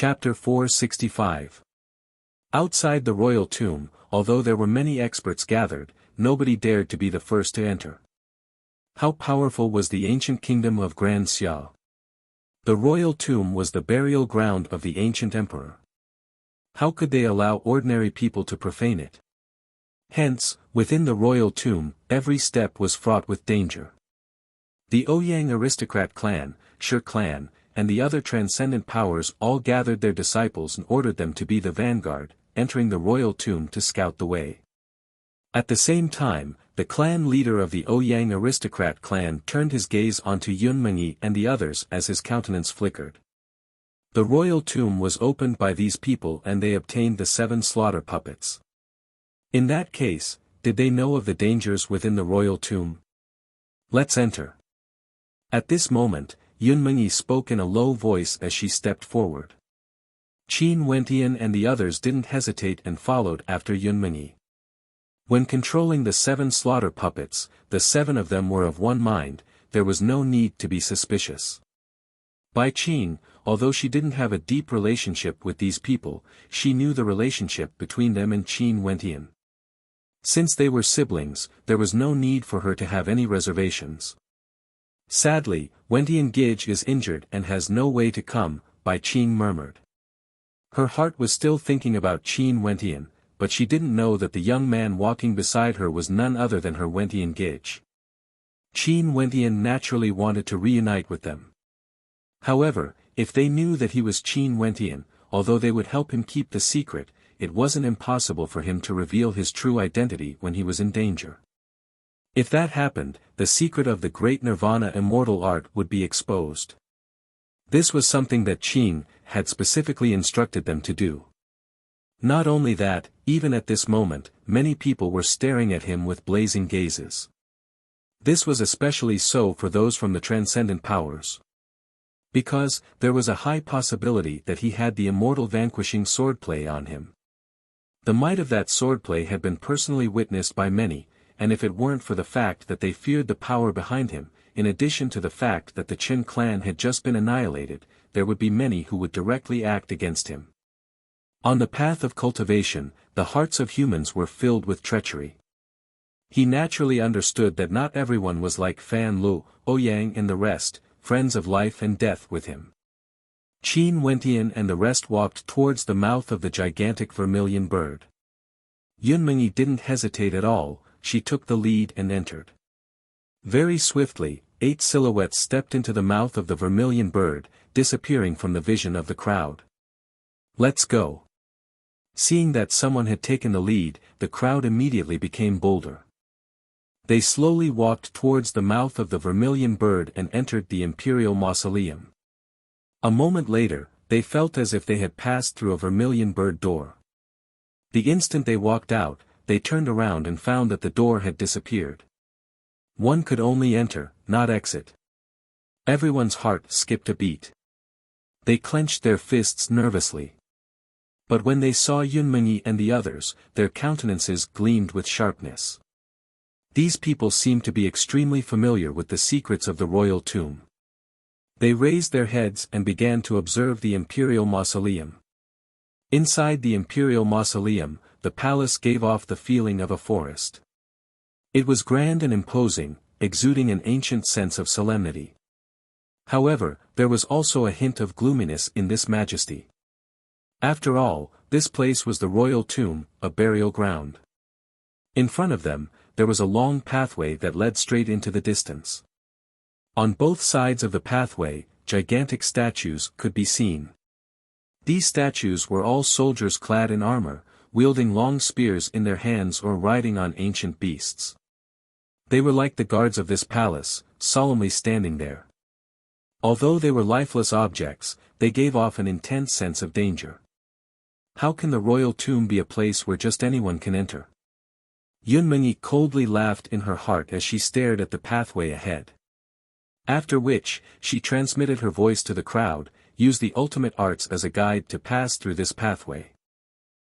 Chapter 465. Outside the royal tomb, although there were many experts gathered, nobody dared to be the first to enter. How powerful was the ancient kingdom of Grand Xia! The royal tomb was the burial ground of the ancient emperor. How could they allow ordinary people to profane it? Hence, within the royal tomb, every step was fraught with danger. The Ouyang aristocrat clan, Shi clan, and the other transcendent powers all gathered their disciples and ordered them to be the vanguard, entering the royal tomb to scout the way. At the same time, the clan leader of the Ouyang aristocrat clan turned his gaze onto Yunmengyi and the others as his countenance flickered. The royal tomb was opened by these people and they obtained the 7 slaughter puppets. In that case, did they know of the dangers within the royal tomb? Let's enter. At this moment, Yunmengyi spoke in a low voice as she stepped forward. Qin Wentian and the others didn't hesitate and followed after Yunmengyi. When controlling the 7 slaughter puppets, the 7 of them were of one mind, there was no need to be suspicious. Bai Qing, although she didn't have a deep relationship with these people, she knew the relationship between them and Qin Wentian. Since they were siblings, there was no need for her to have any reservations. Sadly, Wentian Gage is injured and has no way to come, Bai Qing murmured. Her heart was still thinking about Qin Wentian, but she didn't know that the young man walking beside her was none other than her Wentian Gage. Qin Wentian naturally wanted to reunite with them. However, if they knew that he was Qin Wentian, although they would help him keep the secret, it wasn't impossible for him to reveal his true identity when he was in danger. If that happened, the secret of the great Nirvana immortal art would be exposed. This was something that Qing had specifically instructed them to do. Not only that, even at this moment, many people were staring at him with blazing gazes. This was especially so for those from the transcendent powers. Because, there was a high possibility that he had the immortal vanquishing swordplay on him. The might of that swordplay had been personally witnessed by many, and if it weren't for the fact that they feared the power behind him, in addition to the fact that the Qin clan had just been annihilated, there would be many who would directly act against him. On the path of cultivation, the hearts of humans were filled with treachery. He naturally understood that not everyone was like Fan Lu, Ouyang and the rest, friends of life and death with him. Qin Wentian and the rest walked towards the mouth of the gigantic vermilion bird. Yunmengyi didn't hesitate at all, she took the lead and entered. Very swiftly, 8 silhouettes stepped into the mouth of the vermilion bird, disappearing from the vision of the crowd. Let's go. Seeing that someone had taken the lead, the crowd immediately became bolder. They slowly walked towards the mouth of the vermilion bird and entered the imperial mausoleum. A moment later, they felt as if they had passed through a vermilion bird door. The instant they walked out, they turned around and found that the door had disappeared. One could only enter, not exit. Everyone's heart skipped a beat. They clenched their fists nervously. But when they saw Yunmengyi and the others, their countenances gleamed with sharpness. These people seemed to be extremely familiar with the secrets of the royal tomb. They raised their heads and began to observe the imperial mausoleum. Inside the imperial mausoleum, the palace gave off the feeling of a forest. It was grand and imposing, exuding an ancient sense of solemnity. However, there was also a hint of gloominess in this majesty. After all, this place was the royal tomb, a burial ground. In front of them, there was a long pathway that led straight into the distance. On both sides of the pathway, gigantic statues could be seen. These statues were all soldiers clad in armor, wielding long spears in their hands or riding on ancient beasts. They were like the guards of this palace, solemnly standing there. Although they were lifeless objects, they gave off an intense sense of danger. How can the royal tomb be a place where just anyone can enter? Yunmengyi coldly laughed in her heart as she stared at the pathway ahead. After which, she transmitted her voice to the crowd, use the ultimate arts as a guide to pass through this pathway.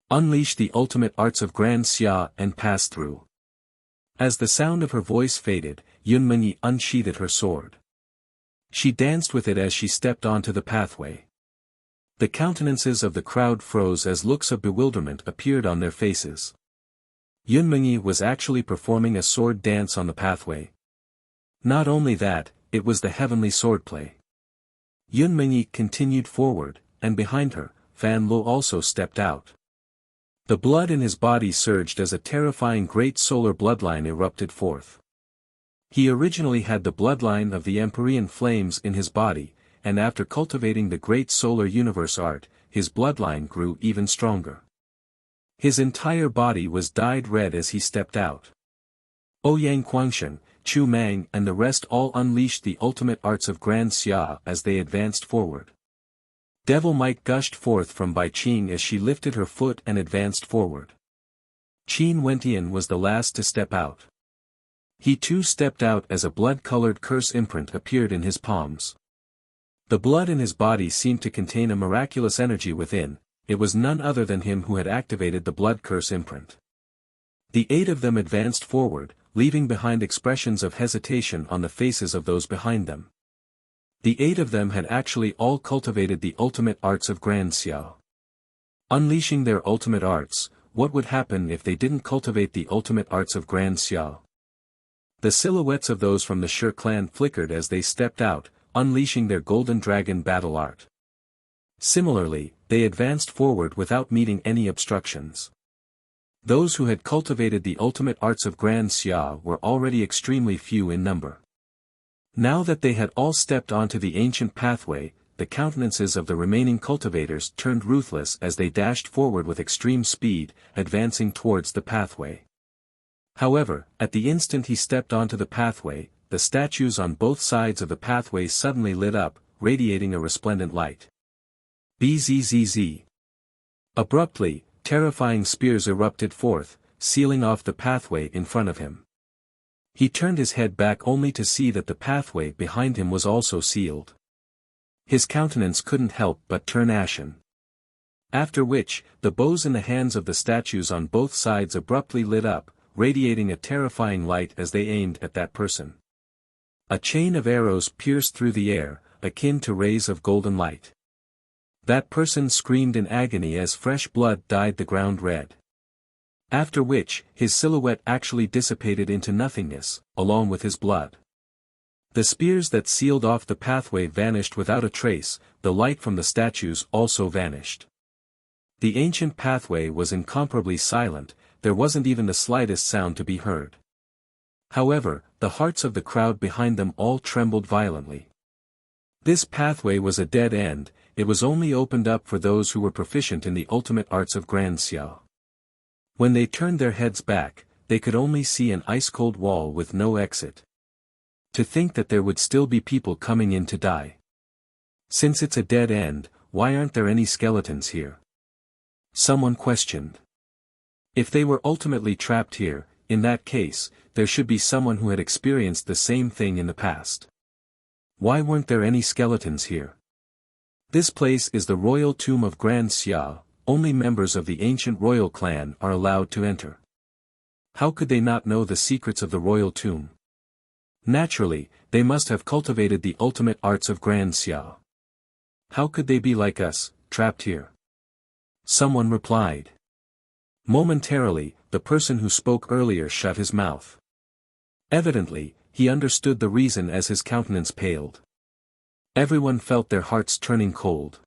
Unleash the ultimate arts of Grand Xia and pass through. As the sound of her voice faded, Yunmengyi unsheathed her sword. She danced with it as she stepped onto the pathway. The countenances of the crowd froze as looks of bewilderment appeared on their faces. Yun Mengyi was actually performing a sword dance on the pathway. Not only that, it was the heavenly swordplay. Yun Mengyi continued forward, and behind her, Fan Lo also stepped out. The blood in his body surged as a terrifying great solar bloodline erupted forth. He originally had the bloodline of the Empyrean flames in his body, and after cultivating the great solar universe art, his bloodline grew even stronger. His entire body was dyed red as he stepped out. Ouyang Quangshen, Chu Mang and the rest all unleashed the ultimate arts of Grand Xia as they advanced forward. Devil might gushed forth from Bai Qing as she lifted her foot and advanced forward. Qin Wentian was the last to step out. He too stepped out as a blood-colored curse imprint appeared in his palms. The blood in his body seemed to contain a miraculous energy within. It was none other than him who had activated the blood curse imprint. The 8 of them advanced forward, leaving behind expressions of hesitation on the faces of those behind them. The 8 of them had actually all cultivated the ultimate arts of Grand Xiao. Unleashing their ultimate arts, what would happen if they didn't cultivate the ultimate arts of Grand Xiao? The silhouettes of those from the Shi clan flickered as they stepped out, unleashing their golden dragon battle art. Similarly, they advanced forward without meeting any obstructions. Those who had cultivated the ultimate arts of Grand Xia were already extremely few in number. Now that they had all stepped onto the ancient pathway, the countenances of the remaining cultivators turned ruthless as they dashed forward with extreme speed, advancing towards the pathway. However, at the instant he stepped onto the pathway, the statues on both sides of the pathway suddenly lit up, radiating a resplendent light. Bzzz. Abruptly, terrifying spears erupted forth, sealing off the pathway in front of him. He turned his head back only to see that the pathway behind him was also sealed. His countenance couldn't help but turn ashen. After which, the bows in the hands of the statues on both sides abruptly lit up, radiating a terrifying light as they aimed at that person. A chain of arrows pierced through the air, akin to rays of golden light. That person screamed in agony as fresh blood dyed the ground red. After which, his silhouette actually dissipated into nothingness, along with his blood. The spears that sealed off the pathway vanished without a trace, the light from the statues also vanished. The ancient pathway was incomparably silent, there wasn't even the slightest sound to be heard. However, the hearts of the crowd behind them all trembled violently. This pathway was a dead end, it was only opened up for those who were proficient in the ultimate arts of Grand Xiao. When they turned their heads back, they could only see an ice-cold wall with no exit. To think that there would still be people coming in to die. Since it's a dead end, why aren't there any skeletons here? Someone questioned. If they were ultimately trapped here, in that case, there should be someone who had experienced the same thing in the past. Why weren't there any skeletons here? This place is the royal tomb of Grand Xia, only members of the ancient royal clan are allowed to enter. How could they not know the secrets of the royal tomb? Naturally, they must have cultivated the ultimate arts of Grand Xia. How could they be like us, trapped here? Someone replied. Momentarily, the person who spoke earlier shut his mouth. Evidently, he understood the reason as his countenance paled. Everyone felt their hearts turning cold.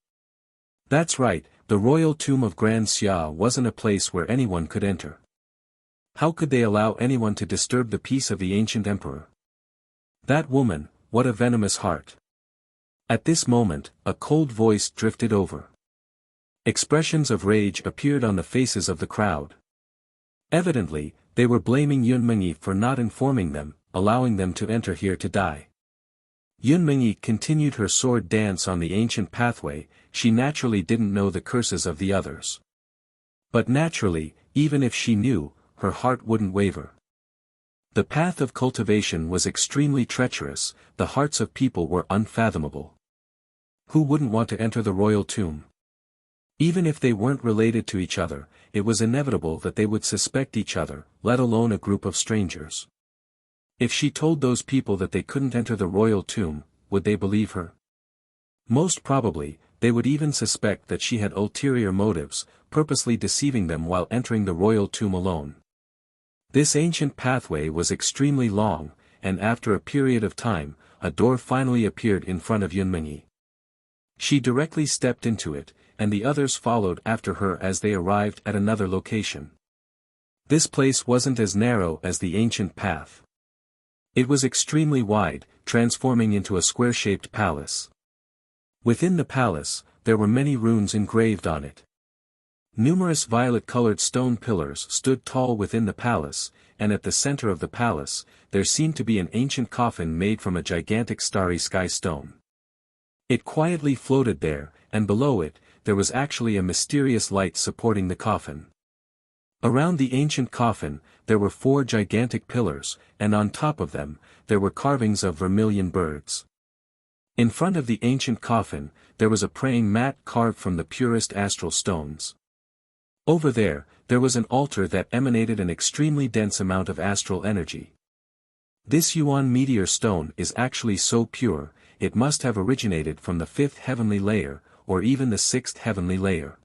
That's right, the royal tomb of Grand Xia wasn't a place where anyone could enter. How could they allow anyone to disturb the peace of the ancient emperor? That woman, what a venomous heart. At this moment, a cold voice drifted over. Expressions of rage appeared on the faces of the crowd. Evidently, they were blaming Yun Mengyi for not informing them, allowing them to enter here to die. Yun Mengyi continued her sword dance on the ancient pathway, she naturally didn't know the curses of the others. But naturally, even if she knew, her heart wouldn't waver. The path of cultivation was extremely treacherous, the hearts of people were unfathomable. Who wouldn't want to enter the royal tomb? Even if they weren't related to each other, it was inevitable that they would suspect each other, let alone a group of strangers. If she told those people that they couldn't enter the royal tomb, would they believe her? Most probably, they would even suspect that she had ulterior motives, purposely deceiving them while entering the royal tomb alone. This ancient pathway was extremely long, and after a period of time, a door finally appeared in front of Yunmengyi. She directly stepped into it, and the others followed after her as they arrived at another location. This place wasn't as narrow as the ancient path. It was extremely wide, transforming into a square-shaped palace. Within the palace, there were many runes engraved on it. Numerous violet-colored stone pillars stood tall within the palace, and at the center of the palace, there seemed to be an ancient coffin made from a gigantic starry sky stone. It quietly floated there, and below it, there was actually a mysterious light supporting the coffin. Around the ancient coffin, there were 4 gigantic pillars, and on top of them, there were carvings of vermilion birds. In front of the ancient coffin, there was a praying mat carved from the purest astral stones. Over there was an altar that emanated an extremely dense amount of astral energy. This Yuan meteor stone is actually so pure, it must have originated from the 5th heavenly layer, or even the 6th heavenly layer.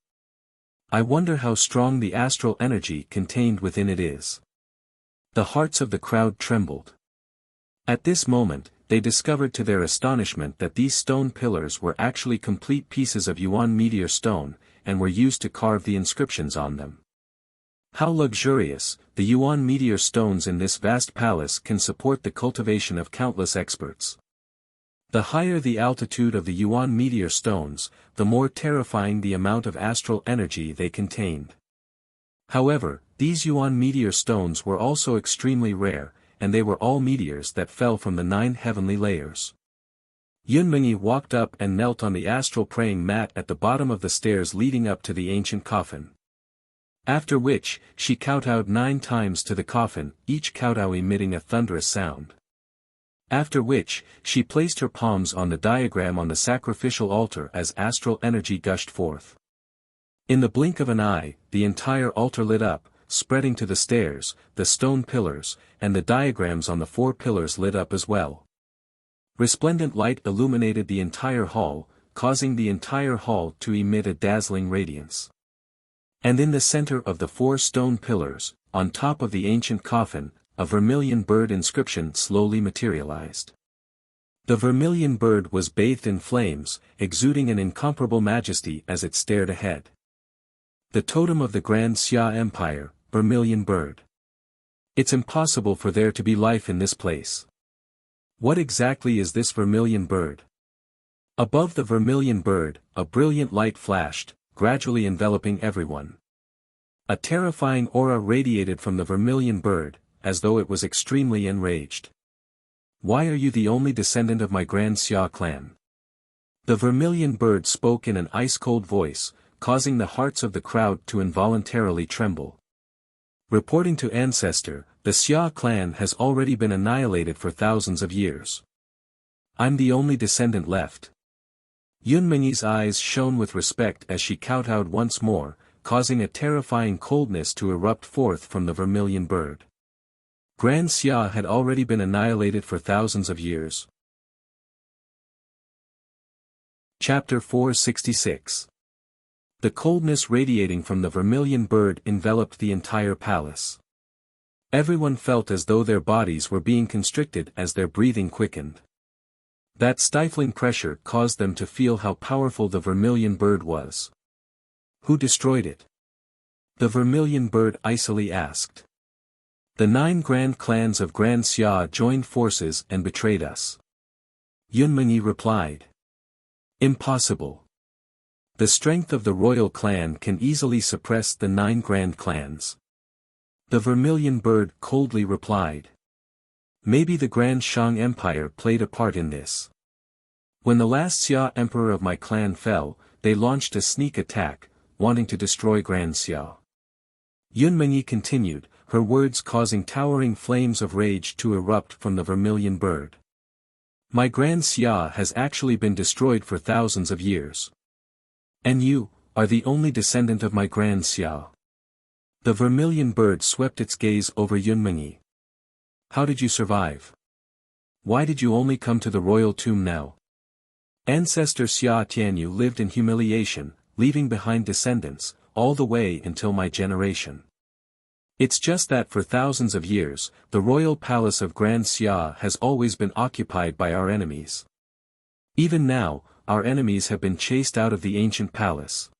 I wonder how strong the astral energy contained within it is. The hearts of the crowd trembled. At this moment, they discovered to their astonishment that these stone pillars were actually complete pieces of Yuan meteor stone, and were used to carve the inscriptions on them. How luxurious, the Yuan meteor stones in this vast palace can support the cultivation of countless experts. The higher the altitude of the Yuan meteor stones, the more terrifying the amount of astral energy they contained. However, these Yuan meteor stones were also extremely rare, and they were all meteors that fell from the 9 heavenly layers. Yunmengyi walked up and knelt on the astral praying mat at the bottom of the stairs leading up to the ancient coffin. After which, she kowtowed 9 times to the coffin, each kowtow emitting a thunderous sound. After which, she placed her palms on the diagram on the sacrificial altar as astral energy gushed forth. In the blink of an eye, the entire altar lit up, spreading to the stairs, the stone pillars, and the diagrams on the 4 pillars lit up as well. Resplendent light illuminated the entire hall, causing the entire hall to emit a dazzling radiance. And in the center of the 4 stone pillars, on top of the ancient coffin, a vermilion bird inscription slowly materialized. The vermilion bird was bathed in flames, exuding an incomparable majesty as it stared ahead. The totem of the Grand Xia Empire, vermilion bird. It's impossible for there to be life in this place. What exactly is this vermilion bird? Above the vermilion bird, a brilliant light flashed, gradually enveloping everyone. A terrifying aura radiated from the vermilion bird, as though it was extremely enraged. Why are you the only descendant of my Grand Xia clan? The vermilion bird spoke in an ice-cold voice, causing the hearts of the crowd to involuntarily tremble. Reporting to Ancestor, the Xia clan has already been annihilated for thousands of years. I'm the only descendant left. Yunmengyi's eyes shone with respect as she kowtowed once more, causing a terrifying coldness to erupt forth from the vermilion bird. Grand Xia had already been annihilated for thousands of years. Chapter 466. The coldness radiating from the vermilion bird enveloped the entire palace. Everyone felt as though their bodies were being constricted as their breathing quickened. That stifling pressure caused them to feel how powerful the vermilion bird was. Who destroyed it? The vermilion bird icily asked. The 9 grand clans of Grand Xia joined forces and betrayed us. Yunmengyi replied. Impossible. The strength of the royal clan can easily suppress the 9 grand clans. The vermilion bird coldly replied. Maybe the Grand Shang Empire played a part in this. When the last Xia emperor of my clan fell, they launched a sneak attack, wanting to destroy Grand Xia. Yunmengyi continued, her words causing towering flames of rage to erupt from the vermilion bird. My Grand Xia has actually been destroyed for thousands of years. And you are the only descendant of my Grand Xia. The vermilion bird swept its gaze over Yunmengyi. How did you survive? Why did you only come to the royal tomb now? Ancestor Xia Tianyu lived in humiliation, leaving behind descendants, all the way until my generation. It's just that for thousands of years, the royal palace of Grand Xia has always been occupied by our enemies. Even now, our enemies have been chased out of the ancient palace.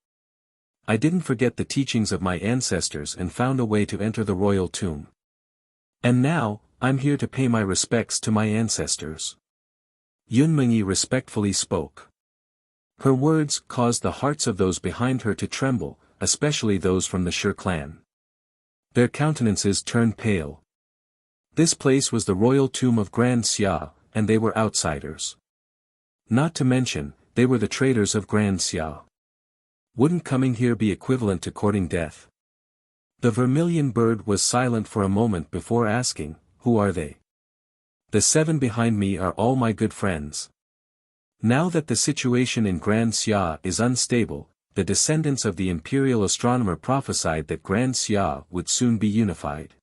I didn't forget the teachings of my ancestors and found a way to enter the royal tomb. And now, I'm here to pay my respects to my ancestors. Yunmengyi respectfully spoke. Her words caused the hearts of those behind her to tremble, especially those from the Shi clan. Their countenances turned pale. This place was the royal tomb of Grand Xia, and they were outsiders. Not to mention, they were the traitors of Grand Xia. Wouldn't coming here be equivalent to courting death? The vermilion bird was silent for a moment before asking, "Who are they?" "The 7 behind me are all my good friends. Now that the situation in Grand Xia is unstable, the descendants of the imperial astronomer prophesied that Grand Xia would soon be unified.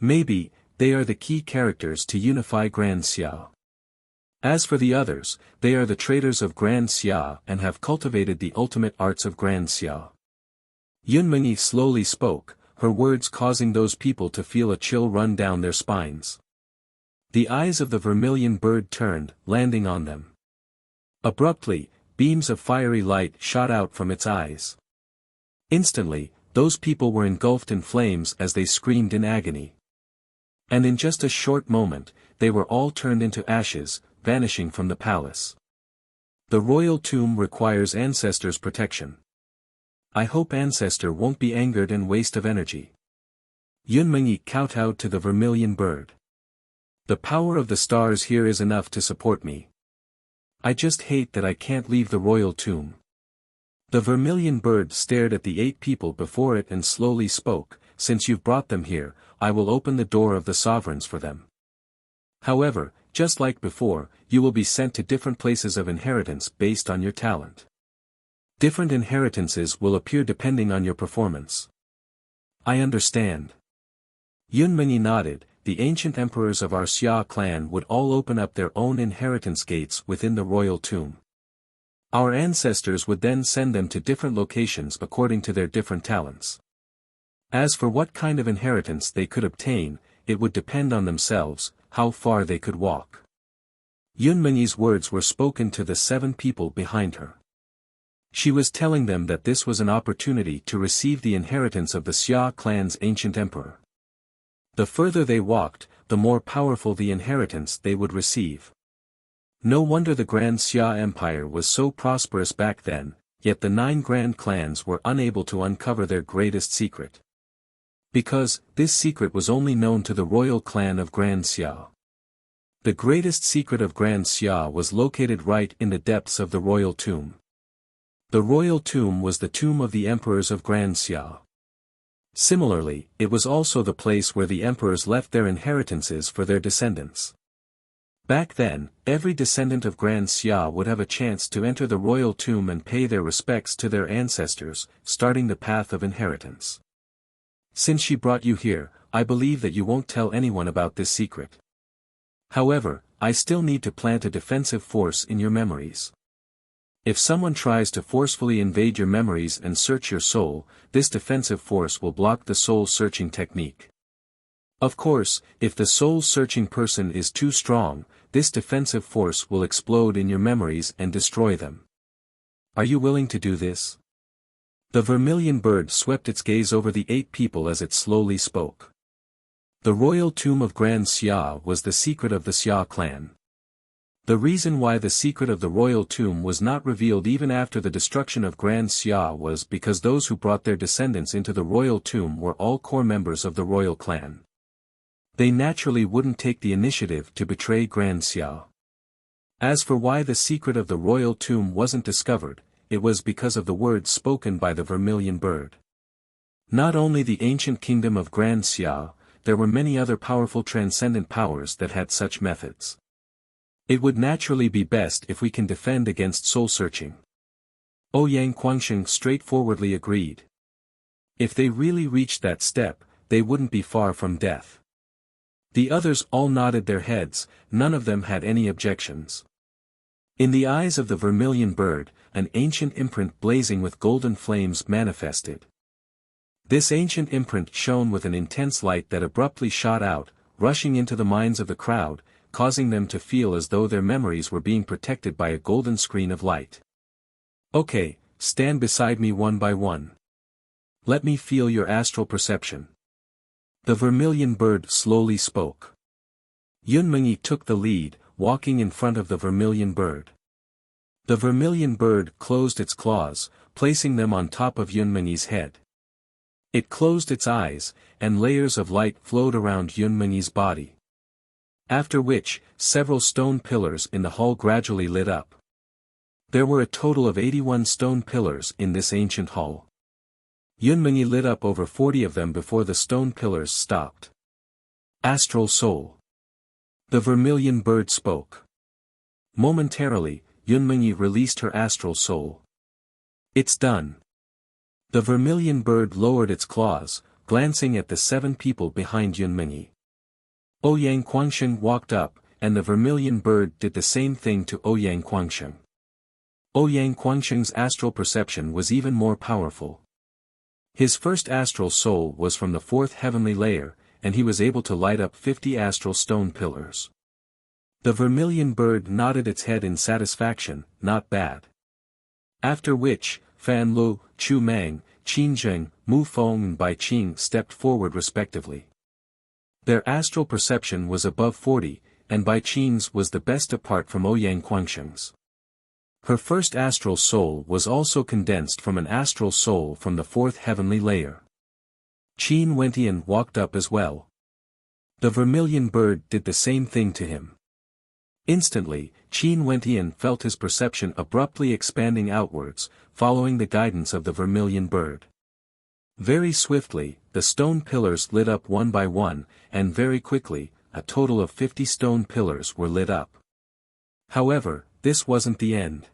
Maybe, they are the key characters to unify Grand Xia. As for the others, they are the traitors of Grand Xia and have cultivated the ultimate arts of Grand Xia." Yunmengyi slowly spoke, her words causing those people to feel a chill run down their spines. The eyes of the vermilion bird turned, landing on them. Abruptly, beams of fiery light shot out from its eyes. Instantly, those people were engulfed in flames as they screamed in agony. And in just a short moment, they were all turned into ashes, vanishing from the palace. The royal tomb requires ancestors' protection. I hope ancestor won't be angered and waste of energy. Yunmengyi kowtowed to the vermilion bird. The power of the stars here is enough to support me. I just hate that I can't leave the royal tomb. The vermilion bird stared at the 8 people before it and slowly spoke, "Since you've brought them here, I will open the door of the sovereigns for them. However, just like before, you will be sent to different places of inheritance based on your talent. Different inheritances will appear depending on your performance." "I understand." Yunmengyi nodded. The ancient emperors of our Xia clan would all open up their own inheritance gates within the royal tomb. Our ancestors would then send them to different locations according to their different talents. As for what kind of inheritance they could obtain, it would depend on themselves, how far they could walk. Yunmengyi's words were spoken to the 7 people behind her. She was telling them that this was an opportunity to receive the inheritance of the Xia clan's ancient emperor. The further they walked, the more powerful the inheritance they would receive. No wonder the Grand Xia Empire was so prosperous back then, yet the 9 grand clans were unable to uncover their greatest secret. Because, this secret was only known to the royal clan of Grand Xia. The greatest secret of Grand Xia was located right in the depths of the royal tomb. The royal tomb was the tomb of the emperors of Grand Xia. Similarly, it was also the place where the emperors left their inheritances for their descendants. Back then, every descendant of Grand Xia would have a chance to enter the royal tomb and pay their respects to their ancestors, starting the path of inheritance. Since she brought you here, I believe that you won't tell anyone about this secret. However, I still need to plant a defensive force in your memories. If someone tries to forcefully invade your memories and search your soul, this defensive force will block the soul-searching technique. Of course, if the soul-searching person is too strong, this defensive force will explode in your memories and destroy them. Are you willing to do this? The vermilion bird swept its gaze over the 8 people as it slowly spoke. The royal tomb of Grand Xia was the secret of the Xia clan. The reason why the secret of the royal tomb was not revealed even after the destruction of Grand Xia was because those who brought their descendants into the royal tomb were all core members of the royal clan. They naturally wouldn't take the initiative to betray Grand Xia. As for why the secret of the royal tomb wasn't discovered, it was because of the words spoken by the vermilion bird. Not only the ancient kingdom of Grand Xia, there were many other powerful transcendent powers that had such methods. It would naturally be best if we can defend against soul-searching. Ouyang Guangsheng straightforwardly agreed. If they really reached that step, they wouldn't be far from death. The others all nodded their heads, none of them had any objections. In the eyes of the vermilion bird, an ancient imprint blazing with golden flames manifested. This ancient imprint shone with an intense light that abruptly shot out, rushing into the minds of the crowd, causing them to feel as though their memories were being protected by a golden screen of light. Okay, stand beside me one by one. Let me feel your astral perception. The vermilion bird slowly spoke. Yunmengyi took the lead, walking in front of the vermilion bird. The vermilion bird closed its claws, placing them on top of Yunmengyi's head. It closed its eyes, and layers of light flowed around Yunmengyi's body. After which, several stone pillars in the hall gradually lit up. There were a total of 81 stone pillars in this ancient hall. Yunmengyi lit up over 40 of them before the stone pillars stopped. Astral soul. The vermilion bird spoke. Momentarily, Yunmengyi released her astral soul. It's done. The vermilion bird lowered its claws, glancing at the 7 people behind Yunmengyi. Ouyang Quangsheng walked up, and the vermilion bird did the same thing to Ouyang Quangsheng. Ouyang Quangsheng's astral perception was even more powerful. His first astral soul was from the 4th heavenly layer, and he was able to light up 50 astral stone pillars. The vermilion bird nodded its head in satisfaction, not bad. After which, Fan Lu, Chu Mang, Qin Zheng, Mu Feng and Bai Qing stepped forward respectively. Their astral perception was above 40, and Bai Qing's was the best apart from Ouyang Quangsheng's. Her first astral soul was also condensed from an astral soul from the 4th heavenly layer. Qin Wentian walked up as well. The vermilion bird did the same thing to him. Instantly, Qin Wentian felt his perception abruptly expanding outwards, following the guidance of the vermilion bird. Very swiftly, the stone pillars lit up one by one, and very quickly, a total of 50 stone pillars were lit up. However, this wasn't the end.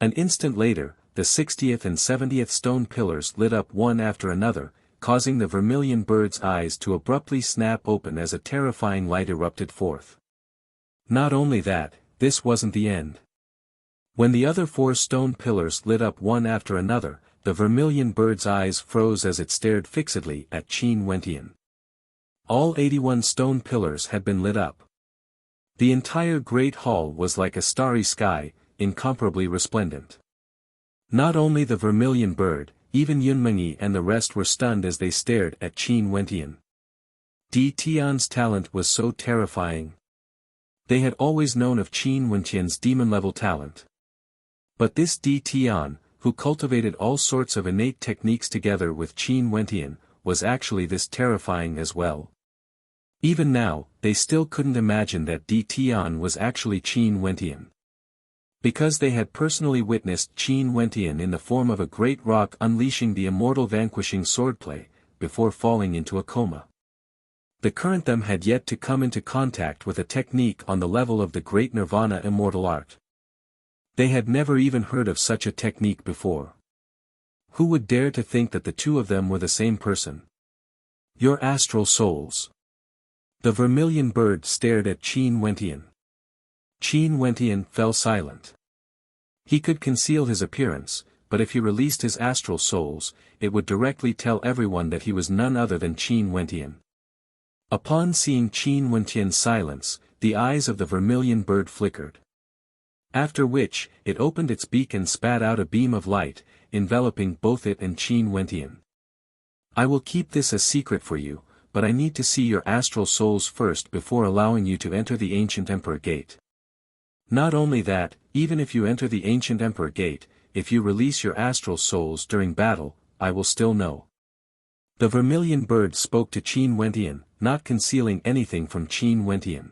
An instant later, the 60th and 70th stone pillars lit up one after another, causing the vermilion bird's eyes to abruptly snap open as a terrifying light erupted forth. Not only that, this wasn't the end. When the other 4 stone pillars lit up one after another, the vermilion bird's eyes froze as it stared fixedly at Qin Wentian. All 81 stone pillars had been lit up. The entire great hall was like a starry sky, incomparably resplendent. Not only the vermilion bird, even Yunmengyi and the rest were stunned as they stared at Qin Wentian. Di Tian's talent was so terrifying. They had always known of Qin Wentian's demon-level talent. But this Di Tian, who cultivated all sorts of innate techniques together with Qin Wentian, was actually this terrifying as well. Even now, they still couldn't imagine that Di Tian was actually Qin Wentian. Because they had personally witnessed Qin Wentian in the form of a great rock unleashing the immortal vanquishing swordplay, before falling into a coma. The current them had yet to come into contact with a technique on the level of the great Nirvana immortal art. They had never even heard of such a technique before. Who would dare to think that the two of them were the same person? Your astral souls. The vermilion bird stared at Qin Wentian. Qin Wentian fell silent. He could conceal his appearance, but if he released his astral souls, it would directly tell everyone that he was none other than Qin Wentian. Upon seeing Qin Wentian's silence, the eyes of the vermilion bird flickered. After which, it opened its beak and spat out a beam of light, enveloping both it and Qin Wentian. I will keep this a secret for you, but I need to see your astral souls first before allowing you to enter the ancient Emperor Gate. Not only that, even if you enter the ancient Emperor Gate, if you release your astral souls during battle, I will still know. The vermilion bird spoke to Qin Wentian, not concealing anything from Qin Wentian.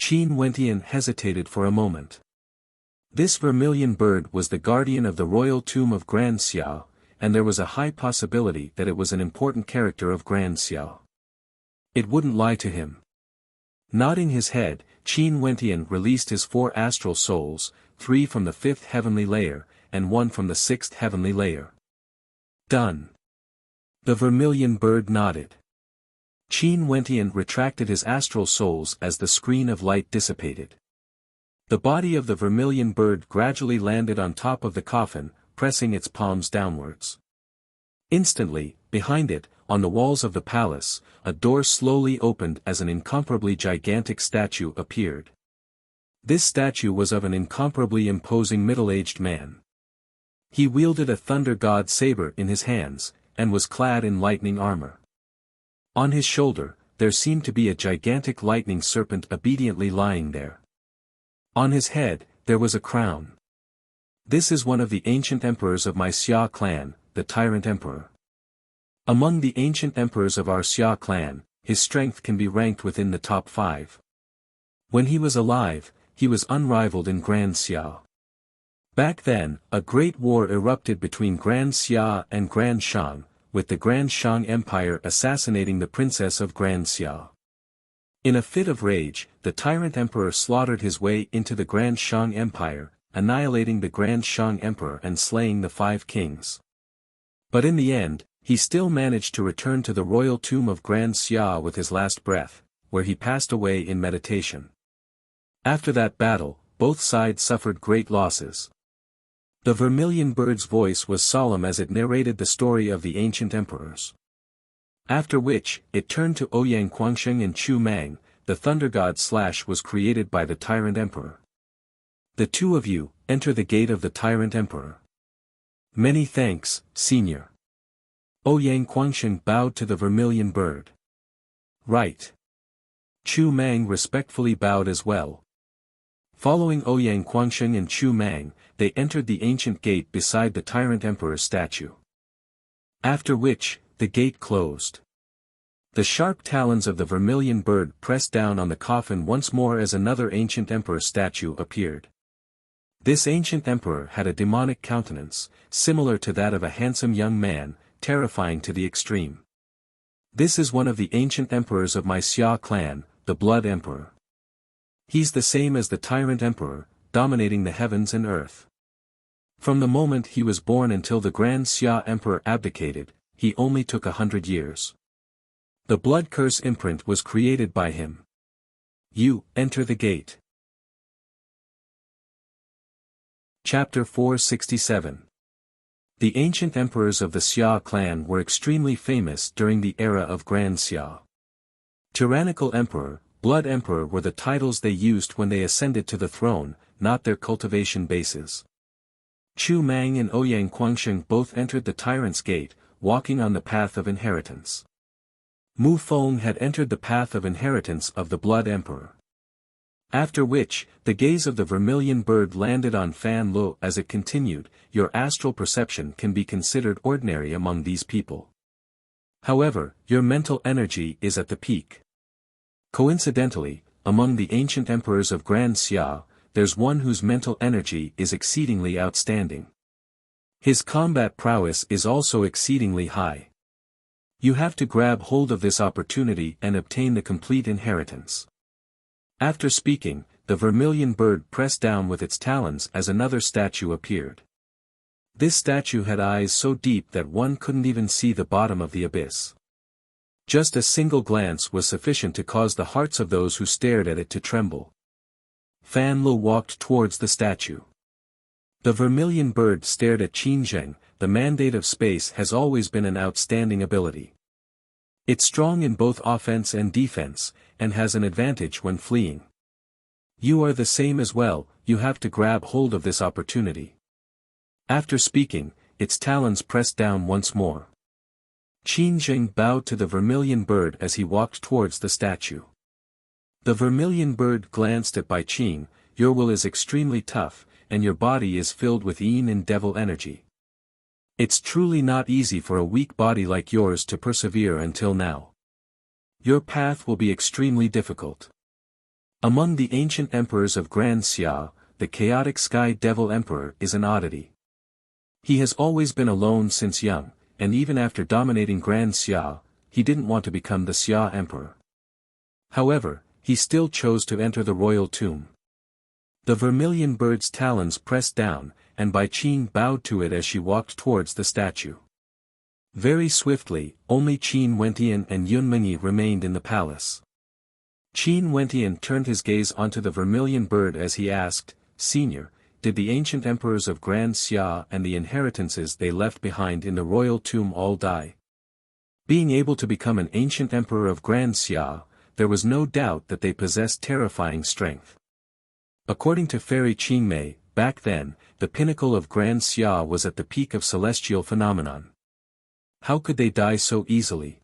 Qin Wentian hesitated for a moment. This vermilion bird was the guardian of the royal tomb of Grand Xiao, and there was a high possibility that it was an important character of Grand Xiao. It wouldn't lie to him. Nodding his head, Qin Wentian released his 4 astral souls, 3 from the 5th heavenly layer, and 1 from the 6th heavenly layer. Done. The vermilion bird nodded. Qin Wentian retracted his astral souls as the screen of light dissipated. The body of the vermilion bird gradually landed on top of the coffin, pressing its palms downwards. Instantly, behind it, on the walls of the palace, a door slowly opened as an incomparably gigantic statue appeared. This statue was of an incomparably imposing middle-aged man. He wielded a thunder god saber in his hands, and was clad in lightning armor. On his shoulder, there seemed to be a gigantic lightning serpent obediently lying there. On his head, there was a crown. This is one of the ancient emperors of my Xia clan, the Tyrant Emperor. Among the ancient emperors of our Xia clan, his strength can be ranked within the top 5. When he was alive, he was unrivaled in Grand Xia. Back then, a great war erupted between Grand Xia and Grand Shang, with the Grand Shang Empire assassinating the princess of Grand Xia. In a fit of rage, the Tyrant Emperor slaughtered his way into the Grand Shang Empire, annihilating the Grand Shang Emperor and slaying the 5 kings. But in the end, he still managed to return to the royal tomb of Grand Xia with his last breath, where he passed away in meditation. After that battle, both sides suffered great losses. The vermilion bird's voice was solemn as it narrated the story of the ancient emperors. After which, it turned to Ouyang Quangsheng and Chu Mang. The thunder god / was created by the Tyrant Emperor. The two of you, enter the gate of the Tyrant Emperor. Many thanks, Senior. Ouyang Quangsheng bowed to the vermilion bird. Right. Chu Mang respectfully bowed as well. Following Ouyang Quangsheng and Chu Mang, they entered the ancient gate beside the Tyrant Emperor's statue. After which, the gate closed. The sharp talons of the vermilion bird pressed down on the coffin once more as another ancient emperor statue appeared. This ancient emperor had a demonic countenance, similar to that of a handsome young man, terrifying to the extreme. This is one of the ancient emperors of my Xia clan, the Blood Emperor. He's the same as the Tyrant Emperor, dominating the heavens and earth. From the moment he was born until the Grand Xia Emperor abdicated, he only took 100 years. The blood curse imprint was created by him. You, enter the gate. Chapter 467. The ancient emperors of the Xia clan were extremely famous during the era of Grand Xia. Tyrannical Emperor, Blood Emperor were the titles they used when they ascended to the throne, not their cultivation bases. Chu Mang and Ouyang Quangsheng both entered the Tyrant's Gate, walking on the path of inheritance. Mu Feng had entered the path of inheritance of the Blood Emperor. After which, the gaze of the vermilion bird landed on Fan Lo as it continued, your astral perception can be considered ordinary among these people. However, your mental energy is at the peak. Coincidentally, among the ancient emperors of Grand Xia, there's one whose mental energy is exceedingly outstanding. His combat prowess is also exceedingly high. You have to grab hold of this opportunity and obtain the complete inheritance. After speaking, the vermilion bird pressed down with its talons as another statue appeared. This statue had eyes so deep that one couldn't even see the bottom of the abyss. Just a single glance was sufficient to cause the hearts of those who stared at it to tremble. Fan Lo walked towards the statue. The vermilion bird stared at Qin Zheng. The mandate of space has always been an outstanding ability. It's strong in both offense and defense, and has an advantage when fleeing. You are the same as well, you have to grab hold of this opportunity. After speaking, its talons pressed down once more. Qin Zheng bowed to the vermilion bird as he walked towards the statue. The vermilion bird glanced at Bai Qing. Your will is extremely tough, and your body is filled with yin and devil energy. It's truly not easy for a weak body like yours to persevere until now. Your path will be extremely difficult. Among the ancient emperors of Grand Xia, the chaotic Sky Devil Emperor is an oddity. He has always been alone since young, and even after dominating Grand Xia, he didn't want to become the Xia Emperor. However, he still chose to enter the royal tomb. The vermilion bird's talons pressed down, and Bai Qin bowed to it as she walked towards the statue. Very swiftly, only Qin Wentian and Yun Mengyi remained in the palace. Qin Wentian turned his gaze onto the vermilion bird as he asked, Senior, did the ancient emperors of Grand Xia and the inheritances they left behind in the royal tomb all die? Being able to become an ancient emperor of Grand Xia, there was no doubt that they possessed terrifying strength. According to Fairy Qingmei, back then, the pinnacle of Grand Xia was at the peak of celestial phenomenon. How could they die so easily?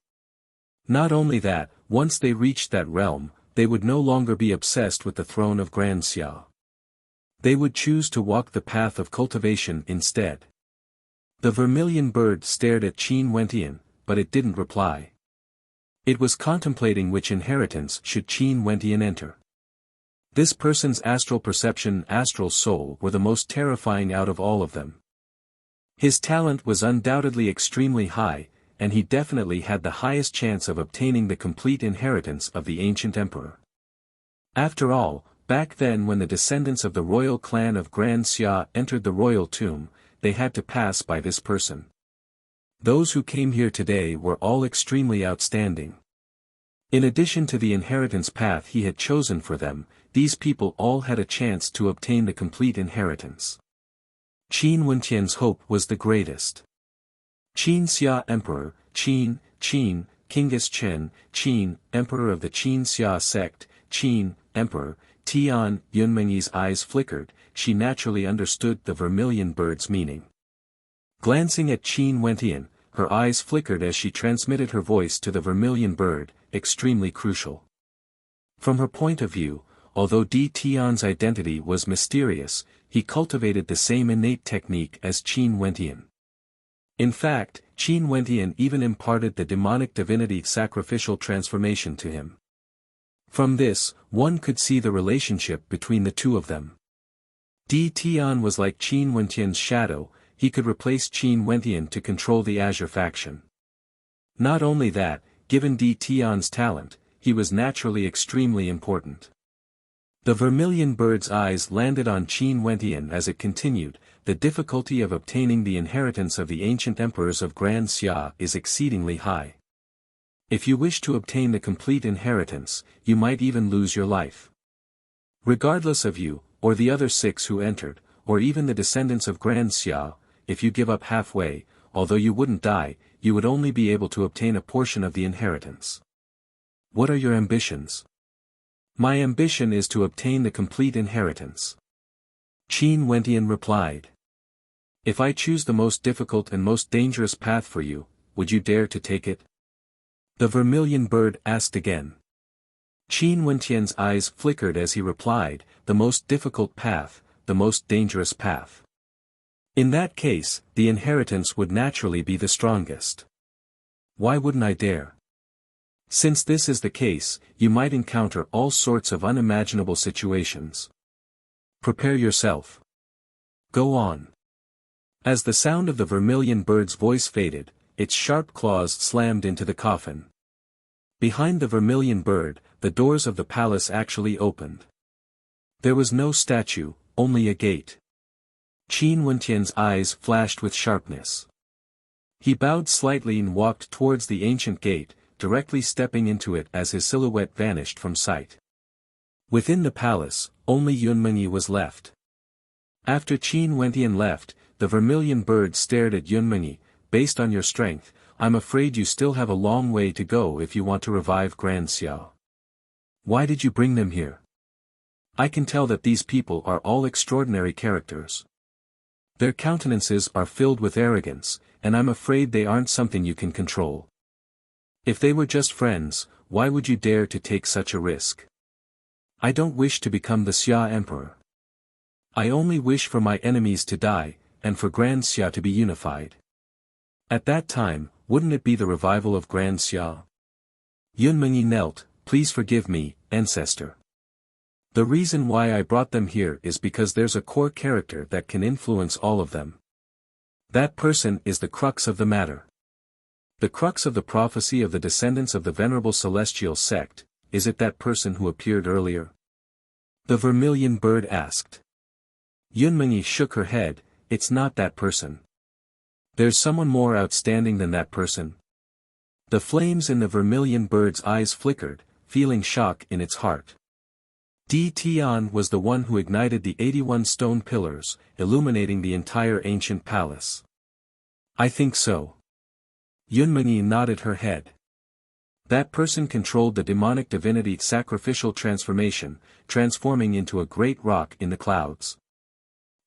Not only that, once they reached that realm, they would no longer be obsessed with the throne of Grand Xia. They would choose to walk the path of cultivation instead. The vermilion bird stared at Qin Wentian, but it didn't reply. It was contemplating which inheritance should Qin Wentian enter. This person's astral perception and astral soul were the most terrifying out of all of them. His talent was undoubtedly extremely high, and he definitely had the highest chance of obtaining the complete inheritance of the ancient emperor. After all, back then when the descendants of the royal clan of Grand Xia entered the royal tomb, they had to pass by this person. Those who came here today were all extremely outstanding. In addition to the inheritance path he had chosen for them, these people all had a chance to obtain the complete inheritance. Qin Wentian's hope was the greatest. Qin Xia Emperor, Qin, Kingus Chen, Qin, Emperor of the Qin Xia sect, Qin, Emperor, Tian. Yunmengyi's eyes flickered, she naturally understood the vermilion bird's meaning. Glancing at Qin Wentian, her eyes flickered as she transmitted her voice to the vermilion bird, extremely crucial. From her point of view, although Tian's identity was mysterious, he cultivated the same innate technique as Qin Wentian. In fact, Qin Wentian even imparted the demonic divinity sacrificial transformation to him. From this, one could see the relationship between the two of them. Tian was like Qin Wentian's shadow, he could replace Qin Wentian to control the Azure faction. Not only that, given Tian's talent, he was naturally extremely important. The vermilion bird's eyes landed on Qin Wentian as it continued, the difficulty of obtaining the inheritance of the ancient emperors of Grand Xia is exceedingly high. If you wish to obtain the complete inheritance, you might even lose your life. Regardless of you, or the other 6 who entered, or even the descendants of Grand Xia, if you give up halfway, although you wouldn't die, you would only be able to obtain a portion of the inheritance. What are your ambitions? My ambition is to obtain the complete inheritance. Qin Wentian replied. If I choose the most difficult and most dangerous path for you, would you dare to take it? The vermilion bird asked again. Qin Wentian's eyes flickered as he replied, the most difficult path, the most dangerous path. In that case, the inheritance would naturally be the strongest. Why wouldn't I dare? Since this is the case, you might encounter all sorts of unimaginable situations. Prepare yourself. Go on. As the sound of the vermilion bird's voice faded, its sharp claws slammed into the coffin. Behind the vermilion bird, the doors of the palace actually opened. There was no statue, only a gate. Qin Wentian's eyes flashed with sharpness. He bowed slightly and walked towards the ancient gate, directly stepping into it as his silhouette vanished from sight. Within the palace, only Yunmengyi was left. After Qin Wentian left, the vermilion bird stared at Yunmengyi. Based on your strength, I'm afraid you still have a long way to go if you want to revive Grand Xia. Why did you bring them here? I can tell that these people are all extraordinary characters. Their countenances are filled with arrogance, and I'm afraid they aren't something you can control. If they were just friends, why would you dare to take such a risk? I don't wish to become the Xia Emperor. I only wish for my enemies to die, and for Grand Xia to be unified. At that time, wouldn't it be the revival of Grand Xia? Yunmengyi knelt, please forgive me, ancestor. The reason why I brought them here is because there's a core character that can influence all of them. That person is the crux of the matter. The crux of the prophecy of the descendants of the venerable celestial sect, is it that person who appeared earlier? The vermilion bird asked. Yunmengyi shook her head, it's not that person. There's someone more outstanding than that person. The flames in the vermilion bird's eyes flickered, feeling shock in its heart. Di Tian was the one who ignited the 81 stone pillars, illuminating the entire ancient palace. I think so. Yunmengyi nodded her head. That person controlled the demonic divinity sacrificial transformation, transforming into a great rock in the clouds.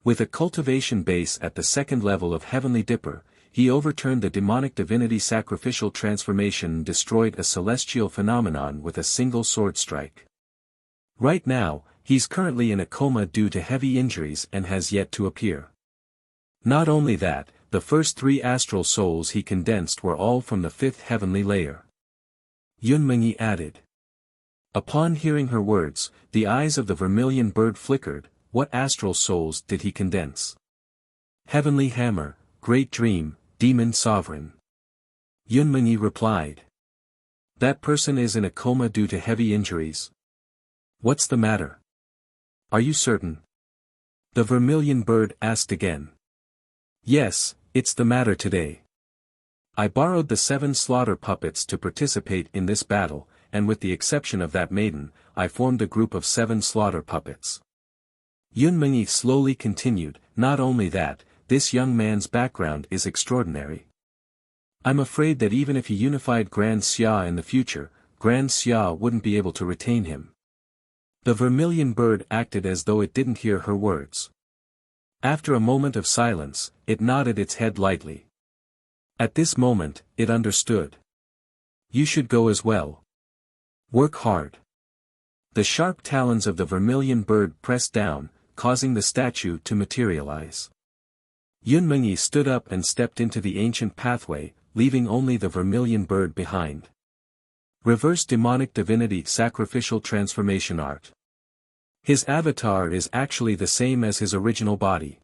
With a cultivation base at the second level of Heavenly Dipper, he overturned the demonic divinity sacrificial transformation and destroyed a celestial phenomenon with a single sword strike. Right now, he's currently in a coma due to heavy injuries and has yet to appear. Not only that, the first 3 astral souls he condensed were all from the 5th heavenly layer. Yunmengyi added. Upon hearing her words, the eyes of the vermilion bird flickered. What astral souls did he condense? Heavenly Hammer, Great Dream, Demon Sovereign. Yunmengyi replied. That person is in a coma due to heavy injuries. What's the matter? Are you certain? The vermilion bird asked again. Yes, it's the matter today. I borrowed the 7 slaughter puppets to participate in this battle, and with the exception of that maiden, I formed a group of 7 slaughter puppets. Yunmengyi slowly continued, not only that, this young man's background is extraordinary. I'm afraid that even if he unified Grand Xia in the future, Grand Xia wouldn't be able to retain him. The vermilion bird acted as though it didn't hear her words. After a moment of silence, it nodded its head lightly. At this moment, it understood. You should go as well. Work hard. The sharp talons of the vermilion bird pressed down, causing the statue to materialize. Yunmengyi stood up and stepped into the ancient pathway, leaving only the vermilion bird behind. Reverse demonic divinity sacrificial transformation art. His avatar is actually the same as his original body.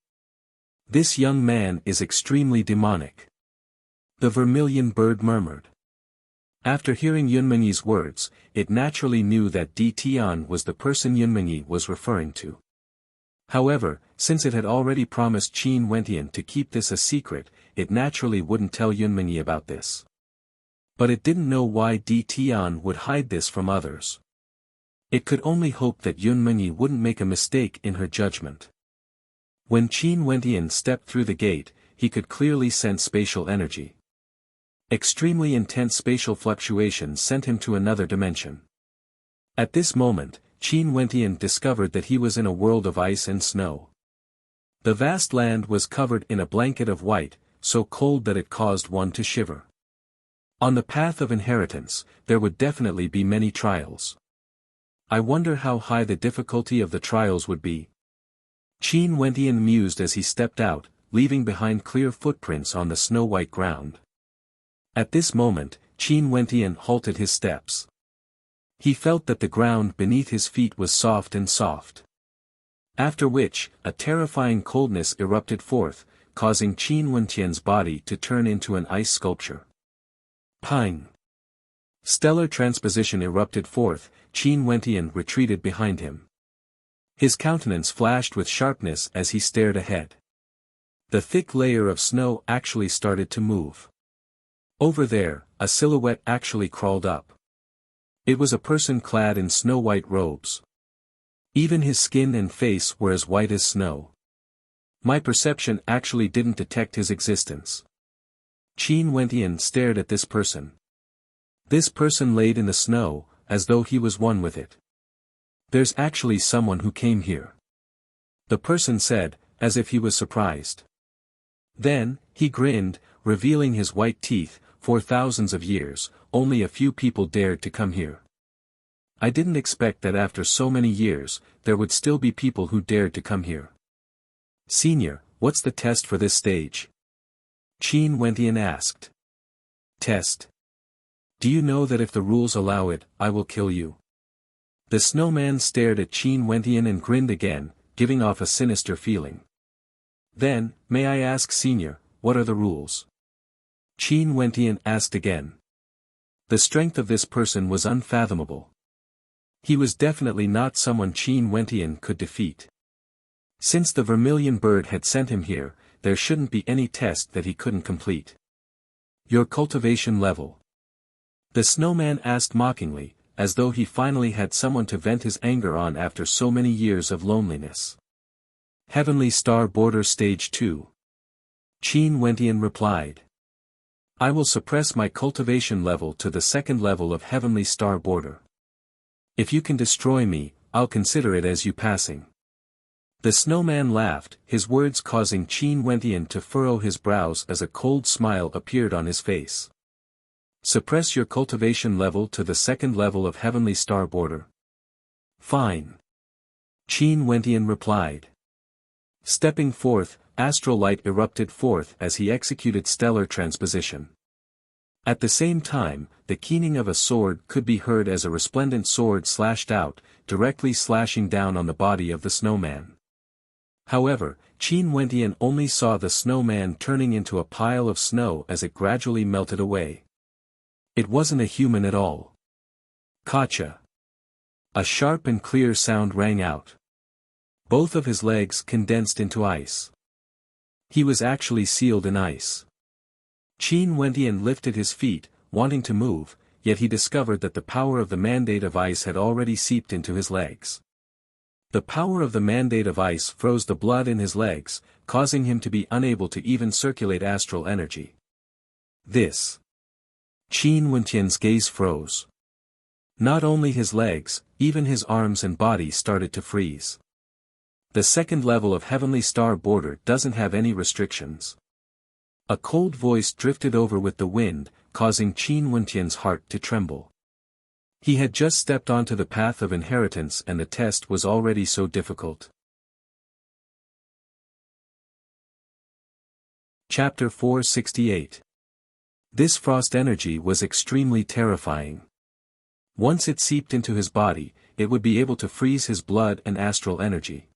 This young man is extremely demonic. The vermilion bird murmured. After hearing Yunmengyi's words, it naturally knew that Di Tian was the person Yunmengyi was referring to. However, since it had already promised Qin Wentian to keep this a secret, it naturally wouldn't tell Yunmengyi about this. But it didn't know why Di Tian would hide this from others. It could only hope that Yunmengyi wouldn't make a mistake in her judgment. When Qin Wentian stepped through the gate, he could clearly sense spatial energy. Extremely intense spatial fluctuations sent him to another dimension. At this moment, Qin Wentian discovered that he was in a world of ice and snow. The vast land was covered in a blanket of white, so cold that it caused one to shiver. On the path of inheritance, there would definitely be many trials. I wonder how high the difficulty of the trials would be. Qin Wentian mused as he stepped out, leaving behind clear footprints on the snow-white ground. At this moment, Qin Wentian halted his steps. He felt that the ground beneath his feet was soft and soft. After which, a terrifying coldness erupted forth, causing Qin Wentian's body to turn into an ice sculpture. Ping! Stellar transposition erupted forth, Qin Wentian retreated behind him. His countenance flashed with sharpness as he stared ahead. The thick layer of snow actually started to move. Over there, a silhouette actually crawled up. It was a person clad in snow-white robes. Even his skin and face were as white as snow. My perception actually didn't detect his existence. Qin Wentian stared at this person. This person laid in the snow, as though he was one with it. There's actually someone who came here. The person said, as if he was surprised. Then, he grinned, revealing his white teeth. For thousands of years, only a few people dared to come here. I didn't expect that after so many years, there would still be people who dared to come here. Senior, what's the test for this stage? Qin Wentian asked. Test. Do you know that if the rules allow it, I will kill you? The snowman stared at Qin Wentian and grinned again, giving off a sinister feeling. Then, may I ask Senior, what are the rules? Qin Wentian asked again. The strength of this person was unfathomable. He was definitely not someone Qin Wentian could defeat. Since the vermilion bird had sent him here, there shouldn't be any test that he couldn't complete. Your cultivation level. The snowman asked mockingly, as though he finally had someone to vent his anger on after so many years of loneliness. Heavenly Star Border Stage 2. Qin Wentian replied. I will suppress my cultivation level to the second level of Heavenly Star Border. If you can destroy me, I'll consider it as you passing. The snowman laughed, his words causing Qin Wentian to furrow his brows as a cold smile appeared on his face. Suppress your cultivation level to the second level of Heavenly Star Border. Fine. Qin Wentian replied. Stepping forth, astral light erupted forth as he executed stellar transposition. At the same time, the keening of a sword could be heard as a resplendent sword slashed out, directly slashing down on the body of the snowman. However, Qin Wentian only saw the snowman turning into a pile of snow as it gradually melted away. It wasn't a human at all. Gotcha. A sharp and clear sound rang out. Both of his legs condensed into ice. He was actually sealed in ice. Qin Wentian lifted his feet, wanting to move, yet he discovered that the power of the mandate of ice had already seeped into his legs. The power of the mandate of ice froze the blood in his legs, causing him to be unable to even circulate astral energy. This. Qin Wentian's gaze froze. Not only his legs, even his arms and body started to freeze. The second level of Heavenly Star Border doesn't have any restrictions. A cold voice drifted over with the wind, causing Qin Wentian's heart to tremble. He had just stepped onto the path of inheritance and the test was already so difficult. Chapter 468. This frost energy was extremely terrifying. Once it seeped into his body, it would be able to freeze his blood and astral energy.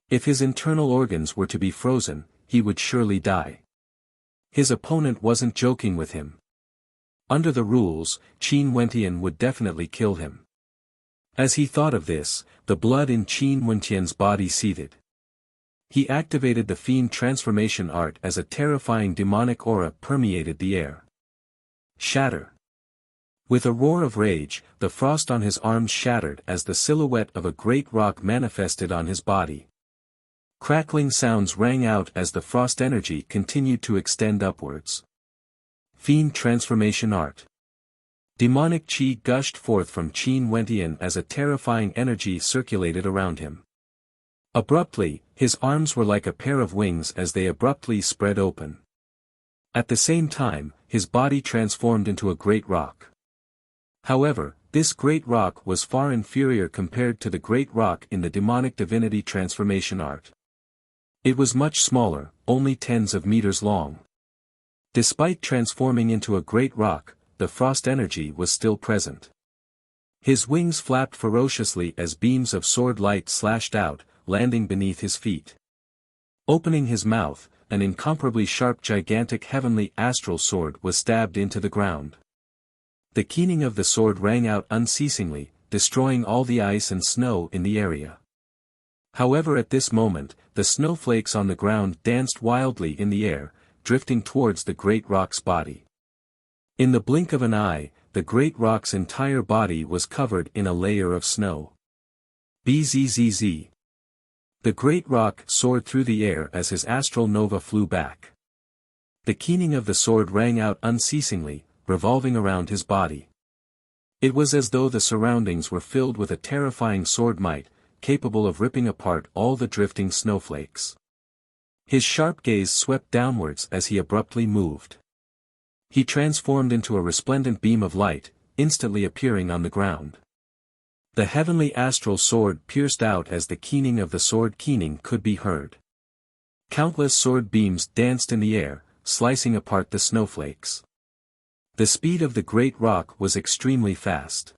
If his internal organs were to be frozen, he would surely die. His opponent wasn't joking with him. Under the rules, Qin Wentian would definitely kill him. As he thought of this, the blood in Qin Wentian's body seethed. He activated the Fiend Transformation Art as a terrifying demonic aura permeated the air. Shatter. With a roar of rage, the frost on his arms shattered as the silhouette of a great rock manifested on his body. Crackling sounds rang out as the frost energy continued to extend upwards. Fiend Transformation Art. Demonic chi gushed forth from Qin Wentian as a terrifying energy circulated around him. Abruptly, his arms were like a pair of wings as they abruptly spread open. At the same time, his body transformed into a great rock. However, this great rock was far inferior compared to the great rock in the demonic divinity transformation art. It was much smaller, only tens of meters long. Despite transforming into a great rock, the frost energy was still present. His wings flapped ferociously as beams of sword light slashed out, landing beneath his feet. Opening his mouth, an incomparably sharp gigantic heavenly astral sword was stabbed into the ground. The keening of the sword rang out unceasingly, destroying all the ice and snow in the area. However, at this moment, the snowflakes on the ground danced wildly in the air, drifting towards the great rock's body. In the blink of an eye, the great rock's entire body was covered in a layer of snow. Bzzz. The great rock soared through the air as his astral nova flew back. The keening of the sword rang out unceasingly, revolving around his body. It was as though the surroundings were filled with a terrifying sword might, capable of ripping apart all the drifting snowflakes. His sharp gaze swept downwards as he abruptly moved. He transformed into a resplendent beam of light, instantly appearing on the ground. The heavenly astral sword pierced out as the keening of the sword keening could be heard. Countless sword beams danced in the air, slicing apart the snowflakes. The speed of the great rock was extremely fast.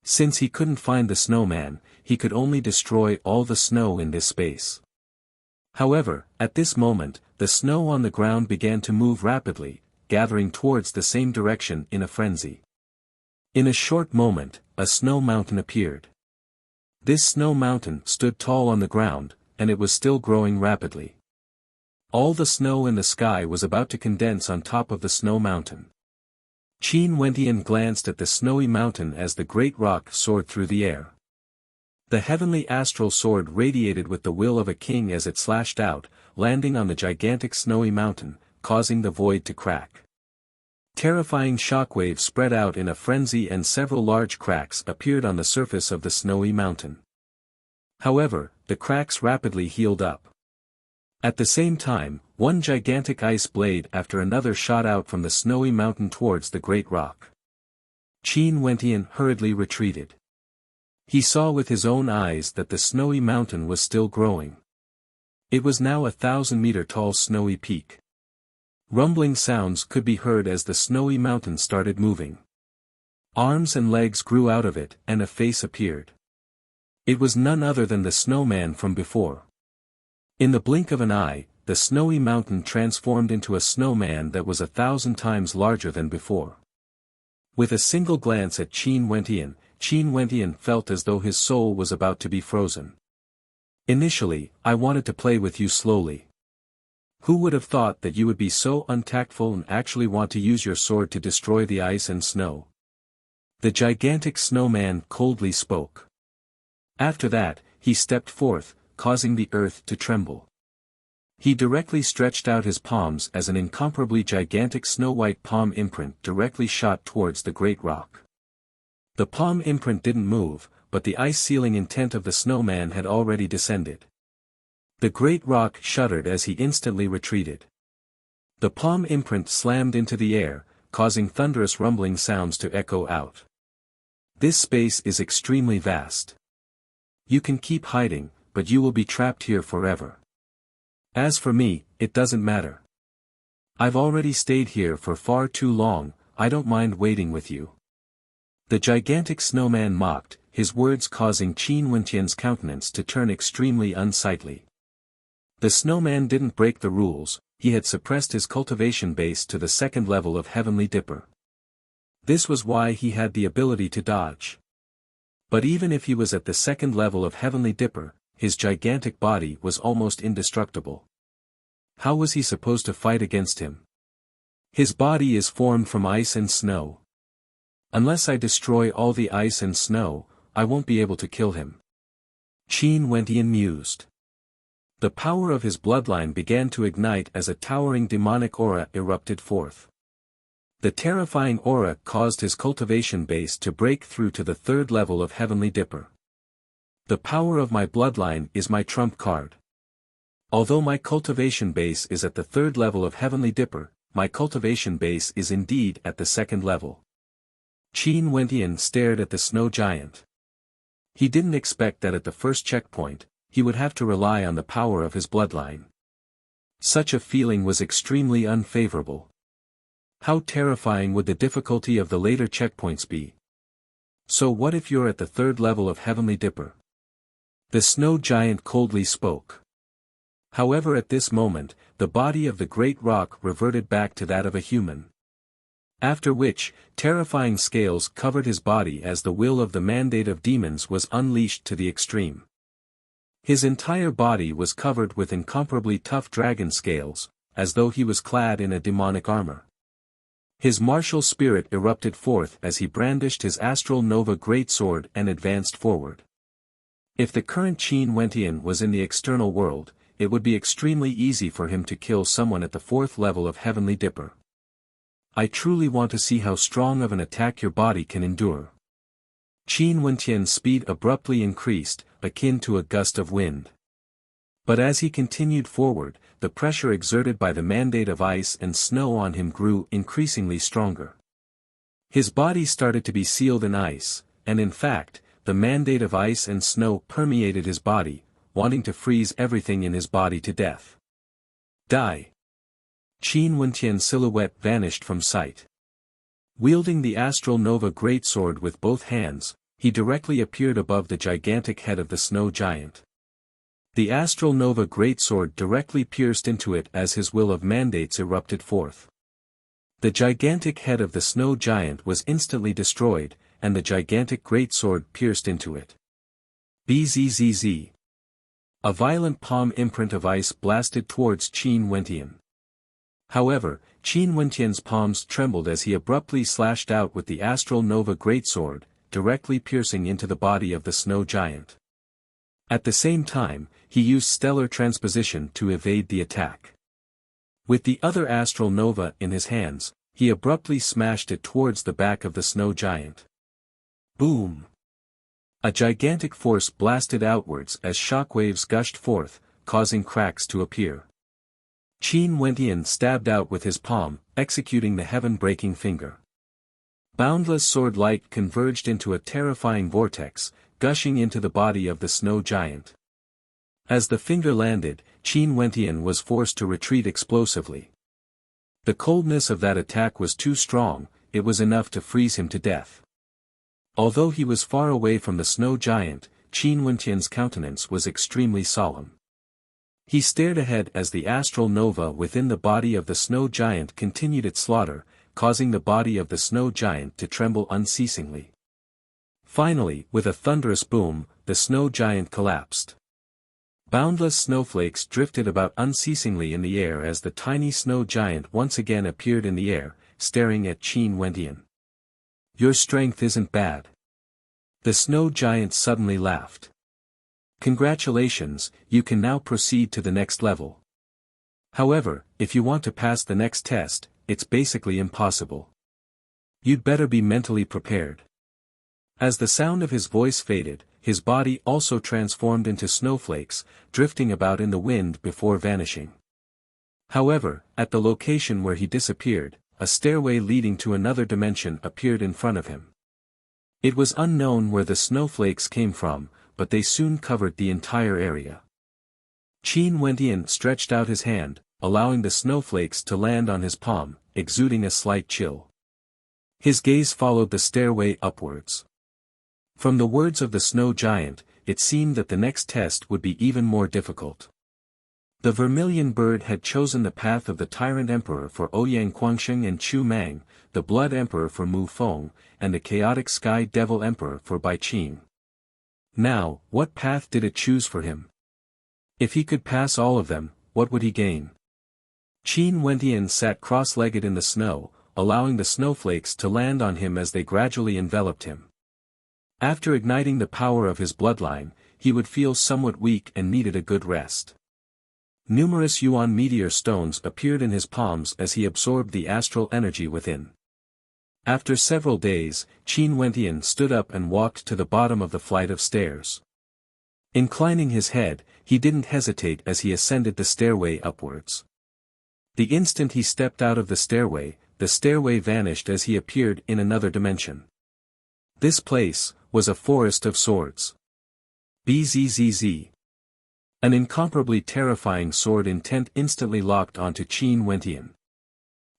Since he couldn't find the snowman, he could only destroy all the snow in this space. However, at this moment, the snow on the ground began to move rapidly, gathering towards the same direction in a frenzy. In a short moment, a snow mountain appeared. This snow mountain stood tall on the ground, and it was still growing rapidly. All the snow in the sky was about to condense on top of the snow mountain. Qin Wentian glanced at the snowy mountain as the great rock soared through the air. The heavenly astral sword radiated with the will of a king as it slashed out, landing on the gigantic snowy mountain, causing the void to crack. Terrifying shockwaves spread out in a frenzy and several large cracks appeared on the surface of the snowy mountain. However, the cracks rapidly healed up. At the same time, one gigantic ice blade after another shot out from the snowy mountain towards the great rock. Qin Wentian hurriedly retreated. He saw with his own eyes that the snowy mountain was still growing. It was now a 1,000-meter-tall snowy peak. Rumbling sounds could be heard as the snowy mountain started moving. Arms and legs grew out of it and a face appeared. It was none other than the snowman from before. In the blink of an eye, the snowy mountain transformed into a snowman that was 1,000 times larger than before. With a single glance at Qin Wentian felt as though his soul was about to be frozen. Initially, I wanted to play with you slowly. Who would have thought that you would be so untactful and actually want to use your sword to destroy the ice and snow? The gigantic snowman coldly spoke. After that, he stepped forth, causing the earth to tremble. He directly stretched out his palms as an incomparably gigantic snow-white palm imprint directly shot towards the great rock. The palm imprint didn't move, but the ice-sealing intent of the snowman had already descended. The great rock shuddered as he instantly retreated. The palm imprint slammed into the air, causing thunderous rumbling sounds to echo out. This space is extremely vast. You can keep hiding, but you will be trapped here forever. As for me, it doesn't matter. I've already stayed here for far too long, I don't mind waiting with you. The gigantic snowman mocked, his words causing Qin Wentian's countenance to turn extremely unsightly. The snowman didn't break the rules, he had suppressed his cultivation base to the second level of Heavenly Dipper. This was why he had the ability to dodge. But even if he was at the second level of Heavenly Dipper, his gigantic body was almost indestructible. How was he supposed to fight against him? His body is formed from ice and snow. Unless I destroy all the ice and snow, I won't be able to kill him. Qin Wentian mused. The power of his bloodline began to ignite as a towering demonic aura erupted forth. The terrifying aura caused his cultivation base to break through to the third level of Heavenly Dipper. The power of my bloodline is my trump card. Although my cultivation base is at the third level of Heavenly Dipper, my cultivation base is indeed at the second level. Qin Wentian stared at the snow giant. He didn't expect that at the first checkpoint, he would have to rely on the power of his bloodline. Such a feeling was extremely unfavorable. How terrifying would the difficulty of the later checkpoints be? So what if you're at the third level of Heavenly Dipper? The snow giant coldly spoke. However, at this moment, the body of the great rock reverted back to that of a human. After which, terrifying scales covered his body as the will of the mandate of demons was unleashed to the extreme. His entire body was covered with incomparably tough dragon scales, as though he was clad in a demonic armor. His martial spirit erupted forth as he brandished his astral nova greatsword and advanced forward. If the current Qin Wentian was in the external world, it would be extremely easy for him to kill someone at the fourth level of Heavenly Dipper. I truly want to see how strong of an attack your body can endure. Qin Wentian's speed abruptly increased, akin to a gust of wind. But as he continued forward, the pressure exerted by the mandate of ice and snow on him grew increasingly stronger. His body started to be sealed in ice, and in fact, the mandate of ice and snow permeated his body, wanting to freeze everything in his body to death. Die! Qin Wentian's silhouette vanished from sight. Wielding the Astral Nova greatsword with both hands, he directly appeared above the gigantic head of the snow giant. The Astral Nova greatsword directly pierced into it as his will of mandates erupted forth. The gigantic head of the snow giant was instantly destroyed, and the gigantic greatsword pierced into it. Bzzz. A violent palm imprint of ice blasted towards Qin Wentian. However, Qin Wentian's palms trembled as he abruptly slashed out with the Astral Nova Greatsword, directly piercing into the body of the snow giant. At the same time, he used stellar transposition to evade the attack. With the other Astral Nova in his hands, he abruptly smashed it towards the back of the snow giant. Boom! A gigantic force blasted outwards as shockwaves gushed forth, causing cracks to appear. Qin Wentian stabbed out with his palm, executing the heaven-breaking finger. Boundless sword light converged into a terrifying vortex, gushing into the body of the snow giant. As the finger landed, Qin Wentian was forced to retreat explosively. The coldness of that attack was too strong, it was enough to freeze him to death. Although he was far away from the snow giant, Qin Wentian's countenance was extremely solemn. He stared ahead as the astral nova within the body of the snow giant continued its slaughter, causing the body of the snow giant to tremble unceasingly. Finally, with a thunderous boom, the snow giant collapsed. Boundless snowflakes drifted about unceasingly in the air as the tiny snow giant once again appeared in the air, staring at Qin Wentian. "Your strength isn't bad." The snow giant suddenly laughed. "Congratulations, you can now proceed to the next level. However, if you want to pass the next test, it's basically impossible. You'd better be mentally prepared." As the sound of his voice faded, his body also transformed into snowflakes, drifting about in the wind before vanishing. However, at the location where he disappeared, a stairway leading to another dimension appeared in front of him. It was unknown where the snowflakes came from, but they soon covered the entire area. Qin Wentian stretched out his hand, allowing the snowflakes to land on his palm, exuding a slight chill. His gaze followed the stairway upwards. From the words of the snow giant, it seemed that the next test would be even more difficult. The vermilion bird had chosen the path of the tyrant emperor for Ouyang Guangsheng and Chu Mang, the blood emperor for Mu Feng, and the chaotic sky devil emperor for Bai Qing. Now, what path did it choose for him? If he could pass all of them, what would he gain? Qin Wentian sat cross-legged in the snow, allowing the snowflakes to land on him as they gradually enveloped him. After igniting the power of his bloodline, he would feel somewhat weak and needed a good rest. Numerous Yuan meteor stones appeared in his palms as he absorbed the astral energy within. After several days, Qin Wentian stood up and walked to the bottom of the flight of stairs. Inclining his head, he didn't hesitate as he ascended the stairway upwards. The instant he stepped out of the stairway vanished as he appeared in another dimension. This place was a forest of swords. Bzzz. An incomparably terrifying sword intent instantly locked onto Qin Wentian.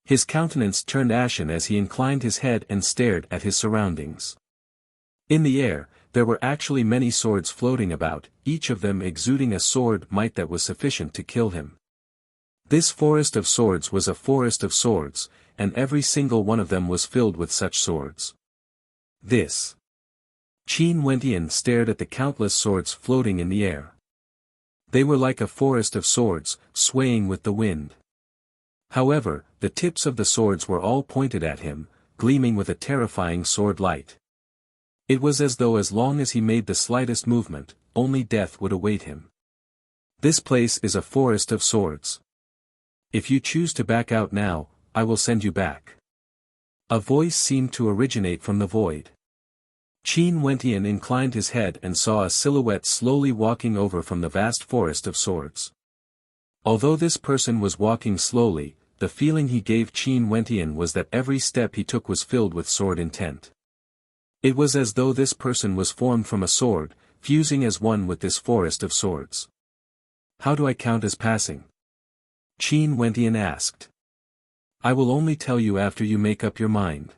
His countenance turned ashen as he inclined his head and stared at his surroundings. In the air, there were actually many swords floating about, each of them exuding a sword might that was sufficient to kill him. This forest of swords was a forest of swords, and every single one of them was filled with such swords. This. Qin Wentian stared at the countless swords floating in the air. They were like a forest of swords, swaying with the wind. However, the tips of the swords were all pointed at him, gleaming with a terrifying sword light. It was as though as long as he made the slightest movement, only death would await him. This place is a forest of swords. If you choose to back out now, I will send you back. A voice seemed to originate from the void. Qin Wentian inclined his head and saw a silhouette slowly walking over from the vast forest of swords. Although this person was walking slowly, the feeling he gave Qin Wentian was that every step he took was filled with sword intent. It was as though this person was formed from a sword, fusing as one with this forest of swords. "How do I count as passing?" Qin Wentian asked. "I will only tell you after you make up your mind.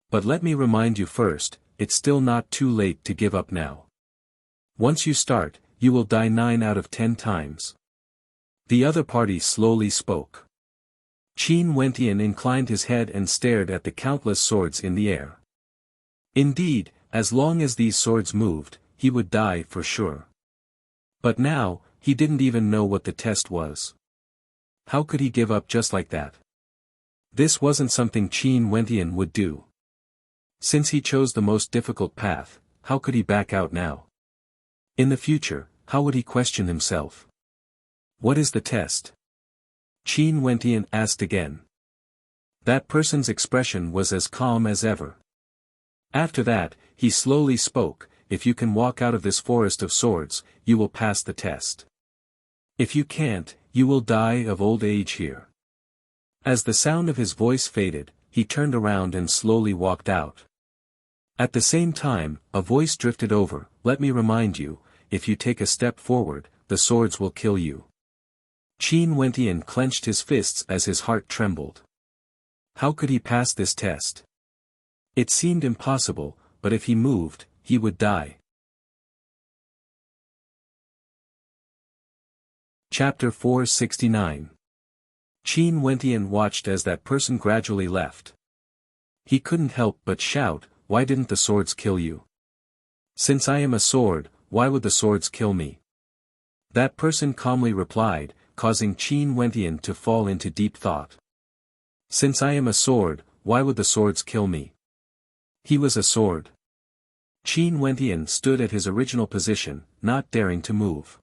But let me remind you first, it's still not too late to give up now. Once you start, you will die 9 out of 10 times. The other party slowly spoke. Qin Wentian inclined his head and stared at the countless swords in the air. Indeed, as long as these swords moved, he would die for sure. But now, he didn't even know what the test was. How could he give up just like that? This wasn't something Qin Wentian would do. Since he chose the most difficult path, how could he back out now? In the future, how would he question himself? What is the test? Qin Wentian asked again. That person's expression was as calm as ever. After that, he slowly spoke, if you can walk out of this forest of swords, you will pass the test. If you can't, you will die of old age here. As the sound of his voice faded, he turned around and slowly walked out. At the same time, a voice drifted over, let me remind you, if you take a step forward, the swords will kill you. Qin Wentian clenched his fists as his heart trembled. How could he pass this test? It seemed impossible, but if he moved, he would die. Chapter 469. Qin Wentian watched as that person gradually left. He couldn't help but shout, why didn't the swords kill you? Since I am a sword, why would the swords kill me? That person calmly replied, causing Qin Wentian to fall into deep thought. Since I am a sword, why would the swords kill me? He was a sword. Qin Wentian stood at his original position, not daring to move.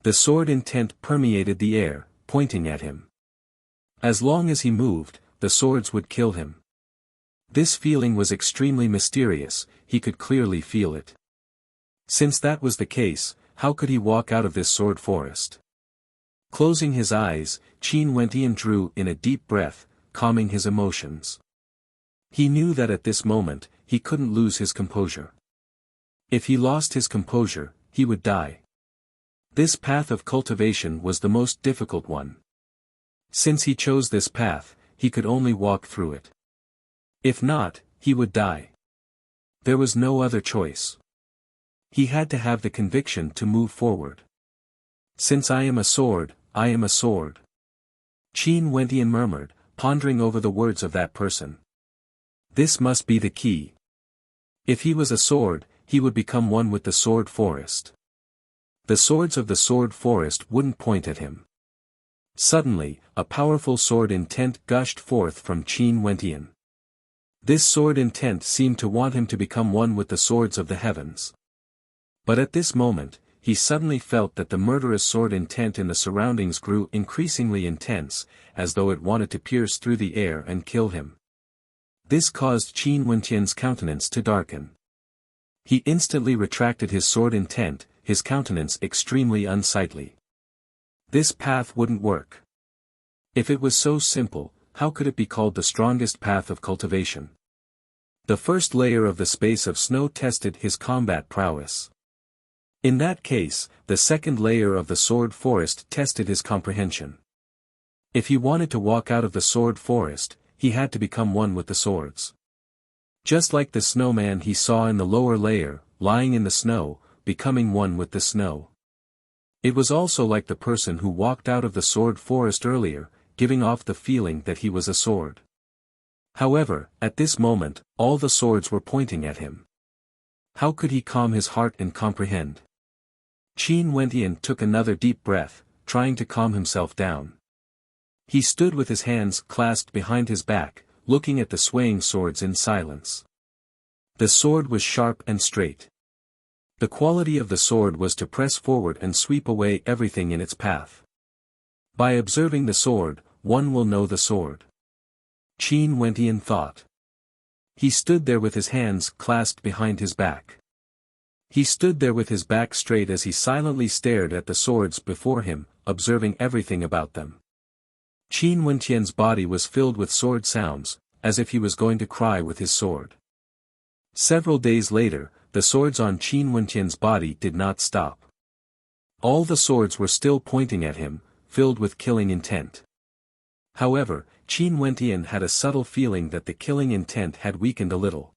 The sword intent permeated the air, pointing at him. As long as he moved, the swords would kill him. This feeling was extremely mysterious, he could clearly feel it. Since that was the case, how could he walk out of this sword forest? Closing his eyes, Qin Wentian drew in a deep breath, calming his emotions. He knew that at this moment, he couldn't lose his composure. If he lost his composure, he would die. This path of cultivation was the most difficult one. Since he chose this path, he could only walk through it. If not, he would die. There was no other choice. He had to have the conviction to move forward. Since I am a sword, I am a sword. Qin Wentian murmured, pondering over the words of that person. This must be the key. If he was a sword, he would become one with the sword forest. The swords of the sword forest wouldn't point at him. Suddenly, a powerful sword intent gushed forth from Qin Wentian. This sword intent seemed to want him to become one with the swords of the heavens. But at this moment, he suddenly felt that the murderous sword intent in the surroundings grew increasingly intense, as though it wanted to pierce through the air and kill him. This caused Qin Wentian's countenance to darken. He instantly retracted his sword intent, his countenance extremely unsightly. This path wouldn't work. If it was so simple, how could it be called the strongest path of cultivation? The first layer of the space of snow tested his combat prowess. In that case, the second layer of the sword forest tested his comprehension. If he wanted to walk out of the sword forest, he had to become one with the swords. Just like the snowman he saw in the lower layer, lying in the snow, becoming one with the snow. It was also like the person who walked out of the sword forest earlier, giving off the feeling that he was a sword. However, at this moment, all the swords were pointing at him. How could he calm his heart and comprehend? Qin Wentian took another deep breath, trying to calm himself down. He stood with his hands clasped behind his back, looking at the swaying swords in silence. The sword was sharp and straight. The quality of the sword was to press forward and sweep away everything in its path. By observing the sword, one will know the sword. Qin Wentian thought. He stood there with his hands clasped behind his back. He stood there with his back straight as he silently stared at the swords before him, observing everything about them. Qin Wentian's body was filled with sword sounds, as if he was going to cry with his sword. Several days later, the swords on Qin Wentian's body did not stop. All the swords were still pointing at him, filled with killing intent. However, Qin Wentian had a subtle feeling that the killing intent had weakened a little.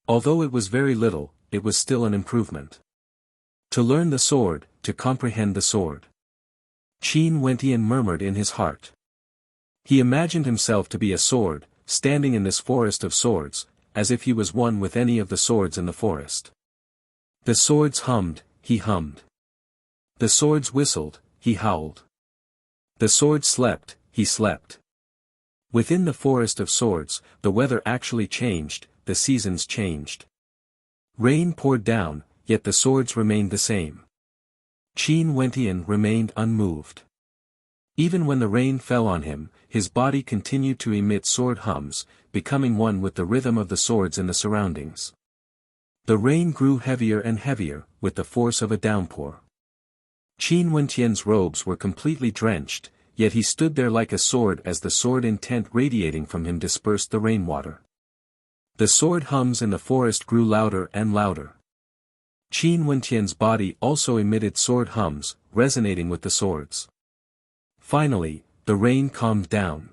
Although it was very little, it was still an improvement. To learn the sword, to comprehend the sword. Qin Wentian murmured in his heart. He imagined himself to be a sword, standing in this forest of swords, as if he was one with any of the swords in the forest. The swords hummed, he hummed. The swords whistled, he howled. The sword slept, he slept. Within the Forest of Swords, the weather actually changed, the seasons changed. Rain poured down, yet the swords remained the same. Qin Wentian remained unmoved. Even when the rain fell on him, his body continued to emit sword hums, becoming one with the rhythm of the swords in the surroundings. The rain grew heavier and heavier, with the force of a downpour. Qin Wentian's robes were completely drenched, yet he stood there like a sword as the sword intent radiating from him dispersed the rainwater. The sword hums in the forest grew louder and louder. Qin Wentian's body also emitted sword hums, resonating with the swords. Finally, the rain calmed down.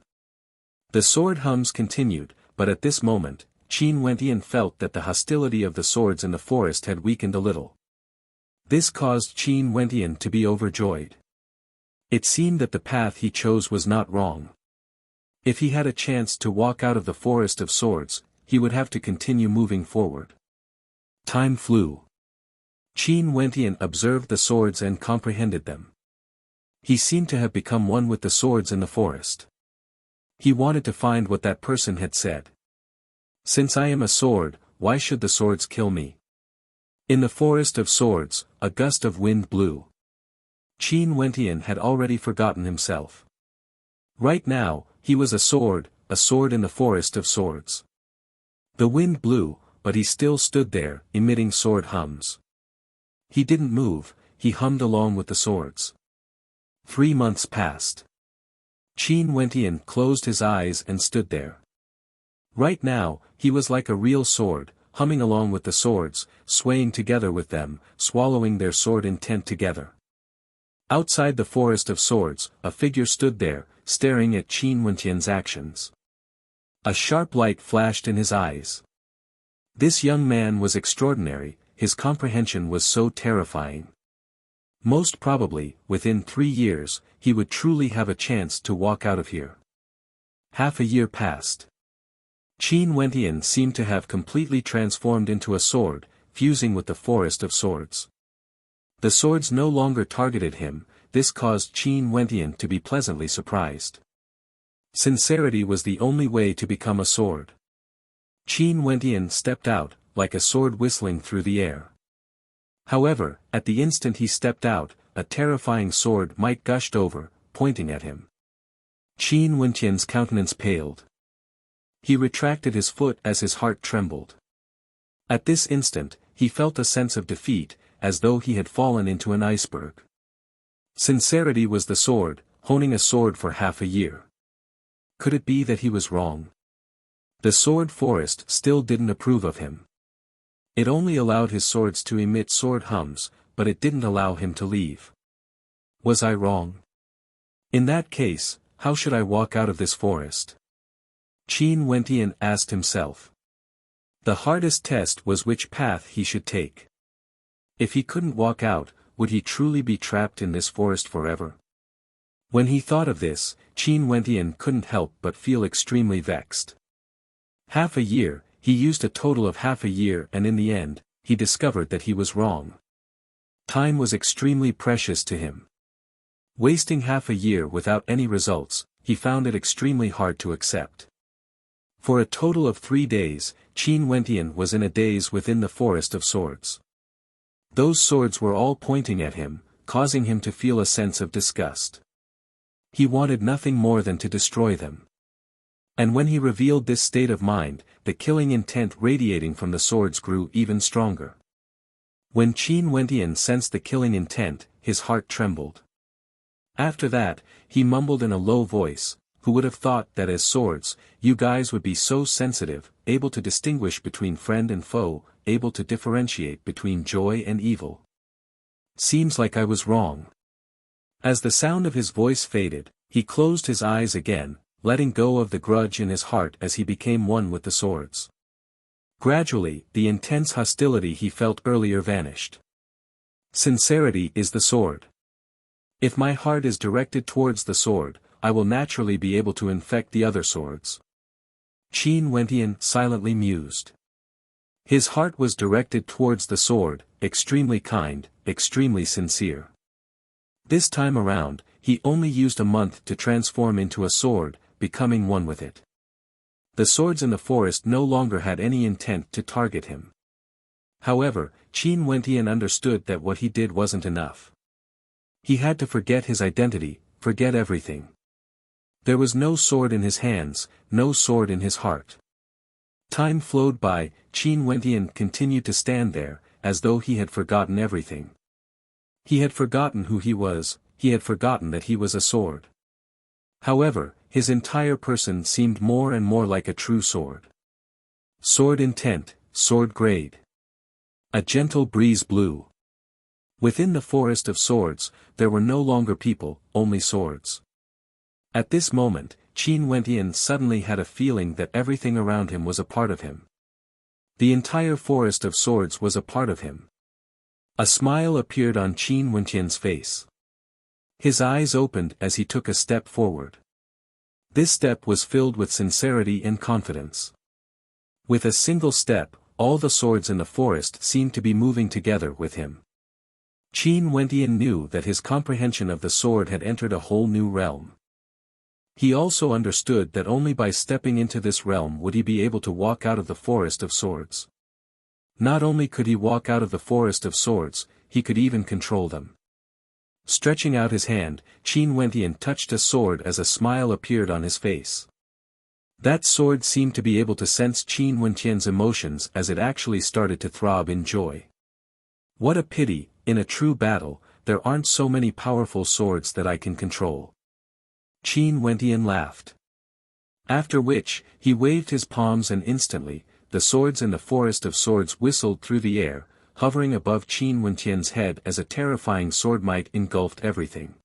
The sword hums continued, but at this moment, Qin Wentian felt that the hostility of the swords in the forest had weakened a little. This caused Qin Wentian to be overjoyed. It seemed that the path he chose was not wrong. If he had a chance to walk out of the Forest of Swords, he would have to continue moving forward. Time flew. Qin Wentian observed the swords and comprehended them. He seemed to have become one with the swords in the forest. He wanted to find what that person had said. Since I am a sword, why should the swords kill me? In the Forest of Swords, a gust of wind blew. Qin Wentian had already forgotten himself. Right now, he was a sword in the Forest of Swords. The wind blew, but he still stood there, emitting sword hums. He didn't move, he hummed along with the swords. 3 months passed. Qin Wentian closed his eyes and stood there. Right now, he was like a real sword, humming along with the swords, swaying together with them, swallowing their sword intent together. Outside the Forest of Swords, a figure stood there, staring at Qin Wentian's actions. A sharp light flashed in his eyes. This young man was extraordinary, his comprehension was so terrifying. Most probably, within 3 years, he would truly have a chance to walk out of here. Half a year passed. Qin Wentian seemed to have completely transformed into a sword, fusing with the Forest of Swords. The swords no longer targeted him, this caused Qin Wentian to be pleasantly surprised. Sincerity was the only way to become a sword. Qin Wentian stepped out, like a sword whistling through the air. However, at the instant he stepped out, a terrifying sword might gushed over, pointing at him. Qin Wentian's countenance paled. He retracted his foot as his heart trembled. At this instant, he felt a sense of defeat, as though he had fallen into an iceberg. Sincerity was the sword, honing a sword for half a year. Could it be that he was wrong? The sword forest still didn't approve of him. It only allowed his swords to emit sword hums, but it didn't allow him to leave. Was I wrong? In that case, how should I walk out of this forest? Qin Wentian asked himself. The hardest test was which path he should take. If he couldn't walk out, would he truly be trapped in this forest forever? When he thought of this, Qin Wentian couldn't help but feel extremely vexed. Half a year, he used a total of half a year and in the end, he discovered that he was wrong. Time was extremely precious to him. Wasting half a year without any results, he found it extremely hard to accept. For a total of 3 days, Qin Wentian was in a daze within the Forest of Swords. Those swords were all pointing at him, causing him to feel a sense of disgust. He wanted nothing more than to destroy them. And when he revealed this state of mind, the killing intent radiating from the swords grew even stronger. When Qin Wentian sensed the killing intent, his heart trembled. After that, he mumbled in a low voice, "Who would have thought that as swords, you guys would be so sensitive, able to distinguish between friend and foe, able to differentiate between joy and evil. Seems like I was wrong." As the sound of his voice faded, he closed his eyes again, letting go of the grudge in his heart as he became one with the swords. Gradually, the intense hostility he felt earlier vanished. Sincerity is the sword. If my heart is directed towards the sword, I will naturally be able to infect the other swords. Qin Wentian silently mused. His heart was directed towards the sword, extremely kind, extremely sincere. This time around, he only used a month to transform into a sword, becoming one with it. The swords in the forest no longer had any intent to target him. However, Qin Wentian understood that what he did wasn't enough. He had to forget his identity, forget everything. There was no sword in his hands, no sword in his heart. Time flowed by, Qin Wentian continued to stand there, as though he had forgotten everything. He had forgotten who he was, he had forgotten that he was a sword. However, his entire person seemed more and more like a true sword. Sword intent, sword grade. A gentle breeze blew. Within the forest of swords, there were no longer people, only swords. At this moment, Qin Wentian suddenly had a feeling that everything around him was a part of him. The entire forest of swords was a part of him. A smile appeared on Qin Wentian's face. His eyes opened as he took a step forward. This step was filled with sincerity and confidence. With a single step, all the swords in the forest seemed to be moving together with him. Qin Wentian knew that his comprehension of the sword had entered a whole new realm. He also understood that only by stepping into this realm would he be able to walk out of the forest of swords. Not only could he walk out of the forest of swords, he could even control them. Stretching out his hand, Qin Wentian touched a sword as a smile appeared on his face. That sword seemed to be able to sense Qin Wentian's emotions as it actually started to throb in joy. What a pity, in a true battle, there aren't so many powerful swords that I can control. Qin Wentian laughed. After which, he waved his palms and instantly, the swords in the forest of swords whistled through the air, hovering above Qin Wentian's head as a terrifying sword might engulfed everything.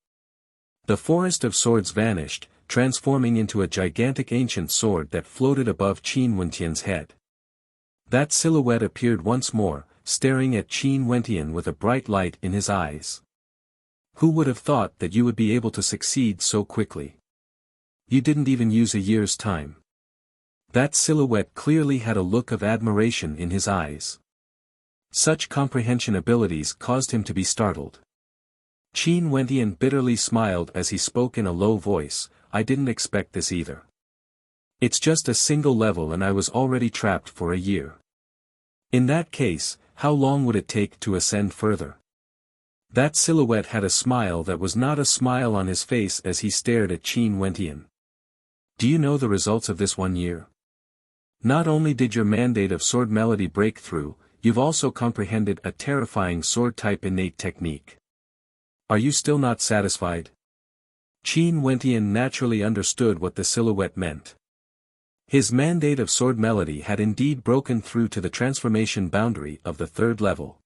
The forest of swords vanished, transforming into a gigantic ancient sword that floated above Qin Wentian's head. That silhouette appeared once more, staring at Qin Wentian with a bright light in his eyes. Who would have thought that you would be able to succeed so quickly? You didn't even use a year's time. That silhouette clearly had a look of admiration in his eyes. Such comprehension abilities caused him to be startled. Qin Wentian bitterly smiled as he spoke in a low voice, I didn't expect this either. It's just a single level and I was already trapped for a year. In that case, how long would it take to ascend further? That silhouette had a smile that was not a smile on his face as he stared at Qin Wentian. Do you know the results of this 1 year? Not only did your mandate of sword melody break through, you've also comprehended a terrifying sword-type innate technique. Are you still not satisfied? Qin Wentian naturally understood what the silhouette meant. His mandate of sword melody had indeed broken through to the transformation boundary of the 3rd level.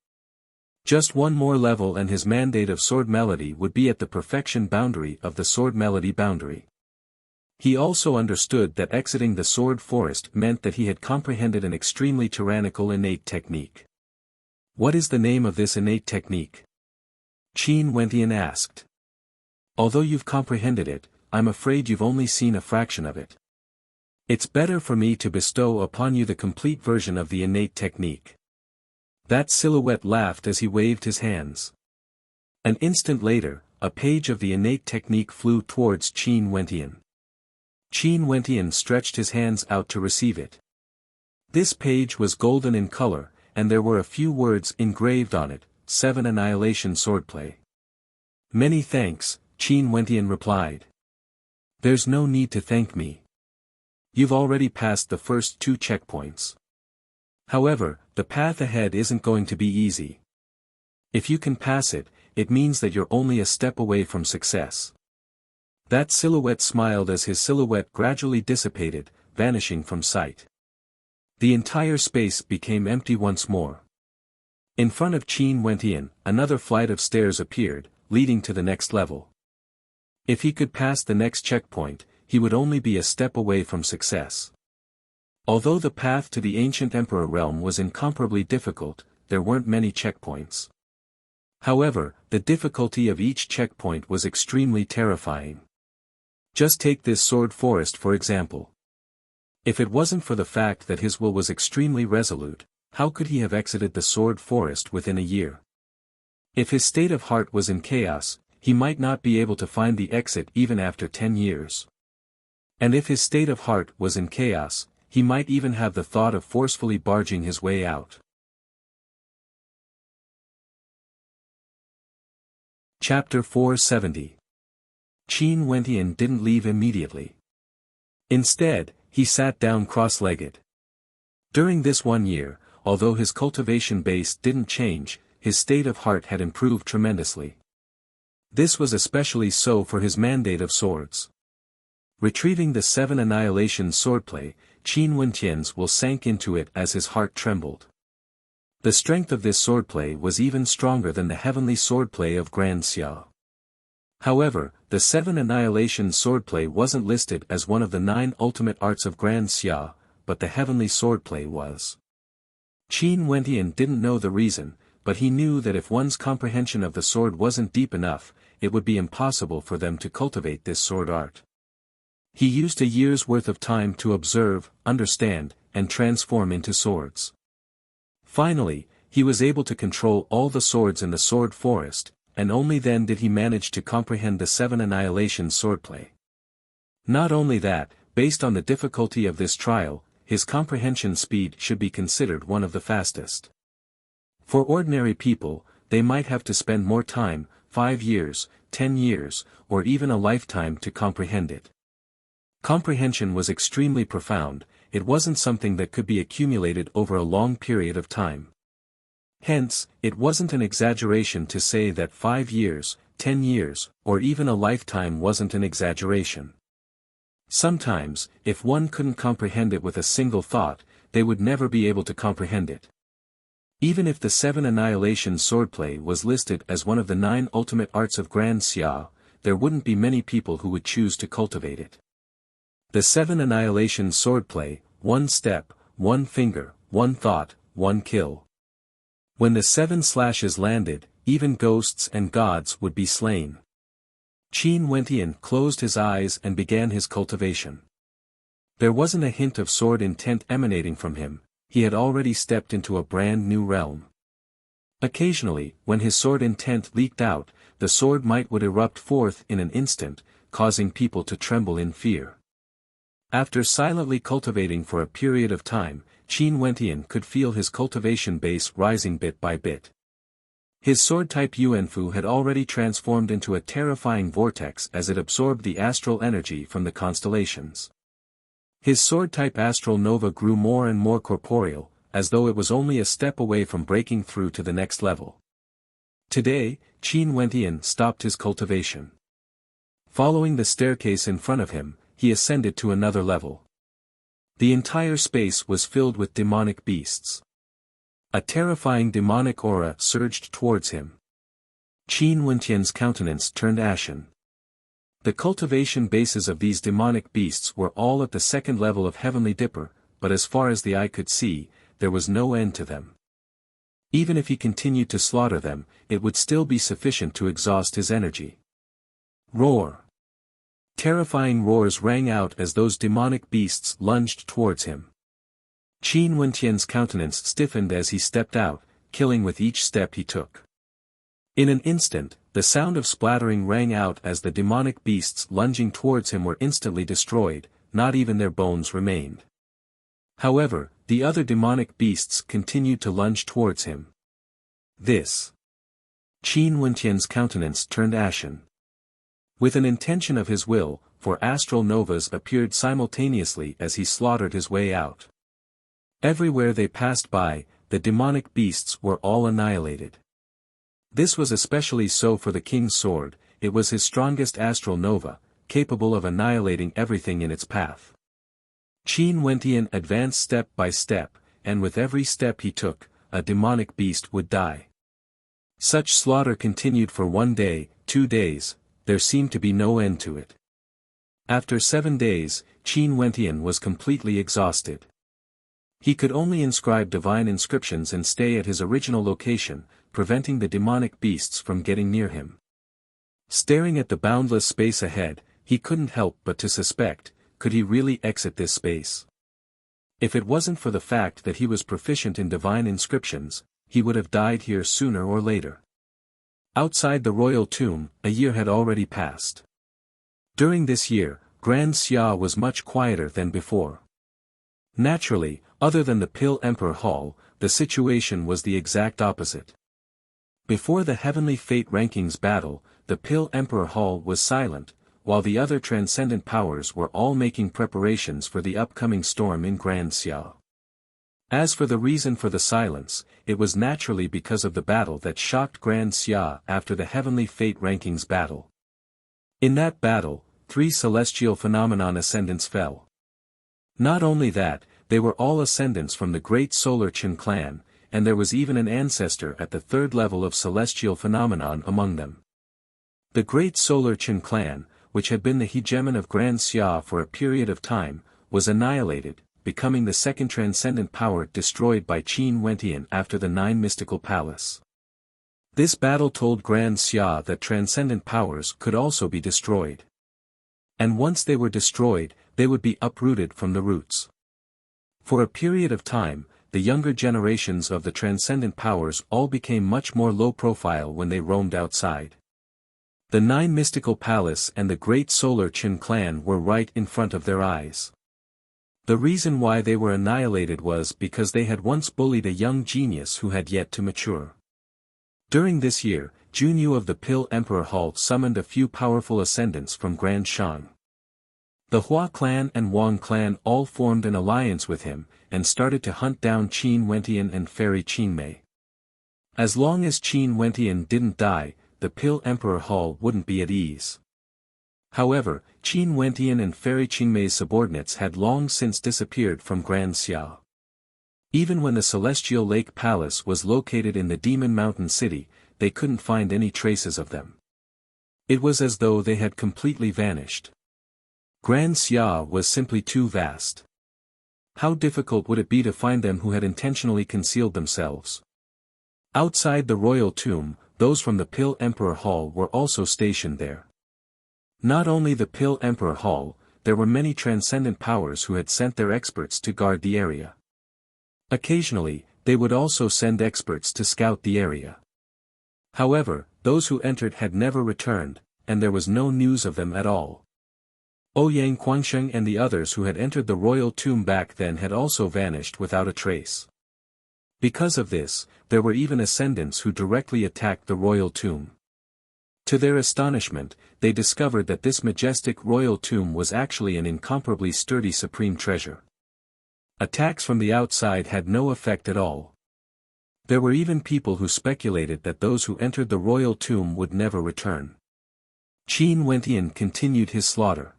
Just one more level and his mandate of sword melody would be at the perfection boundary of the sword melody boundary. He also understood that exiting the sword forest meant that he had comprehended an extremely tyrannical innate technique. What is the name of this innate technique? Qin Wentian asked. Although you've comprehended it, I'm afraid you've only seen a fraction of it. It's better for me to bestow upon you the complete version of the innate technique. That silhouette laughed as he waved his hands. An instant later, a page of the innate technique flew towards Qin Wentian. Qin Wentian stretched his hands out to receive it. This page was golden in color, and there were a few words engraved on it, 7 Annihilation Swordplay. Many thanks, Qin Wentian replied. There's no need to thank me. You've already passed the first 2 checkpoints. However, the path ahead isn't going to be easy. If you can pass it, it means that you're only a step away from success. That silhouette smiled as his silhouette gradually dissipated, vanishing from sight. The entire space became empty once more. In front of Qin Wentian, another flight of stairs appeared, leading to the next level. If he could pass the next checkpoint, he would only be a step away from success. Although the path to the ancient Emperor realm was incomparably difficult, there weren't many checkpoints. However, the difficulty of each checkpoint was extremely terrifying. Just take this sword forest for example. If it wasn't for the fact that his will was extremely resolute, how could he have exited the sword forest within a year? If his state of heart was in chaos, he might not be able to find the exit even after 10 years. And if his state of heart was in chaos, he might even have the thought of forcefully barging his way out. Chapter 470. Qin Wentian didn't leave immediately. Instead, he sat down cross-legged. During this 1 year, although his cultivation base didn't change, his state of heart had improved tremendously. This was especially so for his mandate of swords. Retrieving the 7 annihilation swordplay, Qin Wentian's will sank into it as his heart trembled. The strength of this swordplay was even stronger than the heavenly swordplay of Grand Xia. However, the 7 annihilation swordplay wasn't listed as one of the 9 ultimate arts of Grand Xia, but the heavenly swordplay was. Qin Wentian didn't know the reason, but he knew that if one's comprehension of the sword wasn't deep enough, it would be impossible for them to cultivate this sword art. He used a year's worth of time to observe, understand, and transform into swords. Finally, he was able to control all the swords in the sword forest, and only then did he manage to comprehend the 7 annihilation swordplay. Not only that, based on the difficulty of this trial, his comprehension speed should be considered one of the fastest. For ordinary people, they might have to spend more time, 5 years, 10 years, or even a lifetime to comprehend it. Comprehension was extremely profound, it wasn't something that could be accumulated over a long period of time. Hence, it wasn't an exaggeration to say that 5 years, 10 years, or even a lifetime wasn't an exaggeration. Sometimes, if one couldn't comprehend it with a single thought, they would never be able to comprehend it. Even if the 7 annihilation swordplay was listed as one of the 9 ultimate arts of Grand Xia, there wouldn't be many people who would choose to cultivate it. The 7 annihilation swordplay, 1 step, 1 finger, 1 thought, 1 kill. When the 7 slashes landed, even ghosts and gods would be slain. Qin Wentian closed his eyes and began his cultivation. There wasn't a hint of sword intent emanating from him, he had already stepped into a brand new realm. Occasionally, when his sword intent leaked out, the sword might would erupt forth in an instant, causing people to tremble in fear. After silently cultivating for a period of time, Qin Wentian could feel his cultivation base rising bit by bit. His sword-type Yuanfu had already transformed into a terrifying vortex as it absorbed the astral energy from the constellations. His sword-type astral nova grew more and more corporeal, as though it was only a step away from breaking through to the next level. Today, Qin Wentian stopped his cultivation. Following the staircase in front of him, he ascended to another level. The entire space was filled with demonic beasts. A terrifying demonic aura surged towards him. Qin Wentian's countenance turned ashen. The cultivation bases of these demonic beasts were all at the 2nd level of Heavenly Dipper, but as far as the eye could see, there was no end to them. Even if he continued to slaughter them, it would still be sufficient to exhaust his energy. Roar! Terrifying roars rang out as those demonic beasts lunged towards him. Qin Wentian's countenance stiffened as he stepped out, killing with each step he took. In an instant, the sound of splattering rang out as the demonic beasts lunging towards him were instantly destroyed, not even their bones remained. However, the other demonic beasts continued to lunge towards him. This. Qin Wentian's countenance turned ashen. With an intention of his will, for astral novas appeared simultaneously as he slaughtered his way out. Everywhere they passed by, the demonic beasts were all annihilated. This was especially so for the king's sword, it was his strongest astral nova, capable of annihilating everything in its path. Qin Wentian advanced step by step, and with every step he took, a demonic beast would die. Such slaughter continued for 1 day, 2 days, there seemed to be no end to it. After 7 days, Qin Wentian was completely exhausted. He could only inscribe divine inscriptions and stay at his original location, preventing the demonic beasts from getting near him. Staring at the boundless space ahead, he couldn't help but to suspect, could he really exit this space? If it wasn't for the fact that he was proficient in divine inscriptions, he would have died here sooner or later. Outside the royal tomb, a year had already passed. During this year, Grand Xia was much quieter than before. Naturally, other than the Pill Emperor Hall, the situation was the exact opposite. Before the Heavenly Fate Rankings battle, the Pill Emperor Hall was silent, while the other transcendent powers were all making preparations for the upcoming storm in Grand Xia. As for the reason for the silence, it was naturally because of the battle that shocked Grand Xia after the Heavenly Fate Rankings battle. In that battle, 3 celestial phenomenon ascendants fell. Not only that, they were all ascendants from the great solar Qin clan, and there was even an ancestor at the 3rd level of celestial phenomenon among them. The great solar Qin clan, which had been the hegemon of Grand Xia for a period of time, was annihilated, becoming the 2nd transcendent power destroyed by Qin Wentian after the 9 mystical palace. This battle told Grand Xia that transcendent powers could also be destroyed. And once they were destroyed, they would be uprooted from the roots. For a period of time, the younger generations of the transcendent powers all became much more low profile when they roamed outside. The 9 mystical palace and the great solar Qin clan were right in front of their eyes. The reason why they were annihilated was because they had once bullied a young genius who had yet to mature. During this year, Junyu of the Pill Emperor Hall summoned a few powerful ascendants from Grand Shang. The Hua clan and Wang clan all formed an alliance with him, and started to hunt down Qin Wentian and Fairy Qinmei. As long as Qin Wentian didn't die, the Pill Emperor Hall wouldn't be at ease. However, Qin Wentian and Fairy Qinmei's subordinates had long since disappeared from Grand Xia. Even when the Celestial Lake Palace was located in the Demon Mountain City, they couldn't find any traces of them. It was as though they had completely vanished. Grand Xia was simply too vast. How difficult would it be to find them who had intentionally concealed themselves? Outside the royal tomb, those from the Pill Emperor Hall were also stationed there. Not only the Pill Emperor Hall, there were many transcendent powers who had sent their experts to guard the area. Occasionally, they would also send experts to scout the area. However, those who entered had never returned, and there was no news of them at all. Ouyang Guangsheng and the others who had entered the royal tomb back then had also vanished without a trace. Because of this, there were even ascendants who directly attacked the royal tomb. To their astonishment, they discovered that this majestic royal tomb was actually an incomparably sturdy supreme treasure. Attacks from the outside had no effect at all. There were even people who speculated that those who entered the royal tomb would never return. Qin Wentian continued his slaughter.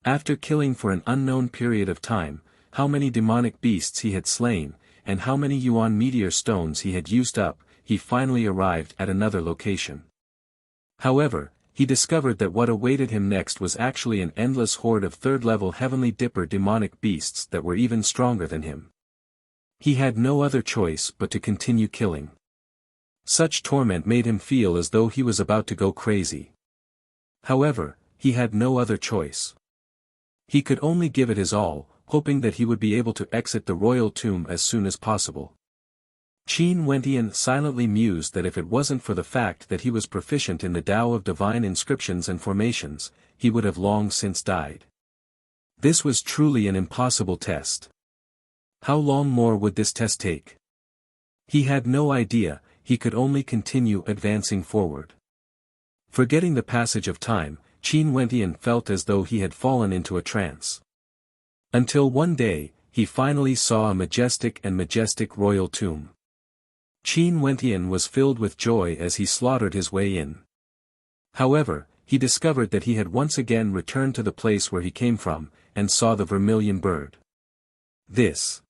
After killing for an unknown period of time, how many demonic beasts he had slain, and how many Yuan meteor stones he had used up, he finally arrived at another location. However, he discovered that what awaited him next was actually an endless horde of 3rd-level Heavenly Dipper demonic beasts that were even stronger than him. He had no other choice but to continue killing. Such torment made him feel as though he was about to go crazy. However, he had no other choice. He could only give it his all, hoping that he would be able to exit the royal tomb as soon as possible. Qin Wentian silently mused that if it wasn't for the fact that he was proficient in the Tao of divine inscriptions and formations, he would have long since died. This was truly an impossible test. How long more would this test take? He had no idea, he could only continue advancing forward. Forgetting the passage of time, Qin Wentian felt as though he had fallen into a trance. Until one day, he finally saw a majestic royal tomb. Qin Wentian was filled with joy as he slaughtered his way in. However, he discovered that he had once again returned to the place where he came from, and saw the vermilion bird. This.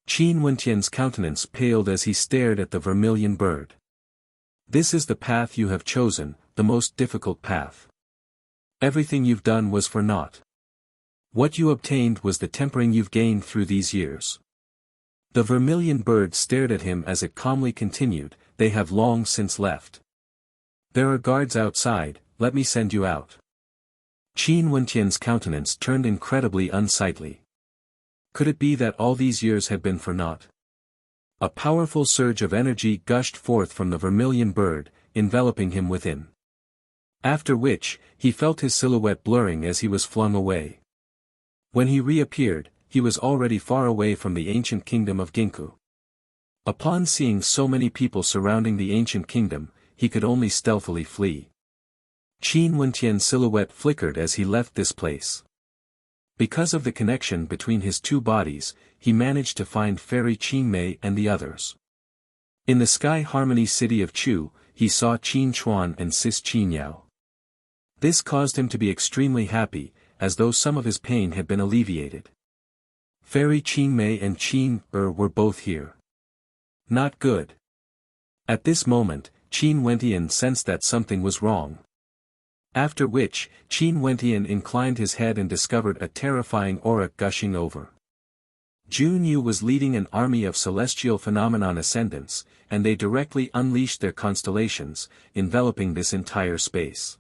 Qin Wentian's countenance paled as he stared at the vermilion bird. This is the path you have chosen, the most difficult path. Everything you've done was for naught. What you obtained was the tempering you've gained through these years. The vermilion bird stared at him as it calmly continued, they have long since left. There are guards outside, let me send you out. Qin Wentian's countenance turned incredibly unsightly. Could it be that all these years had been for naught? A powerful surge of energy gushed forth from the vermilion bird, enveloping him within. After which, he felt his silhouette blurring as he was flung away. When he reappeared, he was already far away from the ancient kingdom of Ginkgo. Upon seeing so many people surrounding the ancient kingdom, he could only stealthily flee. Qin Wentian's silhouette flickered as he left this place. Because of the connection between his two bodies, he managed to find Fairy Qingmei and the others. In the Sky Harmony city of Chu, he saw Qin Chuan and Sis Qinyao. This caused him to be extremely happy, as though some of his pain had been alleviated. Fairy Qingmei and Qin were both here. Not good. At this moment, Qin Wentian sensed that something was wrong. After which, Qin Wentian inclined his head and discovered a terrifying aura gushing over. Jun Yu was leading an army of celestial phenomenon ascendants, and they directly unleashed their constellations, enveloping this entire space.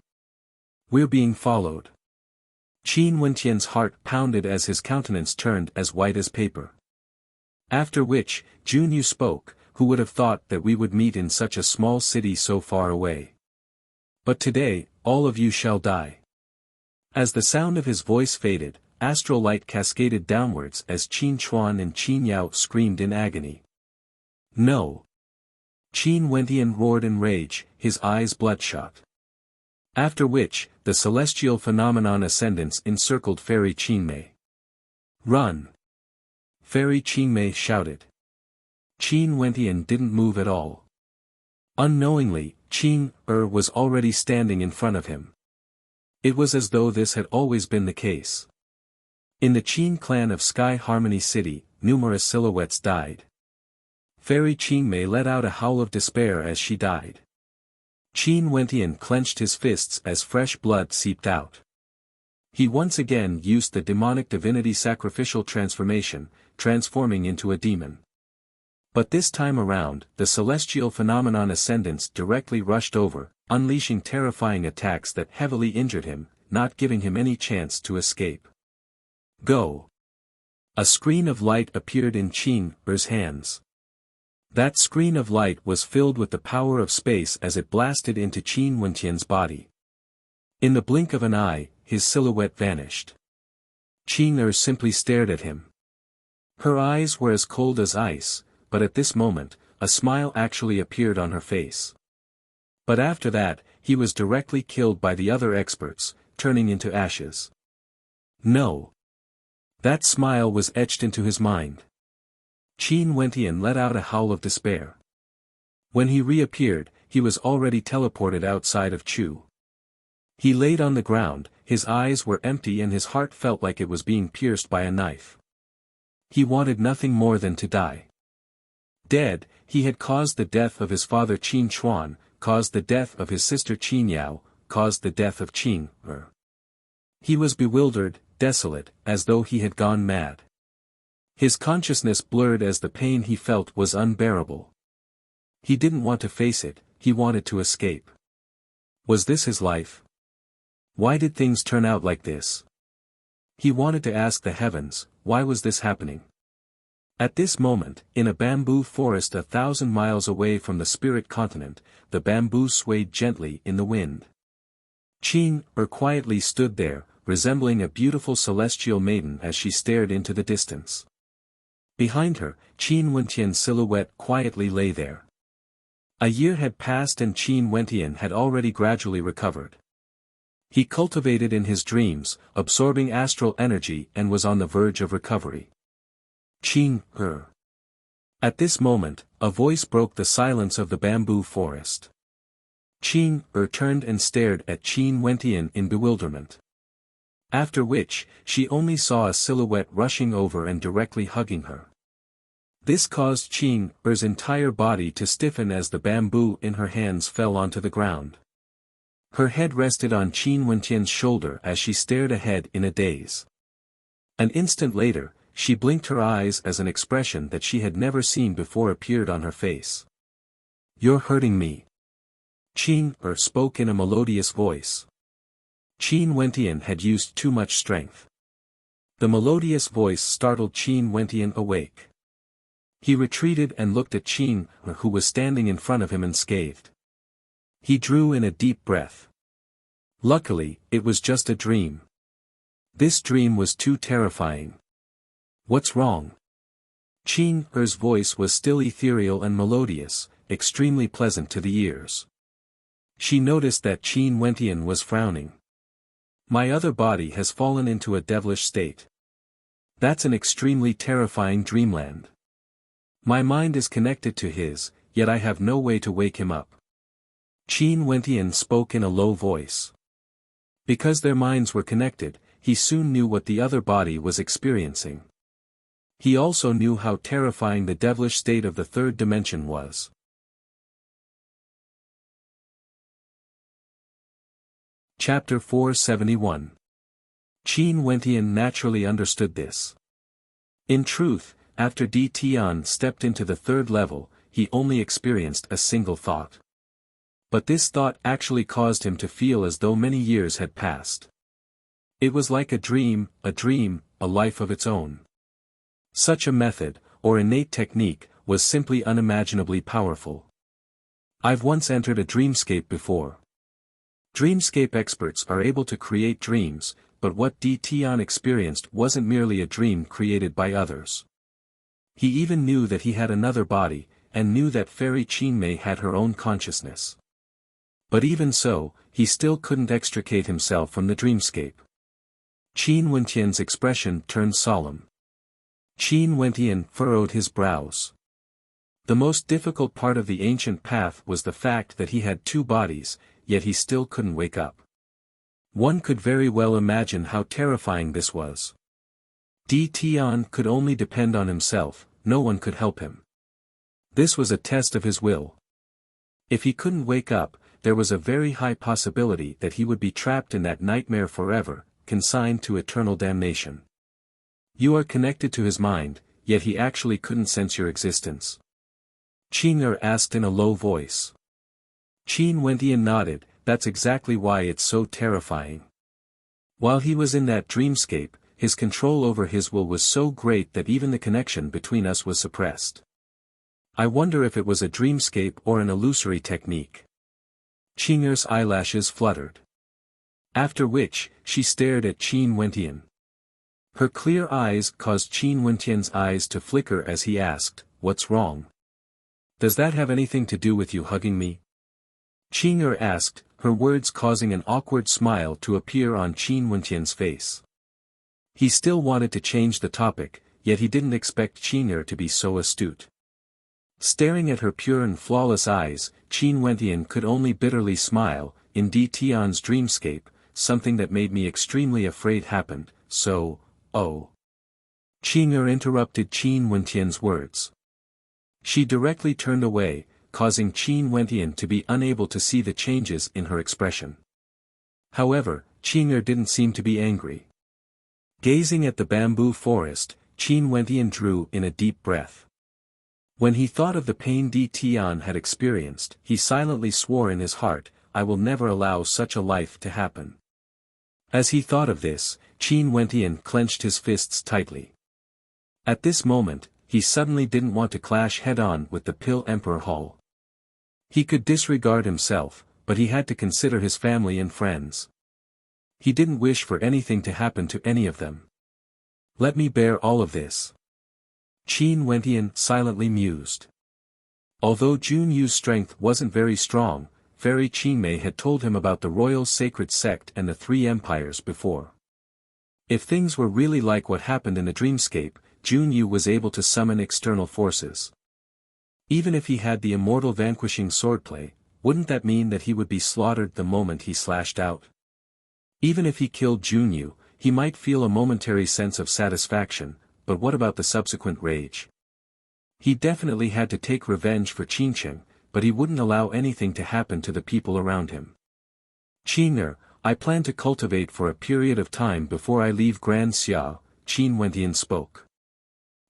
We're being followed. Qin Wentian's heart pounded as his countenance turned as white as paper. After which, Jun Yu spoke, who would have thought that we would meet in such a small city so far away. But today, all of you shall die. As the sound of his voice faded, astral light cascaded downwards as Qin Chuan and Qin Yao screamed in agony. No! Qin Wentian roared in rage, his eyes bloodshot. After which, the celestial phenomenon ascendants encircled Fairy Qingmei. Run! Fairy Qingmei shouted. Qin Wentian didn't move at all. Unknowingly, Qin was already standing in front of him. It was as though this had always been the case. In the Qin clan of Sky Harmony City, numerous silhouettes died. Fairy Qingmei let out a howl of despair as she died. Qin Wentian clenched his fists as fresh blood seeped out. He once again used the demonic divinity sacrificial transformation, transforming into a demon. But this time around, the celestial phenomenon ascendants directly rushed over, unleashing terrifying attacks that heavily injured him, not giving him any chance to escape. Go! A screen of light appeared in Qin Er's hands. That screen of light was filled with the power of space as it blasted into Qin Wentian's body. In the blink of an eye, his silhouette vanished. Qin Er simply stared at him. Her eyes were as cold as ice, but at this moment, a smile actually appeared on her face. But after that, he was directly killed by the other experts, turning into ashes. No! That smile was etched into his mind. Qin Wentian let out a howl of despair. When he reappeared, he was already teleported outside of Chu. He laid on the ground, his eyes were empty and his heart felt like it was being pierced by a knife. He wanted nothing more than to die. Dead, he had caused the death of his father Qin Chuan, caused the death of his sister Qin Yao, caused the death of Qin Er. He was bewildered, desolate, as though he had gone mad. His consciousness blurred as the pain he felt was unbearable. He didn't want to face it, he wanted to escape. Was this his life? Why did things turn out like this? He wanted to ask the heavens, why was this happening? At this moment, in a bamboo forest 1,000 miles away from the spirit continent, the bamboo swayed gently in the wind. Qin Er quietly stood there, resembling a beautiful celestial maiden as she stared into the distance. Behind her, Qin Wentian's silhouette quietly lay there. A year had passed and Qin Wentian had already gradually recovered. He cultivated in his dreams, absorbing astral energy and was on the verge of recovery. Qin Er. At this moment, a voice broke the silence of the bamboo forest. Qin Er turned and stared at Qin Wentian in bewilderment. After which, she only saw a silhouette rushing over and directly hugging her. This caused Qin Er's entire body to stiffen as the bamboo in her hands fell onto the ground. Her head rested on Qin Wentian's shoulder as she stared ahead in a daze. An instant later, she blinked her eyes as an expression that she had never seen before appeared on her face. "You're hurting me." Qin Er spoke in a melodious voice. Qin Wentian had used too much strength. The melodious voice startled Qin Wentian awake. He retreated and looked at Qin Er, who was standing in front of him unscathed. He drew in a deep breath. Luckily, it was just a dream. This dream was too terrifying. What's wrong? Qin Er's voice was still ethereal and melodious, extremely pleasant to the ears. She noticed that Qin Wentian was frowning. My other body has fallen into a devilish state. That's an extremely terrifying dreamland. My mind is connected to his, yet I have no way to wake him up. Qin Wentian spoke in a low voice. Because their minds were connected, he soon knew what the other body was experiencing. He also knew how terrifying the devilish state of the third dimension was. Chapter 471. Qin Wentian naturally understood this. In truth, after Di Tian stepped into the third level, he only experienced a single thought. But this thought actually caused him to feel as though many years had passed. It was like a dream, a life of its own. Such a method, or innate technique, was simply unimaginably powerful. I've once entered a dreamscape before. Dreamscape experts are able to create dreams, but what Di Tian experienced wasn't merely a dream created by others. He even knew that he had another body, and knew that Fairy Qinmei had her own consciousness. But even so, he still couldn't extricate himself from the dreamscape. Qin Wentian's expression turned solemn. Qin Wentian furrowed his brows. The most difficult part of the ancient path was the fact that he had two bodies, yet he still couldn't wake up. One could very well imagine how terrifying this was. Di Tian could only depend on himself, no one could help him. This was a test of his will. If he couldn't wake up, there was a very high possibility that he would be trapped in that nightmare forever, consigned to eternal damnation. You are connected to his mind, yet he actually couldn't sense your existence. Qin Er asked in a low voice. Qin Wentian nodded, that's exactly why it's so terrifying. While he was in that dreamscape, his control over his will was so great that even the connection between us was suppressed. I wonder if it was a dreamscape or an illusory technique. Qin Er's eyelashes fluttered. After which, she stared at Qin Wentian. Her clear eyes caused Qin Wentian's eyes to flicker as he asked, "What's wrong? Does that have anything to do with you hugging me?" Qin Er asked, her words causing an awkward smile to appear on Qin Wentian's face. He still wanted to change the topic, yet he didn't expect Qin Er to be so astute. Staring at her pure and flawless eyes, Qin Wentian could only bitterly smile. In Di Tian's dreamscape, something that made me extremely afraid happened, so, oh. Qin Er interrupted Qin Wentian's words. She directly turned away, causing Qin Wentian to be unable to see the changes in her expression. However, Qin Er didn't seem to be angry. Gazing at the bamboo forest, Qin Wentian drew in a deep breath. When he thought of the pain Di Tian had experienced, he silently swore in his heart, I will never allow such a life to happen. As he thought of this, Qin Wentian clenched his fists tightly. At this moment, he suddenly didn't want to clash head-on with the Pill Emperor Hall. He could disregard himself, but he had to consider his family and friends. He didn't wish for anything to happen to any of them. Let me bear all of this. Qin Wentian silently mused. Although Jun Yu's strength wasn't very strong, Fairy Qinmei had told him about the royal sacred sect and the three empires before. If things were really like what happened in the dreamscape, Jun Yu was able to summon external forces. Even if he had the immortal vanquishing swordplay, wouldn't that mean that he would be slaughtered the moment he slashed out? Even if he killed Jun Yu, he might feel a momentary sense of satisfaction, but what about the subsequent rage? He definitely had to take revenge for Qincheng, but he wouldn't allow anything to happen to the people around him. Qin Er, I plan to cultivate for a period of time before I leave Grand Xia, Qin Wentian spoke.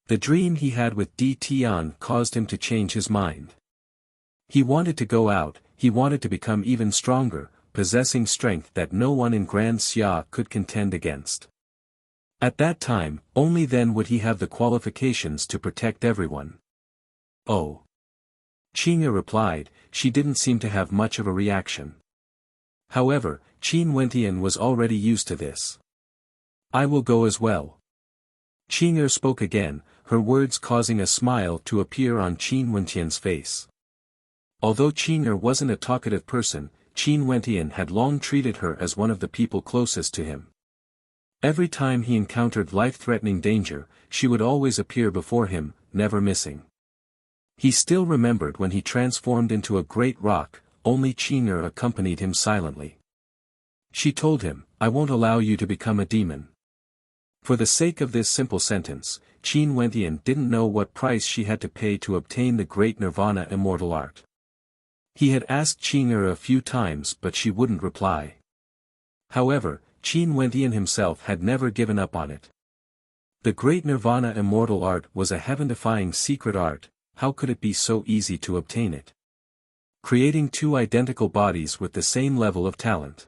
The dream he had with Di Tian caused him to change his mind. He wanted to go out, he wanted to become even stronger, possessing strength that no one in Grand Xia could contend against. At that time, only then would he have the qualifications to protect everyone. Oh. Qing'er replied, she didn't seem to have much of a reaction. However, Qin Wentian was already used to this. I will go as well. Qing'er spoke again, her words causing a smile to appear on Qin Wentian's face. Although Qing'er wasn't a talkative person, Qin Wentian had long treated her as one of the people closest to him. Every time he encountered life-threatening danger, she would always appear before him, never missing. He still remembered when he transformed into a great rock, only Qing'er accompanied him silently. She told him, I won't allow you to become a demon. For the sake of this simple sentence, Qin Wentian didn't know what price she had to pay to obtain the great nirvana immortal art. He had asked Qing'er a few times but she wouldn't reply. However, Qin Wentian himself had never given up on it. The great nirvana immortal art was a heaven-defying secret art, how could it be so easy to obtain it? Creating two identical bodies with the same level of talent.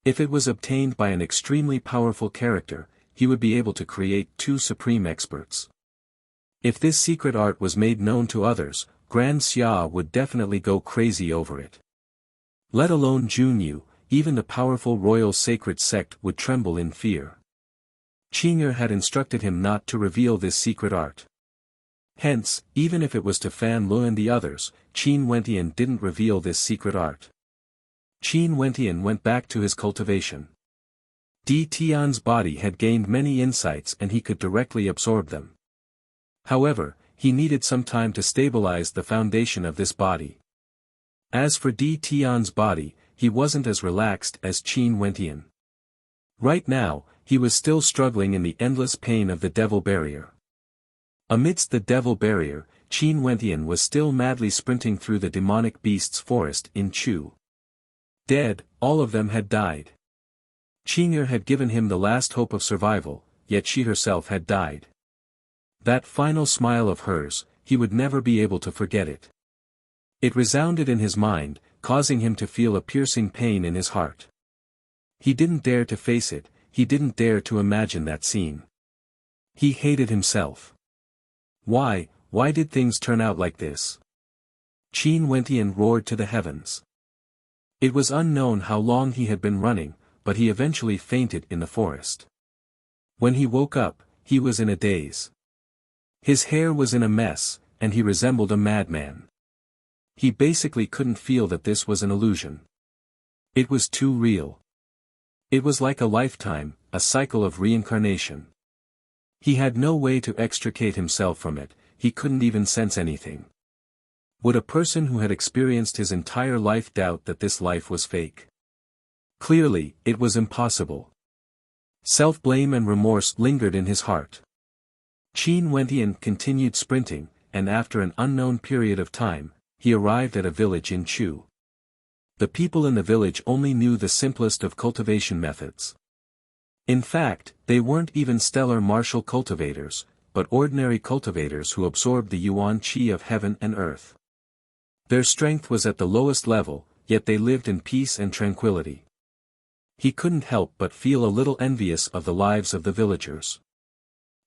If it was obtained by an extremely powerful character, he would be able to create two supreme experts. If this secret art was made known to others, Grand Xia would definitely go crazy over it. Let alone Junyu, even the powerful royal sacred sect would tremble in fear. Qing'er had instructed him not to reveal this secret art. Hence, even if it was to Fan Lu and the others, Qin Wentian didn't reveal this secret art. Qin Wentian went back to his cultivation. Di Tian's body had gained many insights and he could directly absorb them. However, he needed some time to stabilize the foundation of this body. As for Di Tian's body, he wasn't as relaxed as Qin Wentian. Right now, he was still struggling in the endless pain of the devil barrier. Amidst the devil barrier, Qin Wentian was still madly sprinting through the demonic beasts' forest in Chu. Dead, all of them had died. Qing'er had given him the last hope of survival, yet she herself had died. That final smile of hers, he would never be able to forget it. It resounded in his mind, causing him to feel a piercing pain in his heart. He didn't dare to face it, he didn't dare to imagine that scene. He hated himself. Why did things turn out like this? Qin Wentian roared to the heavens. It was unknown how long he had been running, but he eventually fainted in the forest. When he woke up, he was in a daze. His hair was in a mess, and he resembled a madman. He basically couldn't feel that this was an illusion. It was too real. It was like a lifetime, a cycle of reincarnation. He had no way to extricate himself from it, he couldn't even sense anything. Would a person who had experienced his entire life doubt that this life was fake? Clearly, it was impossible. Self-blame and remorse lingered in his heart. Qin Wentian continued sprinting, and after an unknown period of time, he arrived at a village in Chu. The people in the village only knew the simplest of cultivation methods. In fact, they weren't even stellar martial cultivators, but ordinary cultivators who absorbed the yuan qi of heaven and earth. Their strength was at the lowest level, yet they lived in peace and tranquility. He couldn't help but feel a little envious of the lives of the villagers.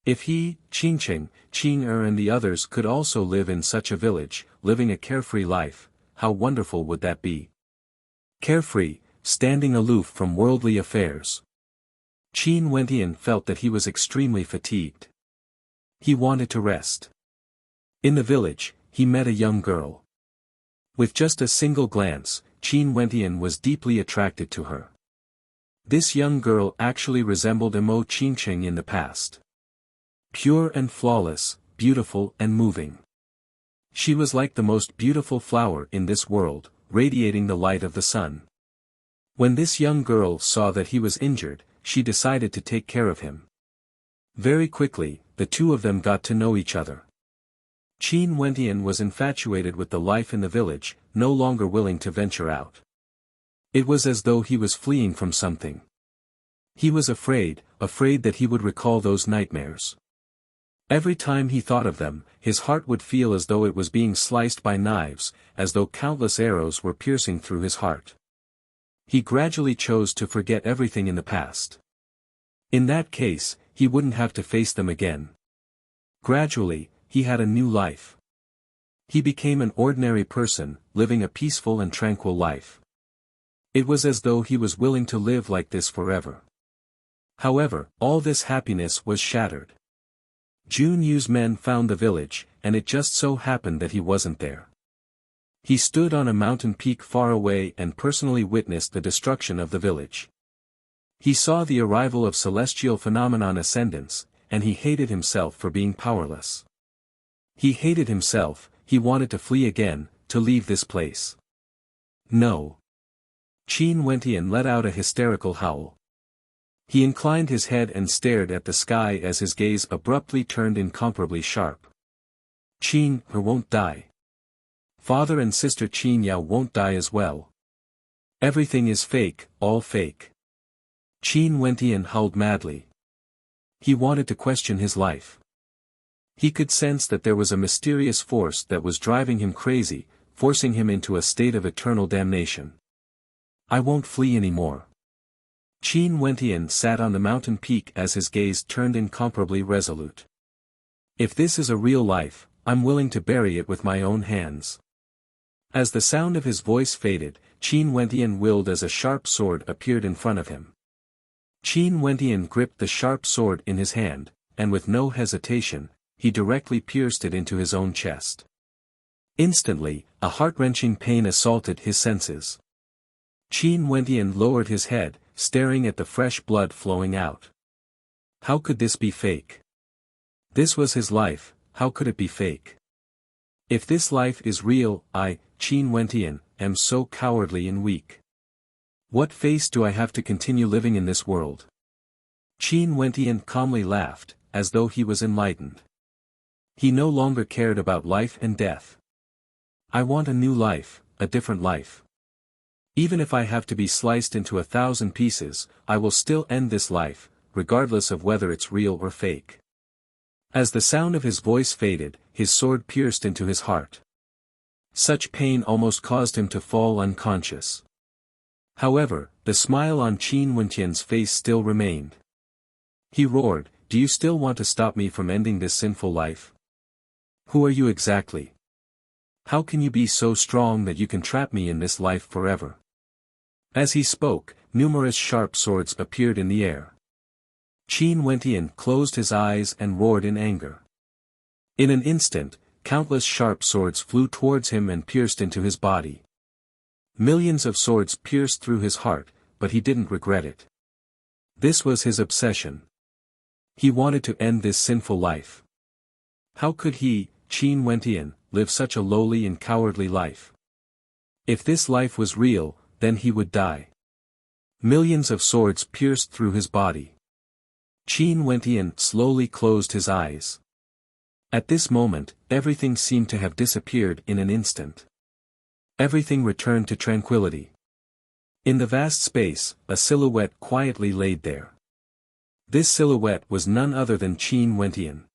If he, Qingqing, Qing'er and the others could also live in such a village, living a carefree life, how wonderful would that be? Carefree, standing aloof from worldly affairs. Qin Wentian felt that he was extremely fatigued. He wanted to rest. In the village, he met a young girl. With just a single glance, Qin Wentian was deeply attracted to her. This young girl actually resembled Imo Qingqing in the past. Pure and flawless, beautiful and moving. She was like the most beautiful flower in this world, radiating the light of the sun. When this young girl saw that he was injured, she decided to take care of him. Very quickly, the two of them got to know each other. Qin Wentian was infatuated with the life in the village, no longer willing to venture out. It was as though he was fleeing from something. He was afraid that he would recall those nightmares. Every time he thought of them, his heart would feel as though it was being sliced by knives, as though countless arrows were piercing through his heart. He gradually chose to forget everything in the past. In that case, he wouldn't have to face them again. Gradually, he had a new life. He became an ordinary person, living a peaceful and tranquil life. It was as though he was willing to live like this forever. However, all this happiness was shattered. Jun Yu's men found the village, and it just so happened that he wasn't there. He stood on a mountain peak far away and personally witnessed the destruction of the village. He saw the arrival of celestial phenomenon ascendants, and he hated himself for being powerless. He hated himself, he wanted to flee again, to leave this place. No. Qin Wentian let out a hysterical howl. He inclined his head and stared at the sky as his gaze abruptly turned incomparably sharp. Qin, her won't die. Father and sister Qin Yao won't die as well. Everything is fake, all fake. Qin Wentian howled madly. He wanted to question his life. He could sense that there was a mysterious force that was driving him crazy, forcing him into a state of eternal damnation. I won't flee anymore. Qin Wentian sat on the mountain peak as his gaze turned incomparably resolute. If this is a real life, I'm willing to bury it with my own hands. As the sound of his voice faded, Qin Wentian willed as a sharp sword appeared in front of him. Qin Wentian gripped the sharp sword in his hand, and with no hesitation, he directly pierced it into his own chest. Instantly, a heart-wrenching pain assaulted his senses. Qin Wentian lowered his head, staring at the fresh blood flowing out. How could this be fake? This was his life, how could it be fake? If this life is real, I, Qin Wentian, am so cowardly and weak. What face do I have to continue living in this world? Qin Wentian calmly laughed, as though he was enlightened. He no longer cared about life and death. I want a new life, a different life. Even if I have to be sliced into 1,000 pieces, I will still end this life, regardless of whether it's real or fake. As the sound of his voice faded, his sword pierced into his heart. Such pain almost caused him to fall unconscious. However, the smile on Qin Wentian's face still remained. He roared, "Do you still want to stop me from ending this sinful life? Who are you exactly? How can you be so strong that you can trap me in this life forever?" As he spoke, numerous sharp swords appeared in the air. Qin Wentian closed his eyes and roared in anger. In an instant, countless sharp swords flew towards him and pierced into his body. Millions of swords pierced through his heart, but he didn't regret it. This was his obsession. He wanted to end this sinful life. How could he, Qin Wentian, live such a lowly and cowardly life? If this life was real, then he would die. Millions of swords pierced through his body. Qin Wentian slowly closed his eyes. At this moment, everything seemed to have disappeared in an instant. Everything returned to tranquility. In the vast space, a silhouette quietly laid there. This silhouette was none other than Qin Wentian.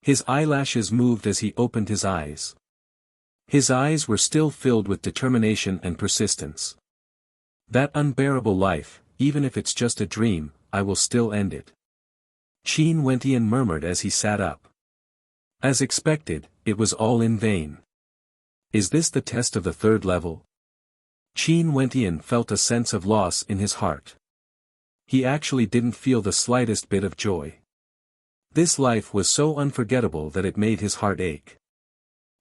His eyelashes moved as he opened his eyes. His eyes were still filled with determination and persistence. That unbearable life, even if it's just a dream, I will still end it. Qin Wentian murmured as he sat up. As expected, it was all in vain. Is this the test of the third level? Qin Wentian felt a sense of loss in his heart. He actually didn't feel the slightest bit of joy. This life was so unforgettable that it made his heart ache.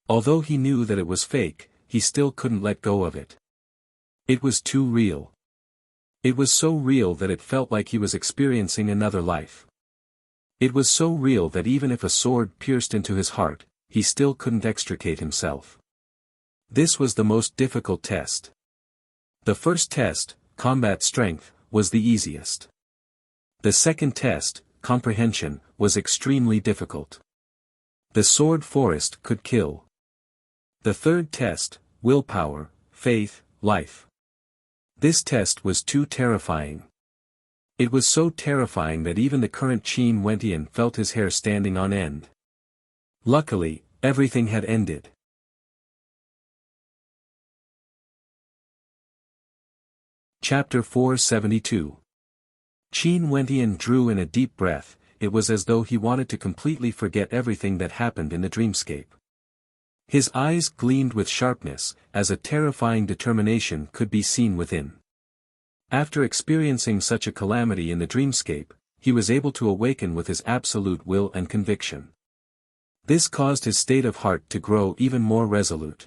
Although he knew that it was fake, he still couldn't let go of it. It was too real. It was so real that it felt like he was experiencing another life. It was so real that even if a sword pierced into his heart, he still couldn't extricate himself. This was the most difficult test. The first test, combat strength, was the easiest. The second test, comprehension, was extremely difficult. The sword forest could kill. The third test, willpower, faith, life. This test was too terrifying. It was so terrifying that even the current Qin Wentian felt his hair standing on end. Luckily, everything had ended. Chapter 472. Qin Wentian drew in a deep breath. It was as though he wanted to completely forget everything that happened in the dreamscape. His eyes gleamed with sharpness, as a terrifying determination could be seen within. After experiencing such a calamity in the dreamscape, he was able to awaken with his absolute will and conviction. This caused his state of heart to grow even more resolute.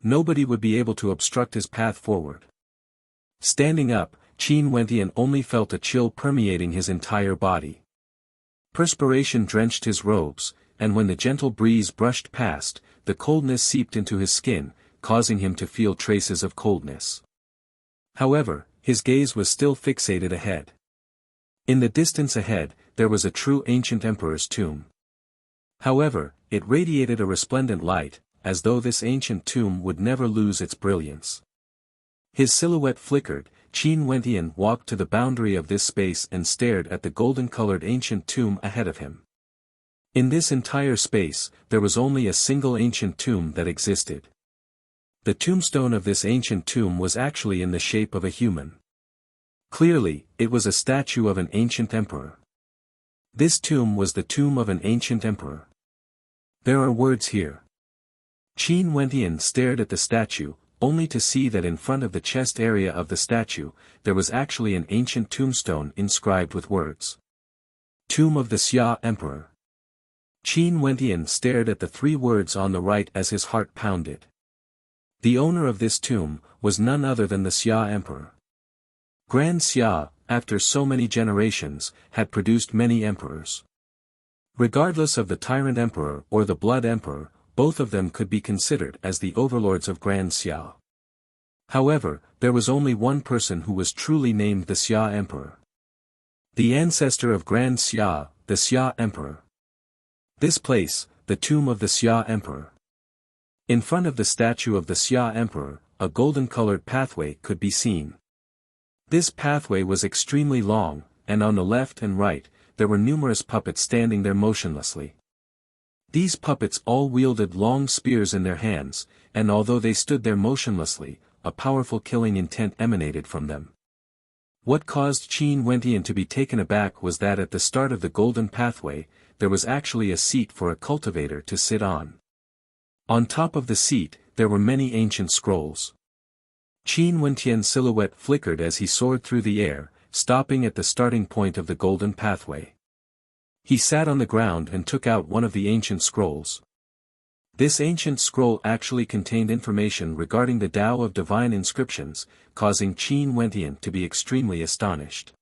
Nobody would be able to obstruct his path forward. Standing up, Qin Wentian only felt a chill permeating his entire body. Perspiration drenched his robes, and when the gentle breeze brushed past, the coldness seeped into his skin, causing him to feel traces of coldness. However, his gaze was still fixated ahead. In the distance ahead, there was a true ancient emperor's tomb. However, it radiated a resplendent light, as though this ancient tomb would never lose its brilliance. His silhouette flickered. Qin Wentian walked to the boundary of this space and stared at the golden-colored ancient tomb ahead of him. In this entire space, there was only a single ancient tomb that existed. The tombstone of this ancient tomb was actually in the shape of a human. Clearly, it was a statue of an ancient emperor. This tomb was the tomb of an ancient emperor. There are words here. Qin Wentian stared at the statue, only to see that in front of the chest area of the statue, there was actually an ancient tombstone inscribed with words. Tomb of the Xia Emperor. Qin Wentian stared at the 3 words on the right as his heart pounded. The owner of this tomb was none other than the Xia Emperor. Grand Xia, after so many generations, had produced many emperors. Regardless of the tyrant emperor or the blood emperor, both of them could be considered as the overlords of Grand Xia. However, there was only one person who was truly named the Xia Emperor. The ancestor of Grand Xia, the Xia Emperor. This place, the tomb of the Xia Emperor. In front of the statue of the Xia Emperor, a golden-colored pathway could be seen. This pathway was extremely long, and on the left and right, there were numerous puppets standing there motionlessly. These puppets all wielded long spears in their hands, and although they stood there motionlessly, a powerful killing intent emanated from them. What caused Qin Wentian to be taken aback was that at the start of the golden pathway, there was actually a seat for a cultivator to sit on. On top of the seat, there were many ancient scrolls. Qin Wentian's silhouette flickered as he soared through the air, stopping at the starting point of the golden pathway. He sat on the ground and took out one of the ancient scrolls. This ancient scroll actually contained information regarding the Tao of divine inscriptions, causing Qin Wentian to be extremely astonished.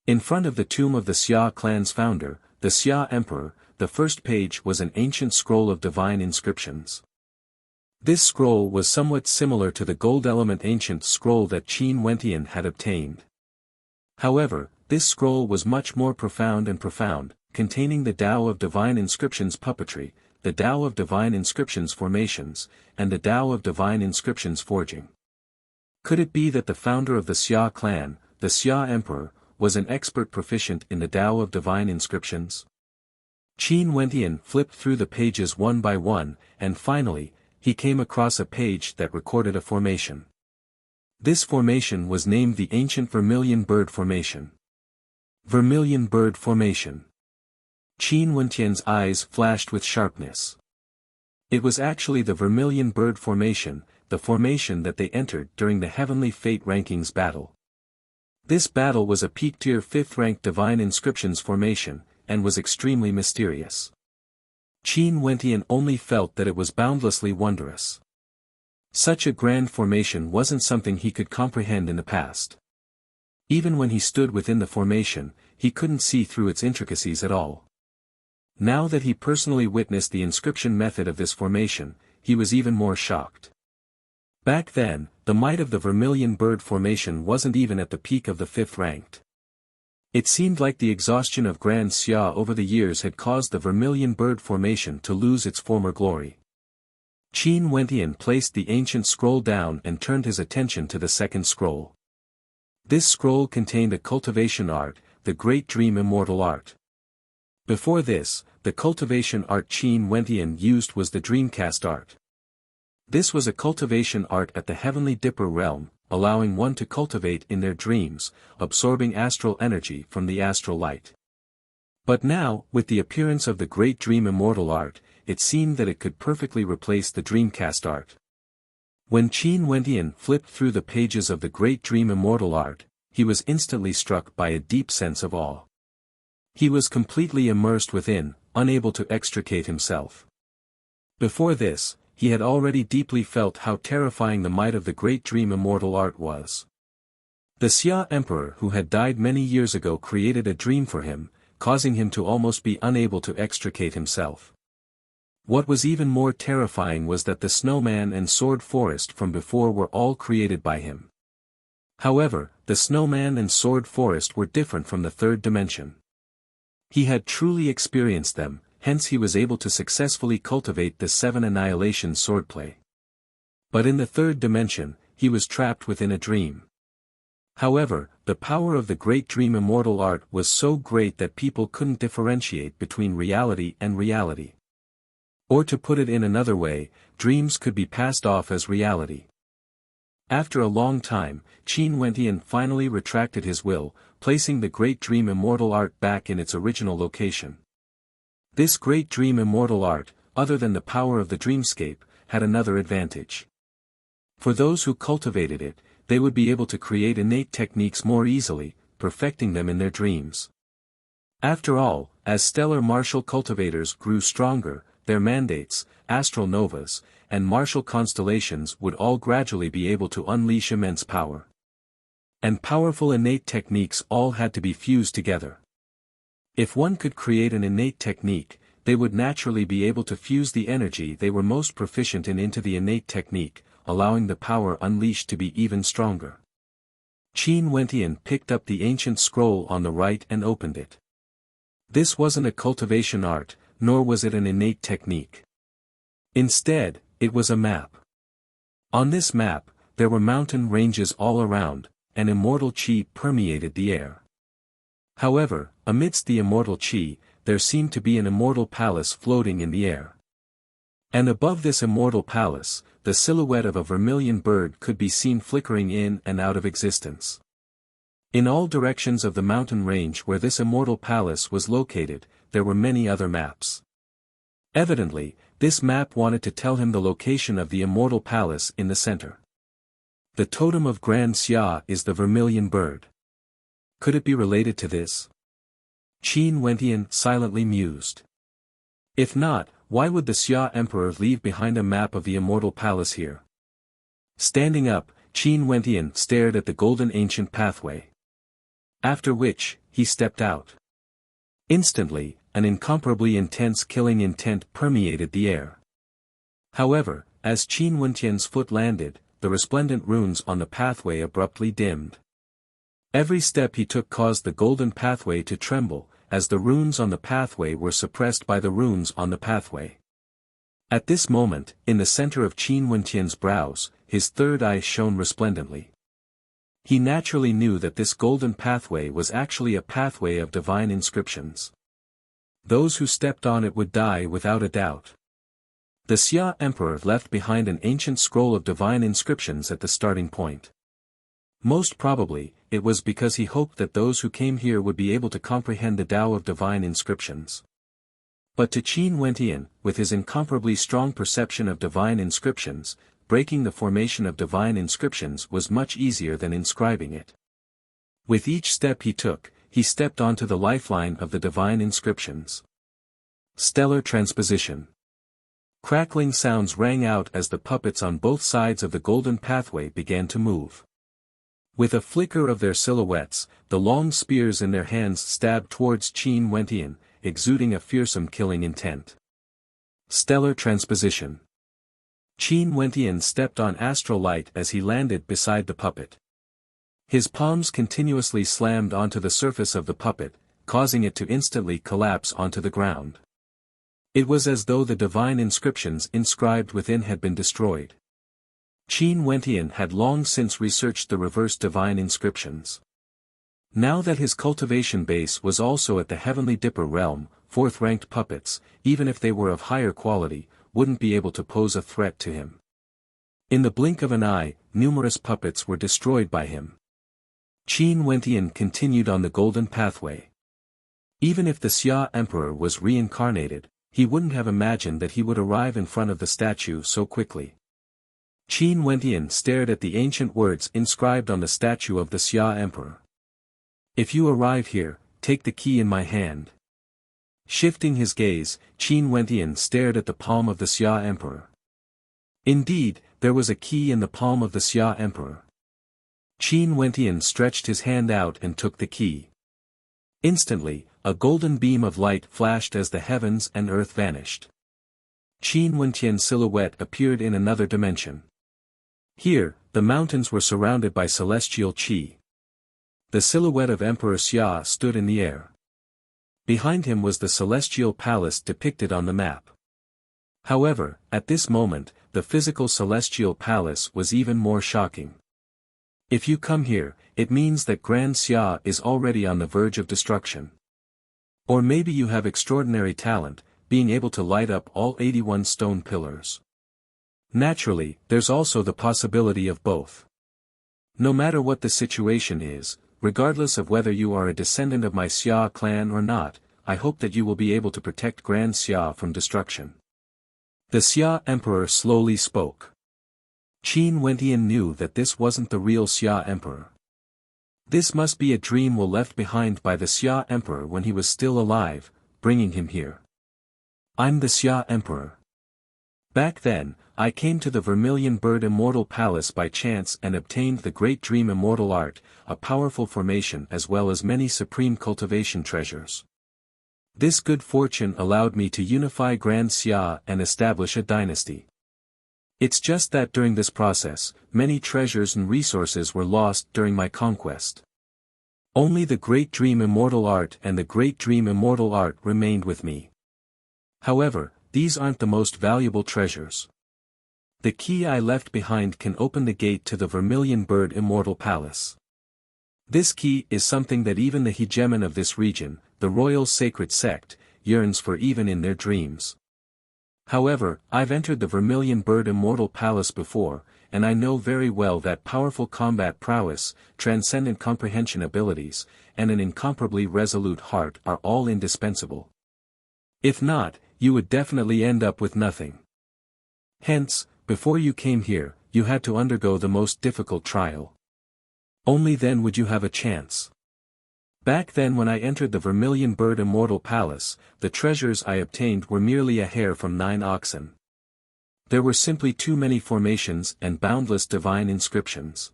In front of the tomb of the Xia clan's founder, the Xia Emperor, the first page was an ancient scroll of divine inscriptions. This scroll was somewhat similar to the gold element ancient scroll that Qin Wentian had obtained. However, this scroll was much more profound, containing the Tao of divine inscriptions puppetry, the Tao of divine inscriptions formations, and the Tao of divine inscriptions forging. Could it be that the founder of the Xia clan, the Xia Emperor, was an expert proficient in the Tao of divine inscriptions? Qin Wentian flipped through the pages one by one, and finally, he came across a page that recorded a formation. This formation was named the Ancient Vermilion Bird Formation. Vermilion Bird Formation. Qin Wentian's eyes flashed with sharpness. It was actually the Vermilion Bird Formation, the formation that they entered during the Heavenly Fate Rankings battle. This battle was a peak-tier 5th-ranked Divine Inscriptions formation, and was extremely mysterious. Qin Wentian only felt that it was boundlessly wondrous. Such a grand formation wasn't something he could comprehend in the past. Even when he stood within the formation, he couldn't see through its intricacies at all. Now that he personally witnessed the inscription method of this formation, he was even more shocked. Back then, the might of the Vermilion Bird Formation wasn't even at the peak of the 5th ranked. It seemed like the exhaustion of Grand Xia over the years had caused the Vermilion Bird Formation to lose its former glory. Qin Wentian placed the ancient scroll down and turned his attention to the second scroll. This scroll contained a cultivation art, the Great Dream Immortal art. Before this, the cultivation art Qin Wentian used was the Dreamcast art. This was a cultivation art at the Heavenly Dipper realm, allowing one to cultivate in their dreams, absorbing astral energy from the astral light. But now, with the appearance of the Great Dream Immortal art, it seemed that it could perfectly replace the Dreamcast art. When Qin Wentian flipped through the pages of the Great Dream Immortal art, he was instantly struck by a deep sense of awe. He was completely immersed within, unable to extricate himself. Before this, he had already deeply felt how terrifying the might of the Great Dream Immortal art was. The Xia Emperor who had died many years ago created a dream for him, causing him to almost be unable to extricate himself. What was even more terrifying was that the snowman and sword forest from before were all created by him. However, the snowman and sword forest were different from the third dimension. He had truly experienced them, hence he was able to successfully cultivate the 7 annihilation swordplay. But in the third dimension, he was trapped within a dream. However, the power of the Great Dream Immortal art was so great that people couldn't differentiate between reality and reality. Or to put it in another way, dreams could be passed off as reality. After a long time, Qin Wentian finally retracted his will, placing the Great Dream Immortal art back in its original location. This Great Dream Immortal art, other than the power of the dreamscape, had another advantage. For those who cultivated it, they would be able to create innate techniques more easily, perfecting them in their dreams. After all, as stellar martial cultivators grew stronger, their mandates, astral novas, and martial constellations would all gradually be able to unleash immense power. And powerful innate techniques all had to be fused together. If one could create an innate technique, they would naturally be able to fuse the energy they were most proficient in into the innate technique, allowing the power unleashed to be even stronger. Qin Wentian picked up the ancient scroll on the right and opened it. This wasn't a cultivation art, nor was it an innate technique. Instead, it was a map. On this map, there were mountain ranges all around, and immortal qi permeated the air. However, amidst the immortal qi, there seemed to be an immortal palace floating in the air. And above this immortal palace, the silhouette of a vermilion bird could be seen flickering in and out of existence. In all directions of the mountain range where this immortal palace was located, there were many other maps. Evidently, this map wanted to tell him the location of the immortal palace in the center. The totem of Grand Xia is the vermilion bird. Could it be related to this? Qin Wentian silently mused. If not, why would the Xia Emperor leave behind a map of the immortal palace here? Standing up, Qin Wentian stared at the golden ancient pathway. After which, he stepped out. Instantly, an incomparably intense killing intent permeated the air. However, as Qin Wentian's foot landed, the resplendent runes on the pathway abruptly dimmed. Every step he took caused the golden pathway to tremble, as the runes on the pathway were suppressed by the runes on the pathway. At this moment, in the center of Qin Wentian's brows, his third eye shone resplendently. He naturally knew that this golden pathway was actually a pathway of divine inscriptions. Those who stepped on it would die without a doubt. The Xia Emperor left behind an ancient scroll of divine inscriptions at the starting point. Most probably, it was because he hoped that those who came here would be able to comprehend the Tao of divine inscriptions. But to Qin Wentian, with his incomparably strong perception of divine inscriptions, breaking the formation of divine inscriptions was much easier than inscribing it. With each step he took, he stepped onto the lifeline of the divine inscriptions. Stellar transposition. Crackling sounds rang out as the puppets on both sides of the golden pathway began to move. With a flicker of their silhouettes, the long spears in their hands stabbed towards Qin Wentian, exuding a fearsome killing intent. Stellar transposition. Qin Wentian stepped on astral light as he landed beside the puppet. His palms continuously slammed onto the surface of the puppet, causing it to instantly collapse onto the ground. It was as though the divine inscriptions inscribed within had been destroyed. Qin Wentian had long since researched the reverse divine inscriptions. Now that his cultivation base was also at the Heavenly Dipper realm, fourth-ranked puppets, even if they were of higher quality, wouldn't be able to pose a threat to him. In the blink of an eye, numerous puppets were destroyed by him. Qin Wentian continued on the golden pathway. Even if the Xia Emperor was reincarnated, He wouldn't have imagined that he would arrive in front of the statue so quickly. Qin Wentian stared at the ancient words inscribed on the statue of the Xia Emperor. If you arrive here, take the key in my hand. Shifting his gaze, Qin Wentian stared at the palm of the Xia Emperor. Indeed, there was a key in the palm of the Xia Emperor. Qin Wentian stretched his hand out and took the key. Instantly, a golden beam of light flashed as the heavens and earth vanished. Qin Wentian's silhouette appeared in another dimension. Here, the mountains were surrounded by celestial qi. The silhouette of Emperor Xia stood in the air. Behind him was the celestial palace depicted on the map. However, at this moment, the physical celestial palace was even more shocking. If you come here, it means that Grand Xia is already on the verge of destruction. Or maybe you have extraordinary talent, being able to light up all 81 stone pillars. Naturally, there's also the possibility of both. No matter what the situation is, regardless of whether you are a descendant of my Xia clan or not, I hope that you will be able to protect Grand Xia from destruction. The Xia Emperor slowly spoke. Qin Wentian knew that this wasn't the real Xia Emperor. This must be a dream left behind by the Xia Emperor when he was still alive, bringing him here. I'm the Xia Emperor. Back then, I came to the Vermilion Bird Immortal Palace by chance and obtained the Great Dream Immortal Art, a powerful formation as well as many supreme cultivation treasures. This good fortune allowed me to unify Grand Xia and establish a dynasty. It's just that during this process, many treasures and resources were lost during my conquest. Only the Great Dream Immortal Art and the Great Dream Immortal Art remained with me. However, these aren't the most valuable treasures. The key I left behind can open the gate to the Vermilion Bird Immortal Palace. This key is something that even the hegemon of this region, the Royal Sacred Sect, yearns for even in their dreams. However, I've entered the Vermilion Bird Immortal Palace before, and I know very well that powerful combat prowess, transcendent comprehension abilities, and an incomparably resolute heart are all indispensable. If not, you would definitely end up with nothing. Hence, before you came here, you had to undergo the most difficult trial. Only then would you have a chance. Back then when I entered the Vermilion Bird Immortal Palace, the treasures I obtained were merely a hair from 9 oxen. There were simply too many formations and boundless divine inscriptions.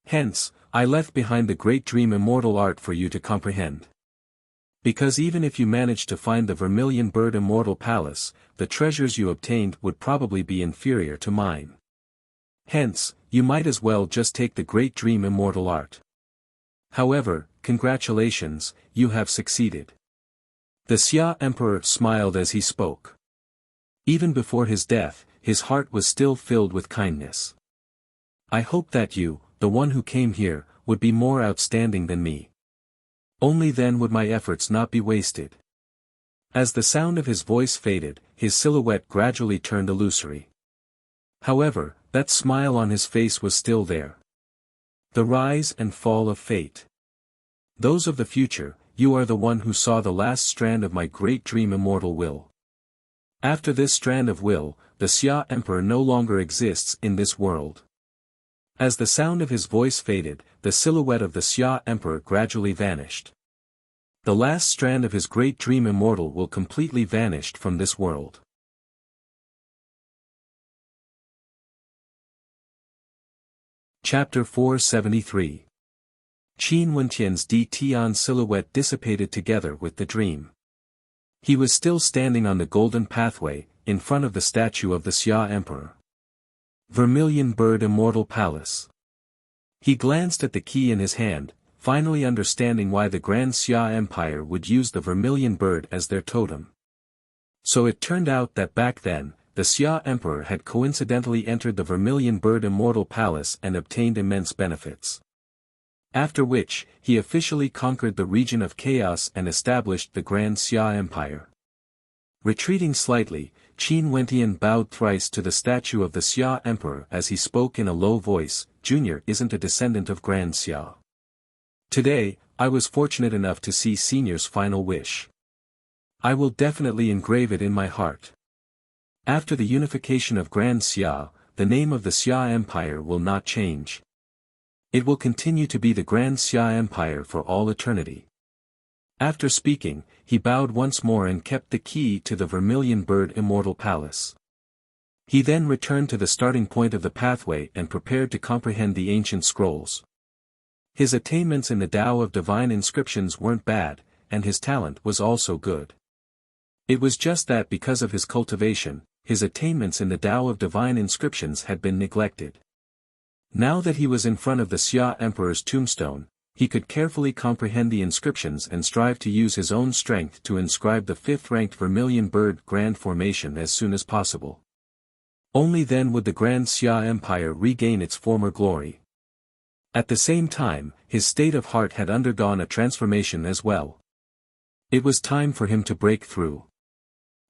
Hence, I left behind the Great Dream Immortal Art for you to comprehend. Because even if you managed to find the Vermilion Bird Immortal Palace, the treasures you obtained would probably be inferior to mine. Hence, you might as well just take the Great Dream Immortal Art. However, congratulations, you have succeeded. The Xia Emperor smiled as he spoke. Even before his death, his heart was still filled with kindness. I hope that you, the one who came here, would be more outstanding than me. Only then would my efforts not be wasted. As the sound of his voice faded, his silhouette gradually turned illusory. However, that smile on his face was still there. The rise and fall of fate. Those of the future, you are the one who saw the last strand of my Great Dream Immortal Will. After this strand of will, the Xia Emperor no longer exists in this world. As the sound of his voice faded, the silhouette of the Xia Emperor gradually vanished. The last strand of his Great Dream Immortal will completely vanished from this world. Chapter 473. Qin Wentian's Di Tian silhouette dissipated together with the dream. He was still standing on the golden pathway, in front of the statue of the Xia Emperor. Vermilion Bird Immortal Palace. He glanced at the key in his hand, finally understanding why the Grand Xia Empire would use the Vermilion Bird as their totem. So it turned out that back then, the Xia Emperor had coincidentally entered the Vermilion Bird Immortal Palace and obtained immense benefits. After which, he officially conquered the region of chaos and established the Grand Xia Empire. Retreating slightly, Qin Wentian bowed thrice to the statue of the Xia Emperor as he spoke in a low voice, Junior isn't a descendant of Grand Xia. Today, I was fortunate enough to see Senior's final wish. I will definitely engrave it in my heart. After the unification of Grand Xia, the name of the Xia Empire will not change. It will continue to be the Grand Xia Empire for all eternity. After speaking, he bowed once more and kept the key to the Vermilion Bird Immortal Palace. He then returned to the starting point of the pathway and prepared to comprehend the ancient scrolls. His attainments in the Tao of divine inscriptions weren't bad, and his talent was also good. It was just that because of his cultivation, his attainments in the Tao of divine inscriptions had been neglected. Now that he was in front of the Xia Emperor's tombstone, he could carefully comprehend the inscriptions and strive to use his own strength to inscribe the 5th-ranked Vermilion Bird Grand Formation as soon as possible. Only then would the Grand Xia Empire regain its former glory. At the same time, his state of heart had undergone a transformation as well. It was time for him to break through.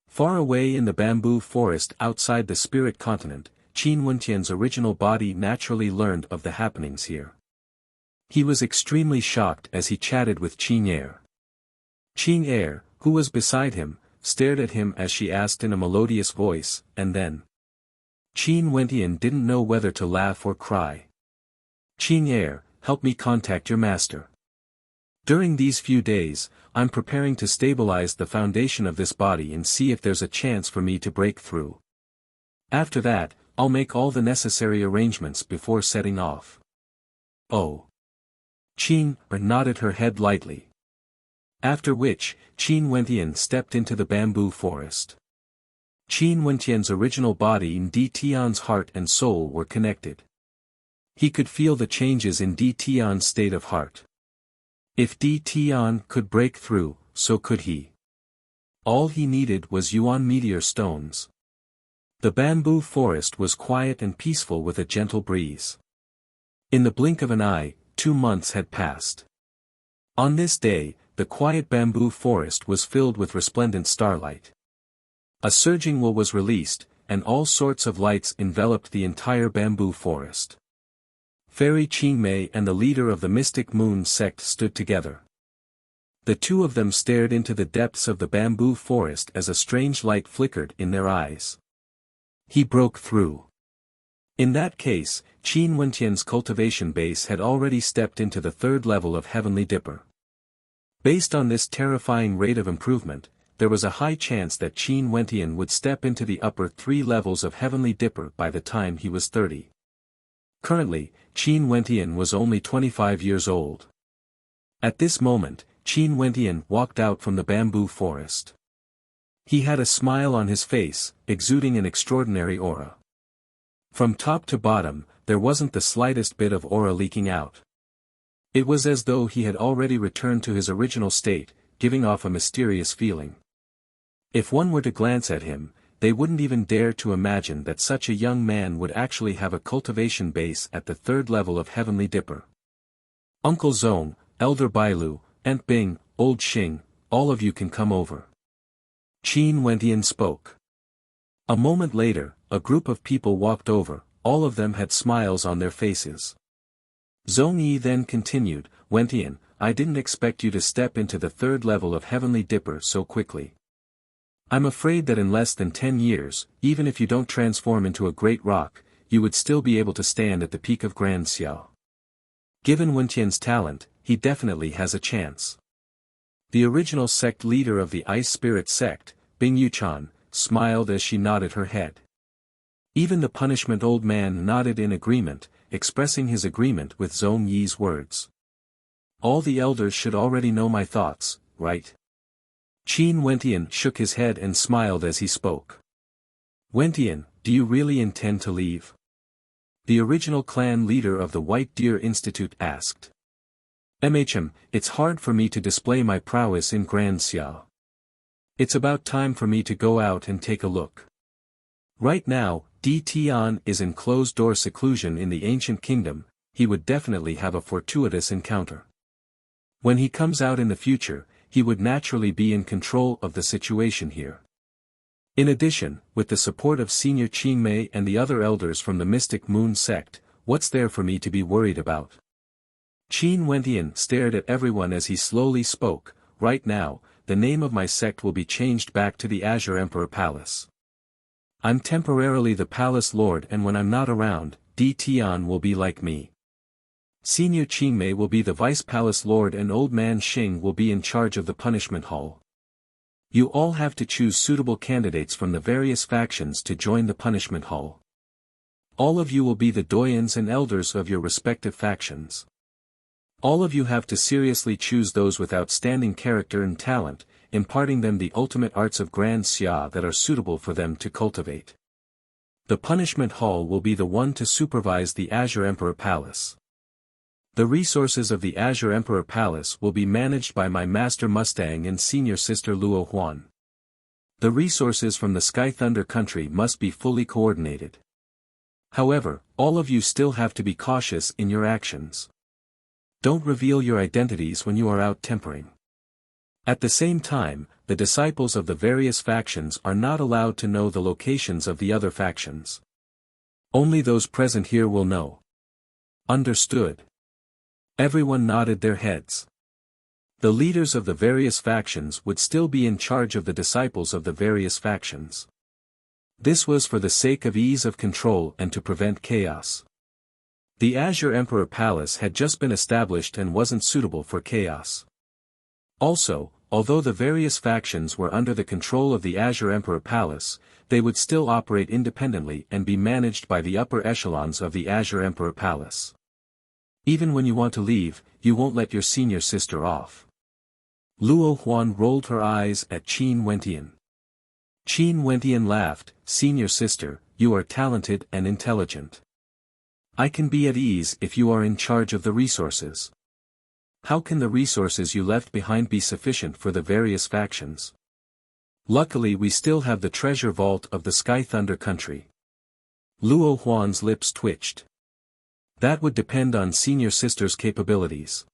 Far away in the bamboo forest outside the spirit continent, Qin Wentian's original body naturally learned of the happenings here. He was extremely shocked as he chatted with Qin Er. Qin Er, who was beside him, stared at him as she asked in a melodious voice, and then. Qin Wentian didn't know whether to laugh or cry. Qin Er, help me contact your master. During these few days, I'm preparing to stabilize the foundation of this body and see if there's a chance for me to break through. After that, I'll make all the necessary arrangements before setting off. Oh. Qin Er nodded her head lightly. After which, Qin Wentian stepped into the bamboo forest. Qin Wentian's original body and Di Tian's heart and soul were connected. He could feel the changes in Di Tian's state of heart. If Di Tian could break through, so could he. All he needed was Yuan meteor stones. The bamboo forest was quiet and peaceful with a gentle breeze. In the blink of an eye, 2 months had passed. On this day, the quiet bamboo forest was filled with resplendent starlight. A surging will was released, and all sorts of lights enveloped the entire bamboo forest. Fairy Qingmei and the leader of the Mystic Moon sect stood together. The two of them stared into the depths of the bamboo forest as a strange light flickered in their eyes. He broke through. In that case, Qin Wentian's cultivation base had already stepped into the 3rd level of Heavenly Dipper. Based on this terrifying rate of improvement, there was a high chance that Qin Wentian would step into the upper 3 levels of Heavenly Dipper by the time he was 30. Currently, Qin Wentian was only 25 years old. At this moment, Qin Wentian walked out from the bamboo forest. He had a smile on his face, exuding an extraordinary aura. From top to bottom, there wasn't the slightest bit of aura leaking out. It was as though he had already returned to his original state, giving off a mysterious feeling. If one were to glance at him, they wouldn't even dare to imagine that such a young man would actually have a cultivation base at the 3rd level of Heavenly Dipper. Uncle Zong, Elder Bailu, Aunt Bing, Old Xing, all of you can come over. Qin Wentian spoke. A moment later, a group of people walked over, all of them had smiles on their faces. Zong Yi then continued, Wentian, I didn't expect you to step into the 3rd level of Heavenly Dipper so quickly. I'm afraid that in less than 10 years, even if you don't transform into a great rock, you would still be able to stand at the peak of Grand Xiao. Given Wentian's talent, he definitely has a chance. The original sect leader of the Ice Spirit sect, Bing Yuchan, smiled as she nodded her head. Even the punishment old man nodded in agreement, expressing his agreement with Zong Yi's words. All the elders should already know my thoughts, right? Qin Wentian shook his head and smiled as he spoke. Wentian, do you really intend to leave? The original clan leader of the White Deer Institute asked. It's hard for me to display my prowess in Grand Xiao. It's about time for me to go out and take a look. Right now, Di Tian is in closed-door seclusion in the ancient kingdom, he would definitely have a fortuitous encounter. When he comes out in the future, he would naturally be in control of the situation here. In addition, with the support of Senior Qingmei and the other elders from the Mystic Moon sect, what's there for me to be worried about? Qin Wentian stared at everyone as he slowly spoke, right now, the name of my sect will be changed back to the Azure Emperor Palace. I'm temporarily the Palace Lord, and when I'm not around, Di Tian will be like me. Senior Qingmei will be the Vice Palace Lord and Old Man Xing will be in charge of the Punishment Hall. You all have to choose suitable candidates from the various factions to join the Punishment Hall. All of you will be the doyens and elders of your respective factions. All of you have to seriously choose those with outstanding character and talent, imparting them the ultimate arts of Grand Xia that are suitable for them to cultivate. The Punishment Hall will be the one to supervise the Azure Emperor Palace. The resources of the Azure Emperor Palace will be managed by my Master Mustang and Senior Sister Luo Huan. The resources from the Sky Thunder country must be fully coordinated. However, all of you still have to be cautious in your actions. Don't reveal your identities when you are out tempering. At the same time, the disciples of the various factions are not allowed to know the locations of the other factions. Only those present here will know. Understood. Everyone nodded their heads. The leaders of the various factions would still be in charge of the disciples of the various factions. This was for the sake of ease of control and to prevent chaos. The Azure Emperor Palace had just been established and wasn't suitable for chaos. Also, although the various factions were under the control of the Azure Emperor Palace, they would still operate independently and be managed by the upper echelons of the Azure Emperor Palace. Even when you want to leave, you won't let your senior sister off. Luo Huan rolled her eyes at Qin Wentian. Qin Wentian laughed, "Senior sister, you are talented and intelligent. I can be at ease if you are in charge of the resources. How can the resources you left behind be sufficient for the various factions? Luckily we still have the treasure vault of the Sky Thunder country." Luo Huan's lips twitched. That would depend on Senior Sister's capabilities.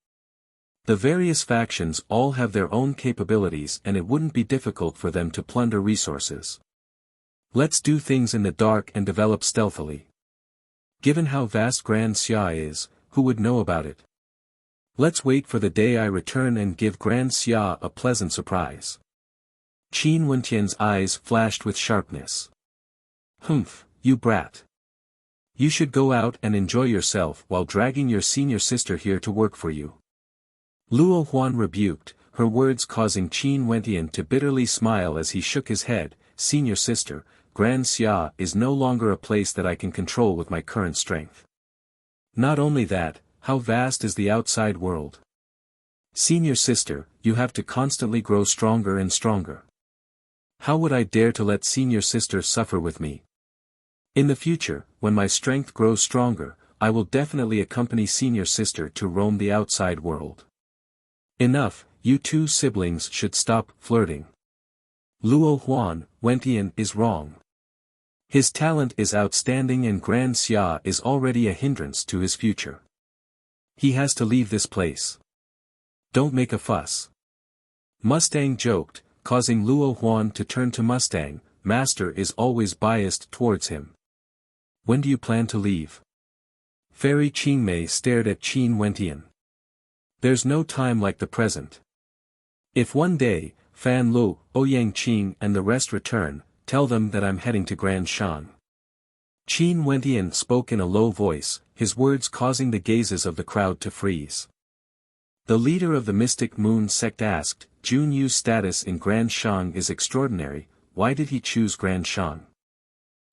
The various factions all have their own capabilities and it wouldn't be difficult for them to plunder resources. Let's do things in the dark and develop stealthily. Given how vast Grand Xia is, who would know about it? Let's wait for the day I return and give Grand Xia a pleasant surprise. Qin Wentian's eyes flashed with sharpness. Humph, you brat. You should go out and enjoy yourself while dragging your senior sister here to work for you. Luo Huan rebuked, her words causing Qin Wentian to bitterly smile as he shook his head. "Senior sister, Grand Xia is no longer a place that I can control with my current strength. Not only that, how vast is the outside world? Senior sister, you have to constantly grow stronger and stronger. How would I dare to let senior sister suffer with me? In the future, when my strength grows stronger, I will definitely accompany senior sister to roam the outside world. Enough, you two siblings should stop flirting. Luo Huan, Wentian is wrong. His talent is outstanding and Grand Xia is already a hindrance to his future. He has to leave this place. Don't make a fuss." Mustang joked, causing Luo Huan to turn to Mustang. "Master is always biased towards him. When do you plan to leave?" Fairy Qingmei stared at Qin Wentian. "There's no time like the present. If one day, Fan Lu, Ouyang Qing and the rest return, tell them that I'm heading to Grand Shan." Qin Wentian spoke in a low voice, his words causing the gazes of the crowd to freeze. The leader of the Mystic Moon sect asked, "Jun Yu's status in Grand Shang is extraordinary, why did he choose Grand Shang?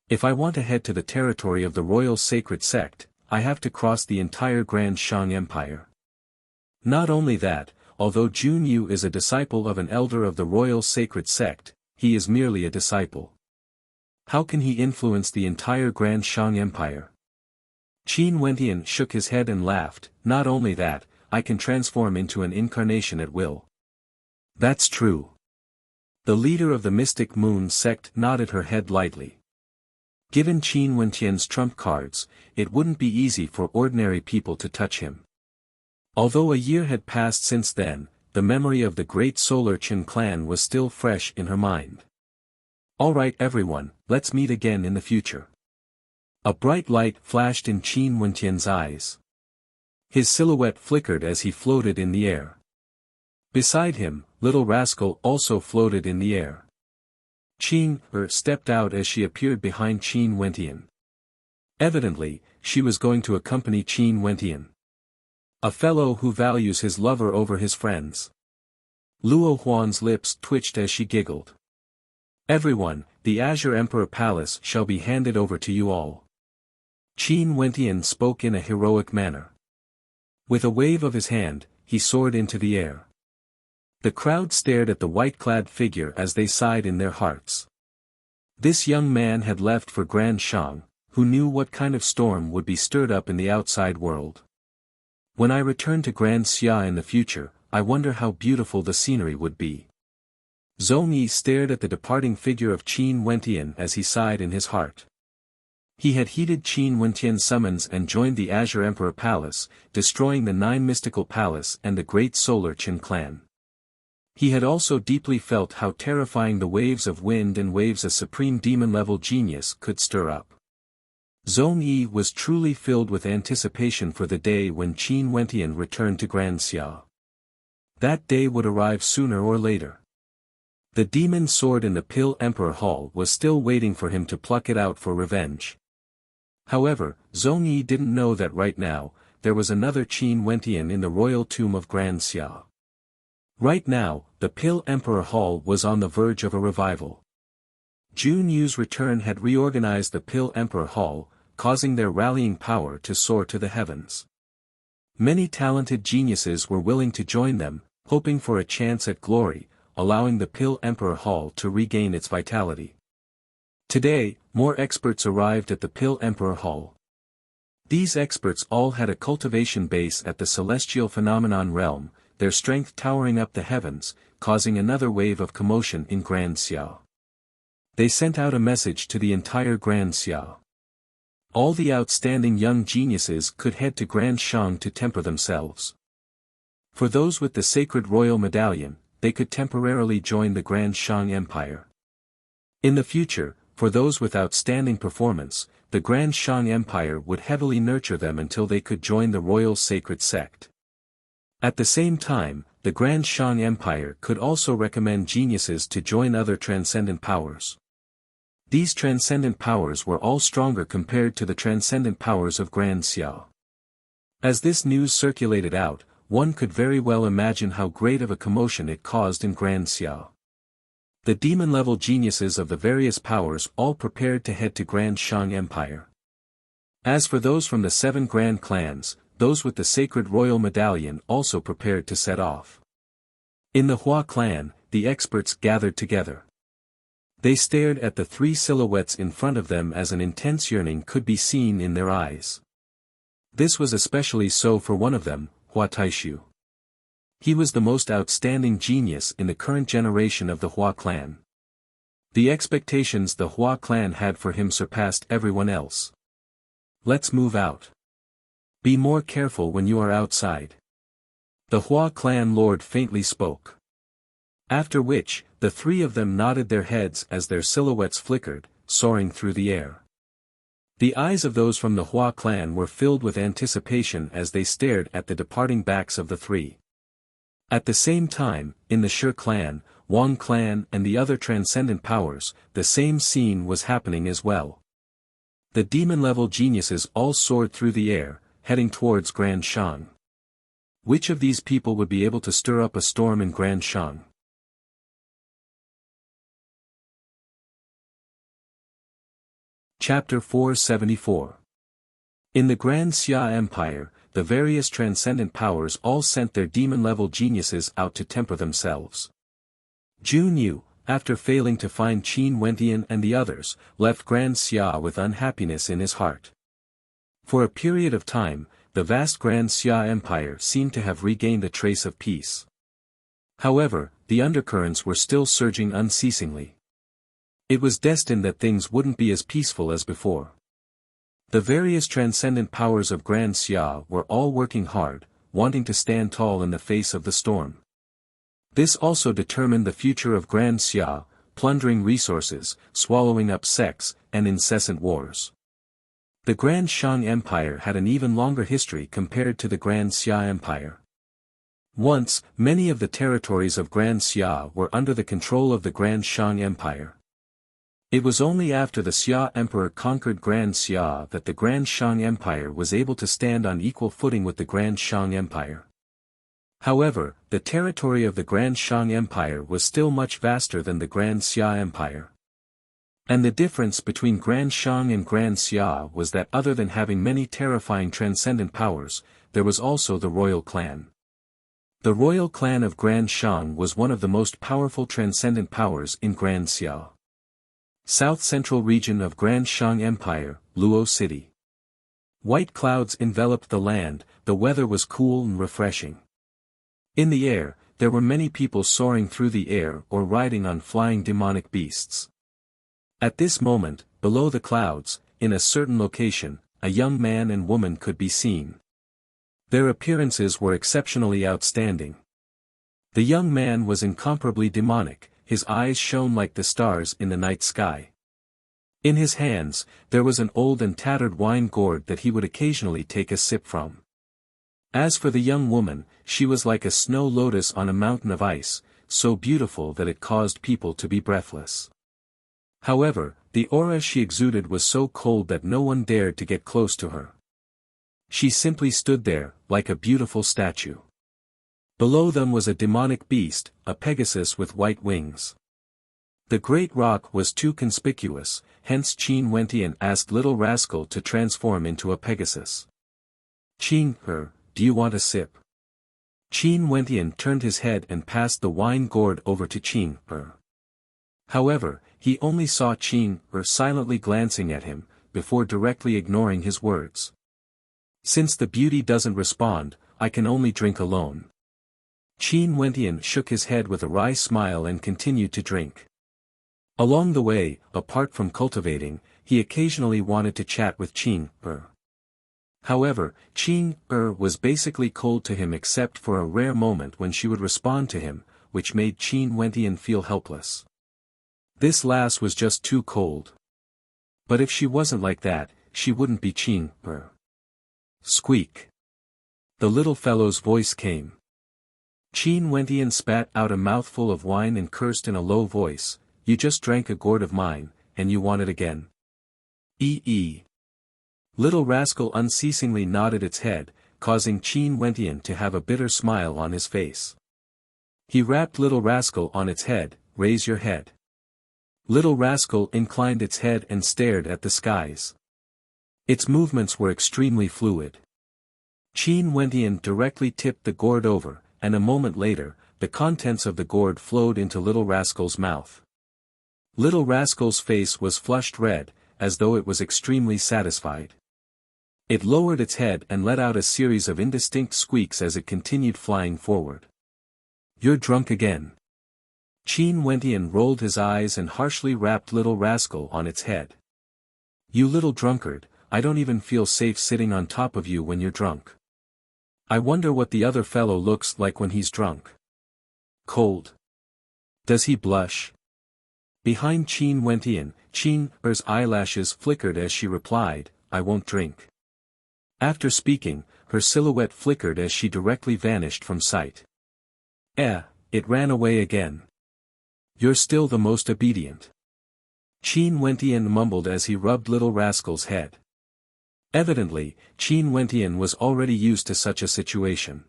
If I want to head to the territory of the Royal Sacred Sect, I have to cross the entire Grand Shang Empire. Not only that, although Jun Yu is a disciple of an elder of the Royal Sacred Sect, he is merely a disciple. How can he influence the entire Grand Shang Empire?" Qin Wentian shook his head and laughed. "Not only that, I can transform into an incarnation at will." "That's true." The leader of the Mystic Moon sect nodded her head lightly. Given Qin Wentian's trump cards, it wouldn't be easy for ordinary people to touch him. Although a year had passed since then, the memory of the great Solar Qin clan was still fresh in her mind. "Alright everyone, let's meet again in the future." A bright light flashed in Qin Wentian's eyes. His silhouette flickered as he floated in the air. Beside him, little rascal also floated in the air. Qin stepped out as she appeared behind Qin Wentian. Evidently, she was going to accompany Qin Wentian, a fellow who values his lover over his friends. Luo Huan's lips twitched as she giggled. Everyone, the Azure Emperor Palace shall be handed over to you all. Qin Wentian spoke in a heroic manner. With a wave of his hand, he soared into the air. The crowd stared at the white-clad figure as they sighed in their hearts. This young man had left for Grand Shang, who knew what kind of storm would be stirred up in the outside world. When I return to Grand Xia in the future, I wonder how beautiful the scenery would be. Zhong Yi stared at the departing figure of Qin Wentian as he sighed in his heart. He had heeded Qin Wentian's summons and joined the Azure Emperor Palace, destroying the 9 mystical palace and the great Solar Qin clan. He had also deeply felt how terrifying the waves of wind and waves a supreme demon-level genius could stir up. Zhong Yi was truly filled with anticipation for the day when Qin Wentian returned to Grand Xia. That day would arrive sooner or later. The demon sword in the Pill Emperor Hall was still waiting for him to pluck it out for revenge. However, Zhong Yi didn't know that right now, there was another Qin Wentian in the royal tomb of Grand Xia. Right now, the Pill Emperor Hall was on the verge of a revival. Jun Yu's return had reorganized the Pill Emperor Hall, causing their rallying power to soar to the heavens. Many talented geniuses were willing to join them, hoping for a chance at glory, allowing the Pill Emperor Hall to regain its vitality. Today, more experts arrived at the Pill Emperor Hall. These experts all had a cultivation base at the Celestial Phenomenon Realm, their strength towering up the heavens, causing another wave of commotion in Grand Xia. They sent out a message to the entire Grand Xia. All the outstanding young geniuses could head to Grand Shang to temper themselves. For those with the sacred royal medallion, they could temporarily join the Grand Shang Empire. In the future, for those with outstanding performance, the Grand Shang Empire would heavily nurture them until they could join the royal sacred sect. At the same time, the Grand Shang Empire could also recommend geniuses to join other transcendent powers. These transcendent powers were all stronger compared to the transcendent powers of Grand Xia. As this news circulated out, one could very well imagine how great of a commotion it caused in Grand Xia. The demon-level geniuses of the various powers all prepared to head to Grand Shang Empire. As for those from the 7 grand clans, those with the sacred royal medallion also prepared to set off. In the Hua clan, the experts gathered together. They stared at the 3 silhouettes in front of them as an intense yearning could be seen in their eyes. This was especially so for one of them, Hua Taishu. He was the most outstanding genius in the current generation of the Hua clan. The expectations the Hua clan had for him surpassed everyone else. Let's move out. Be more careful when you are outside. The Hua clan lord faintly spoke. After which, the 3 of them nodded their heads as their silhouettes flickered, soaring through the air. The eyes of those from the Hua clan were filled with anticipation as they stared at the departing backs of the 3. At the same time, in the Shi clan, Wang clan and the other transcendent powers, the same scene was happening as well. The demon-level geniuses all soared through the air, heading towards Grand Shang. Which of these people would be able to stir up a storm in Grand Shang? Chapter 474. In the Grand Xia Empire, the various transcendent powers all sent their demon-level geniuses out to temper themselves. Jun Yu, after failing to find Qin Wentian and the others, left Grand Xia with unhappiness in his heart. For a period of time, the vast Grand Xia Empire seemed to have regained a trace of peace. However, the undercurrents were still surging unceasingly. It was destined that things wouldn't be as peaceful as before. The various transcendent powers of Grand Xia were all working hard, wanting to stand tall in the face of the storm. This also determined the future of Grand Xia, plundering resources, swallowing up sects, and incessant wars. The Grand Shang Empire had an even longer history compared to the Grand Xia Empire. Once, many of the territories of Grand Xia were under the control of the Grand Shang Empire. It was only after the Xia Emperor conquered Grand Xia that the Grand Shang Empire was able to stand on equal footing with the Grand Shang Empire. However, the territory of the Grand Shang Empire was still much vaster than the Grand Xia Empire. And the difference between Grand Shang and Grand Xia was that other than having many terrifying transcendent powers, there was also the royal clan. The royal clan of Grand Shang was one of the most powerful transcendent powers in Grand Xia. South Central region of Grand Shang Empire, Luo City. White clouds enveloped the land, the weather was cool and refreshing. In the air, there were many people soaring through the air or riding on flying demonic beasts. At this moment, below the clouds, in a certain location, a young man and woman could be seen. Their appearances were exceptionally outstanding. The young man was incomparably demonic, his eyes shone like the stars in the night sky. In his hands, there was an old and tattered wine gourd that he would occasionally take a sip from. As for the young woman, she was like a snow lotus on a mountain of ice, so beautiful that it caused people to be breathless. However, the aura she exuded was so cold that no one dared to get close to her. She simply stood there, like a beautiful statue. Below them was a demonic beast, a Pegasus with white wings. The great rock was too conspicuous, hence Qin Wentian asked Little Rascal to transform into a Pegasus. Qin, do you want a sip? Qin Wentian turned his head and passed the wine gourd over to Qin. However, he only saw Qin silently glancing at him, before directly ignoring his words. Since the beauty doesn't respond, I can only drink alone. Qin Wentian shook his head with a wry smile and continued to drink. Along the way, apart from cultivating, he occasionally wanted to chat with Qin. However, Qin was basically cold to him except for a rare moment when she would respond to him, which made Qin Wentian feel helpless. This lass was just too cold. But if she wasn't like that, she wouldn't be Qin. Squeak. The little fellow's voice came. Qin Wentian spat out a mouthful of wine and cursed in a low voice, "You just drank a gourd of mine, and you want it again." Little Rascal unceasingly nodded its head, causing Qin Wentian to have a bitter smile on his face. He rapped Little Rascal on its head, "Raise your head." Little Rascal inclined its head and stared at the skies. Its movements were extremely fluid. Qin Wentian directly tipped the gourd over, and a moment later, the contents of the gourd flowed into Little Rascal's mouth. Little Rascal's face was flushed red, as though it was extremely satisfied. It lowered its head and let out a series of indistinct squeaks as it continued flying forward. "You're drunk again." Qin Wentian rolled his eyes and harshly rapped Little Rascal on its head. "You little drunkard, I don't even feel safe sitting on top of you when you're drunk. I wonder what the other fellow looks like when he's drunk. Cold. Does he blush?" Behind Qin Wentian, Qin's eyelashes flickered as she replied, "I won't drink." After speaking, her silhouette flickered as she directly vanished from sight. It ran away again. "You're still the most obedient." Qin Wentian mumbled as he rubbed Little Rascal's head. Evidently, Qin Wentian was already used to such a situation.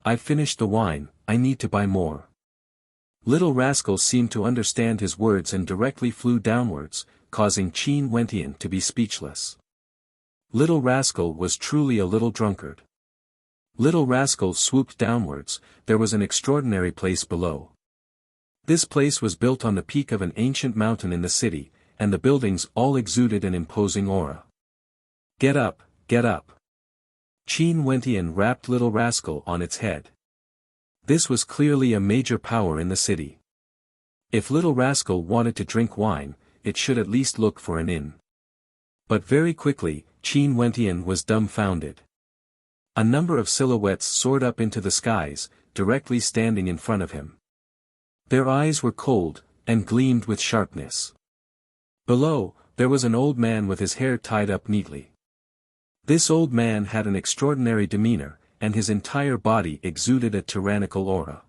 "I've finished the wine, I need to buy more." Little Rascal seemed to understand his words and directly flew downwards, causing Qin Wentian to be speechless. Little Rascal was truly a little drunkard. Little Rascal swooped downwards, there was an extraordinary place below. This place was built on the peak of an ancient mountain in the city, and the buildings all exuded an imposing aura. "Get up, get up." Qin Wentian rapped Little Rascal on its head. This was clearly a major power in the city. If Little Rascal wanted to drink wine, it should at least look for an inn. But very quickly, Qin Wentian was dumbfounded. A number of silhouettes soared up into the skies, directly standing in front of him. Their eyes were cold, and gleamed with sharpness. Below, there was an old man with his hair tied up neatly. This old man had an extraordinary demeanor, and his entire body exuded a tyrannical aura.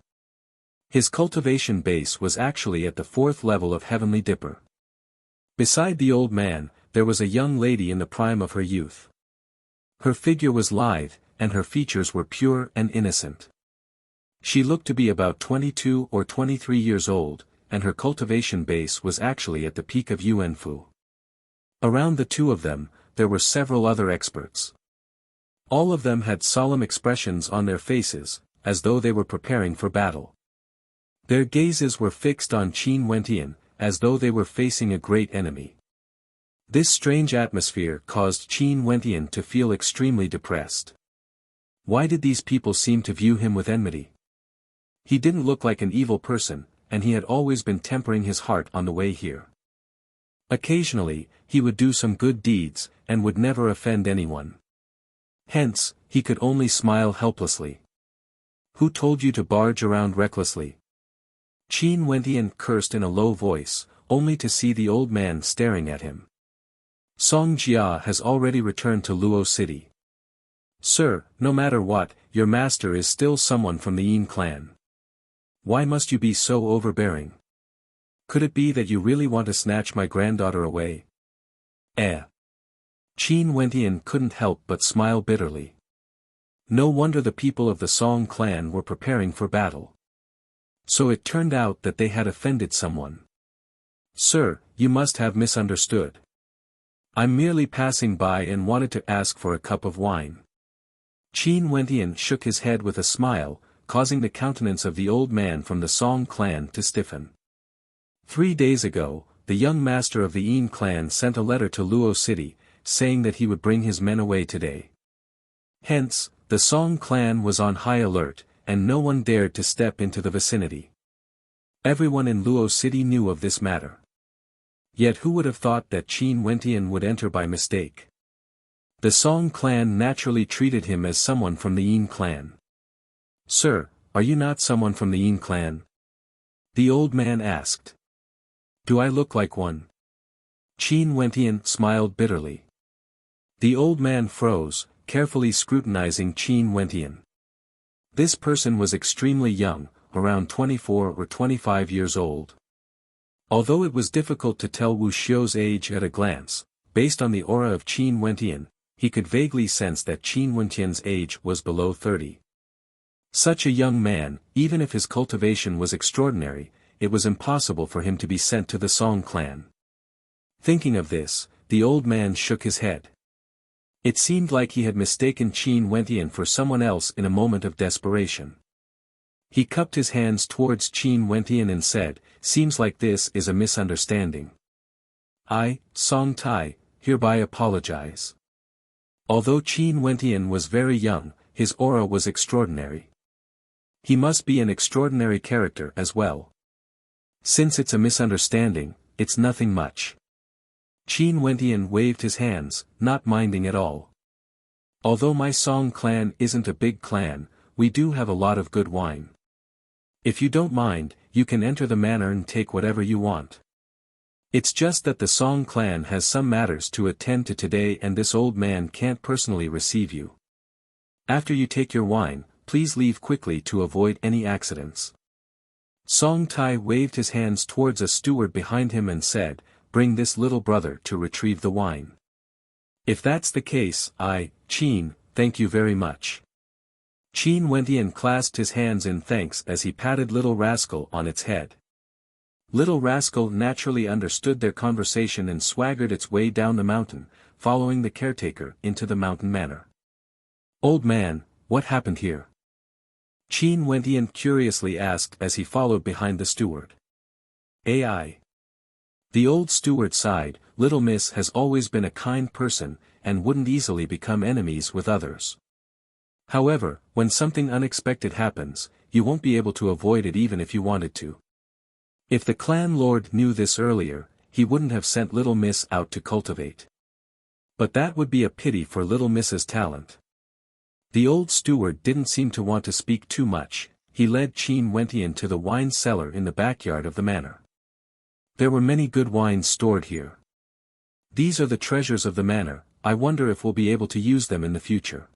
His cultivation base was actually at the 4th level of Heavenly Dipper. Beside the old man, there was a young lady in the prime of her youth. Her figure was lithe, and her features were pure and innocent. She looked to be about 22 or 23 years old, and her cultivation base was actually at the peak of Yuanfu. Around the two of them, there were several other experts. All of them had solemn expressions on their faces, as though they were preparing for battle. Their gazes were fixed on Qin Wentian, as though they were facing a great enemy. This strange atmosphere caused Qin Wentian to feel extremely depressed. Why did these people seem to view him with enmity? He didn't look like an evil person, and he had always been tempering his heart on the way here. Occasionally, he would do some good deeds, and would never offend anyone. Hence, he could only smile helplessly. Who told you to barge around recklessly? Qin Wentian cursed in a low voice, only to see the old man staring at him. Song Jia has already returned to Luo City. Sir, no matter what, your master is still someone from the Yin clan. Why must you be so overbearing? Could it be that you really want to snatch my granddaughter away? Qin Wentian couldn't help but smile bitterly. No wonder the people of the Song clan were preparing for battle. So it turned out that they had offended someone. Sir, you must have misunderstood. I'm merely passing by and wanted to ask for a cup of wine. Qin Wentian shook his head with a smile, causing the countenance of the old man from the Song clan to stiffen. 3 days ago, the young master of the Yin clan sent a letter to Luo City, saying that he would bring his men away today. Hence, the Song clan was on high alert, and no one dared to step into the vicinity. Everyone in Luo City knew of this matter. Yet who would have thought that Qin Wentian would enter by mistake? The Song clan naturally treated him as someone from the Yin clan. Sir, are you not someone from the Yin clan? The old man asked. Do I look like one? Qin Wentian smiled bitterly. The old man froze, carefully scrutinizing Qin Wentian. This person was extremely young, around 24 or 25 years old. Although it was difficult to tell Wu Xiu's age at a glance, based on the aura of Qin Wentian, he could vaguely sense that Qin Wentian's age was below 30. Such a young man, even if his cultivation was extraordinary, it was impossible for him to be sent to the Song clan. Thinking of this, the old man shook his head. It seemed like he had mistaken Qin Wentian for someone else in a moment of desperation. He cupped his hands towards Qin Wentian and said, "Seems like this is a misunderstanding. I, Song Tai, hereby apologize." Although Qin Wentian was very young, his aura was extraordinary. He must be an extraordinary character as well. Since it's a misunderstanding, it's nothing much. Qin Wentian waved his hands, not minding at all. Although my Song clan isn't a big clan, we do have a lot of good wine. If you don't mind, you can enter the manor and take whatever you want. It's just that the Song clan has some matters to attend to today and this old man can't personally receive you. After you take your wine, please leave quickly to avoid any accidents. Song Tai waved his hands towards a steward behind him and said, "Bring this little brother to retrieve the wine." If that's the case, Qin, thank you very much. Qin Wentian clasped his hands in thanks as he patted Little Rascal on its head. Little Rascal naturally understood their conversation and swaggered its way down the mountain, following the caretaker into the mountain manor. Old man, what happened here? Qin Wentian curiously asked as he followed behind the steward. AI. The old steward sighed, Little Miss has always been a kind person, and wouldn't easily become enemies with others. However, when something unexpected happens, you won't be able to avoid it even if you wanted to. If the clan lord knew this earlier, he wouldn't have sent Little Miss out to cultivate. But that would be a pity for Little Miss's talent. The old steward didn't seem to want to speak too much, he led Qin Wentian to the wine cellar in the backyard of the manor. There were many good wines stored here. These are the treasures of the manor, I wonder if we'll be able to use them in the future.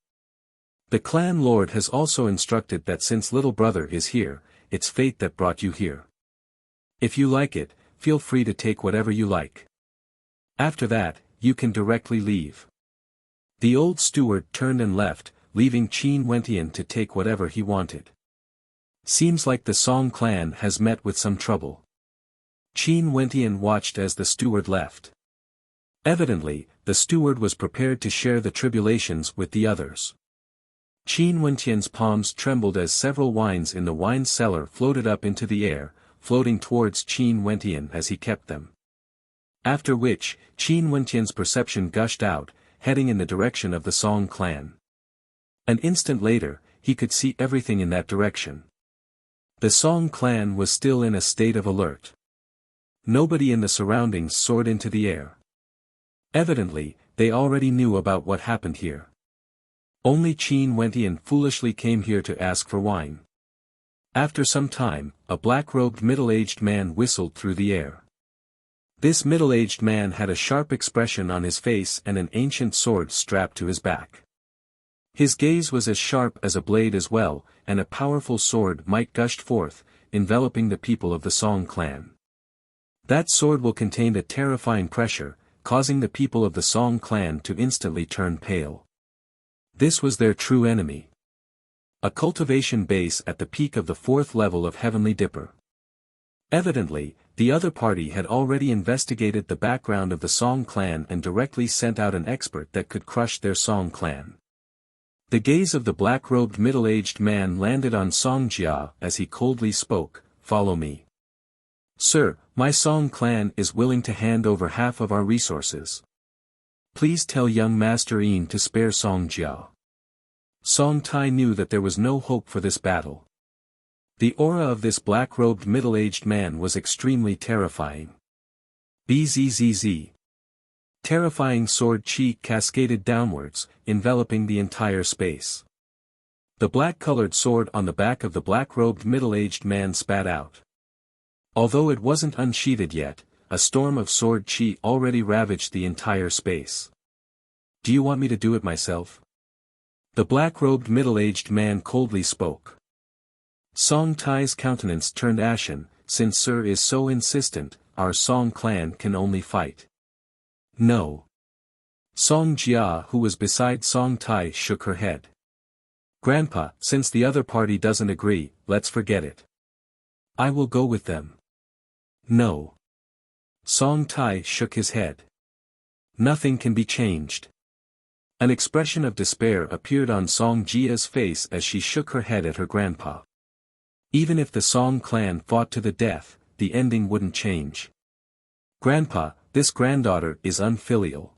The clan lord has also instructed that since little brother is here, it's fate that brought you here. If you like it, feel free to take whatever you like. After that, you can directly leave. The old steward turned and left, leaving Qin Wentian to take whatever he wanted. Seems like the Song clan has met with some trouble. Qin Wentian watched as the steward left. Evidently, the steward was prepared to share the tribulations with the others. Qin Wentian's palms trembled as several wines in the wine cellar floated up into the air, floating towards Qin Wentian as he kept them. After which, Qin Wentian's perception gushed out, heading in the direction of the Song clan. An instant later, he could see everything in that direction. The Song clan was still in a state of alert. Nobody in the surroundings soared into the air. Evidently, they already knew about what happened here. Only Qin Wentian foolishly came here to ask for wine. After some time, a black-robed middle-aged man whistled through the air. This middle-aged man had a sharp expression on his face and an ancient sword strapped to his back. His gaze was as sharp as a blade as well, and a powerful sword might gushed forth, enveloping the people of the Song clan. That sword will contain a terrifying pressure, causing the people of the Song clan to instantly turn pale. This was their true enemy. A cultivation base at the peak of the 4th level of Heavenly Dipper. Evidently, the other party had already investigated the background of the Song clan and directly sent out an expert that could crush their Song clan. The gaze of the black-robed middle-aged man landed on Song Jia as he coldly spoke, "Follow me. Sir, my Song clan is willing to hand over half of our resources. Please tell young Master Yin to spare Song Jia." Song Tai knew that there was no hope for this battle. The aura of this black-robed middle-aged man was extremely terrifying. Bzzz. Terrifying sword chi cascaded downwards, enveloping the entire space. The black-colored sword on the back of the black-robed middle-aged man spat out. Although it wasn't unsheathed yet, a storm of sword chi already ravaged the entire space. "Do you want me to do it myself?" The black-robed middle-aged man coldly spoke. Song Tai's countenance turned ashen. "Since Sir is so insistent, our Song clan can only fight." "No." Song Jia, who was beside Song Tai, shook her head. "Grandpa, since the other party doesn't agree, let's forget it. I will go with them." "No." Song Tai shook his head. "Nothing can be changed." An expression of despair appeared on Song Jia's face as she shook her head at her grandpa. Even if the Song clan fought to the death, the ending wouldn't change. "Grandpa, this granddaughter is unfilial."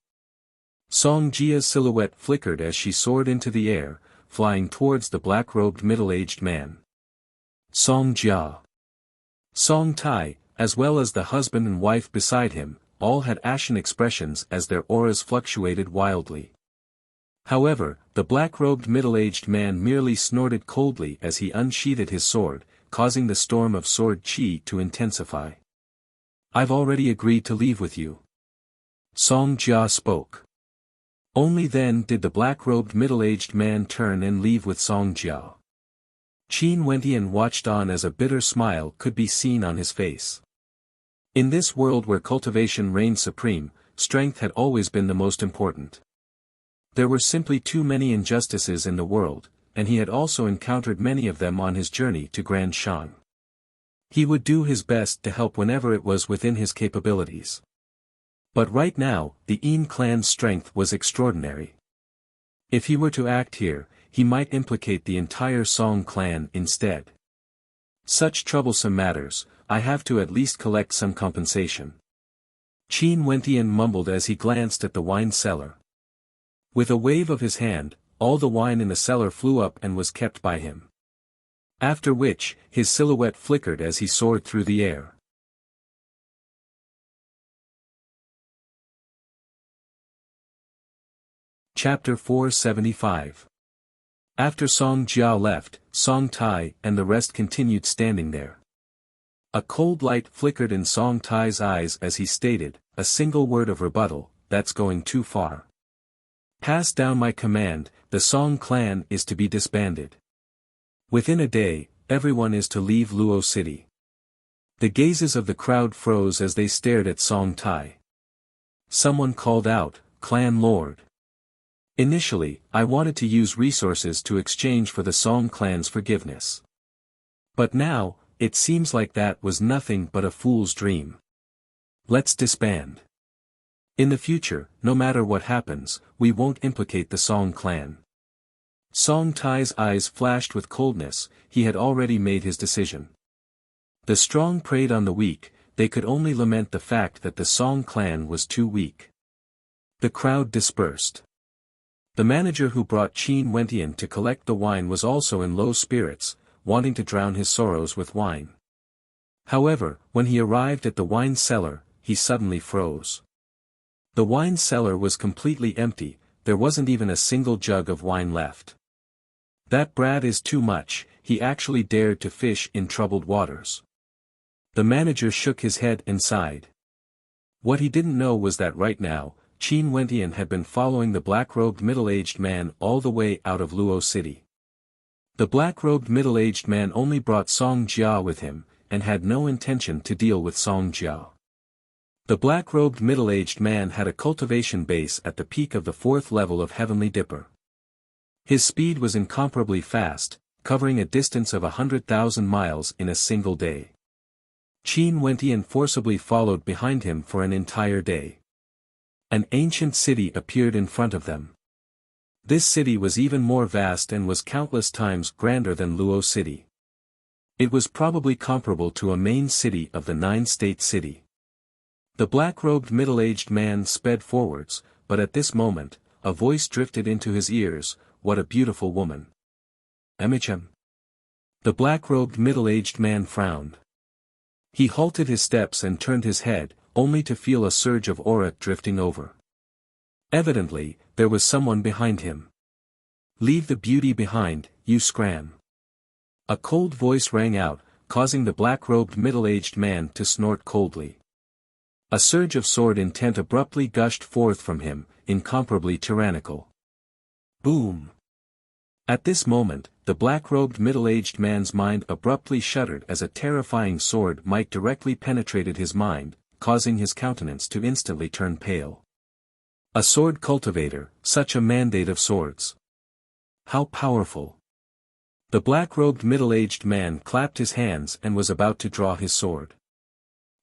Song Jia's silhouette flickered as she soared into the air, flying towards the black-robed middle-aged man. Song Jia. Song Tai, as well as the husband and wife beside him, all had ashen expressions as their auras fluctuated wildly. However, the black-robed middle-aged man merely snorted coldly as he unsheathed his sword, causing the storm of sword chi to intensify. "I've already agreed to leave with you." Song Jia spoke. Only then did the black-robed middle-aged man turn and leave with Song Jia. Qin Wentian watched on as a bitter smile could be seen on his face. In this world where cultivation reigned supreme, strength had always been the most important. There were simply too many injustices in the world, and he had also encountered many of them on his journey to Grand Shan. He would do his best to help whenever it was within his capabilities. But right now, the Yin clan's strength was extraordinary. If he were to act here, he might implicate the entire Song clan instead. Such troublesome matters, I have to at least collect some compensation. Qin Wentian mumbled as he glanced at the wine cellar. With a wave of his hand, all the wine in the cellar flew up and was kept by him. After which, his silhouette flickered as he soared through the air. Chapter 475. After Song Jia left, Song Tai and the rest continued standing there. A cold light flickered in Song Tai's eyes as he stated, "A single word of rebuttal, that's going too far. Pass down my command, the Song clan is to be disbanded. Within a day, everyone is to leave Luo City. The gazes of the crowd froze as they stared at Song Tai. Someone called out, "Clan Lord." Initially, I wanted to use resources to exchange for the Song clan's forgiveness. But now, it seems like that was nothing but a fool's dream. Let's disband. In the future, no matter what happens, we won't implicate the Song clan. Song Tai's eyes flashed with coldness, he had already made his decision. The strong preyed on the weak, they could only lament the fact that the Song clan was too weak. The crowd dispersed. The manager who brought Qin Wentian to collect the wine was also in low spirits, wanting to drown his sorrows with wine. However, when he arrived at the wine cellar, he suddenly froze. The wine cellar was completely empty, there wasn't even a single jug of wine left. That brat is too much, he actually dared to fish in troubled waters. The manager shook his head and sighed. What he didn't know was that right now, Qin Wentian had been following the black-robed middle-aged man all the way out of Luo City. The black-robed middle-aged man only brought Song Jia with him, and had no intention to deal with Song Jia. The black-robed middle-aged man had a cultivation base at the peak of the 4th level of Heavenly Dipper. His speed was incomparably fast, covering a distance of 100,000 miles in a single day. Qin Wentian forcibly followed behind him for an entire day. An ancient city appeared in front of them. This city was even more vast and was countless times grander than Luo City. It was probably comparable to a main city of the 9-state city. The black-robed middle-aged man sped forwards, but at this moment, a voice drifted into his ears, "What a beautiful woman." Amichem. The black-robed middle-aged man frowned. He halted his steps and turned his head, only to feel a surge of aura drifting over. Evidently, there was someone behind him. "Leave the beauty behind, you scram." A cold voice rang out, causing the black-robed middle-aged man to snort coldly. A surge of sword intent abruptly gushed forth from him, incomparably tyrannical. Boom! At this moment, the black-robed middle-aged man's mind abruptly shuddered as a terrifying sword might directly penetrated his mind, causing his countenance to instantly turn pale. A sword cultivator, such a mandate of swords. How powerful! The black-robed middle-aged man clapped his hands and was about to draw his sword.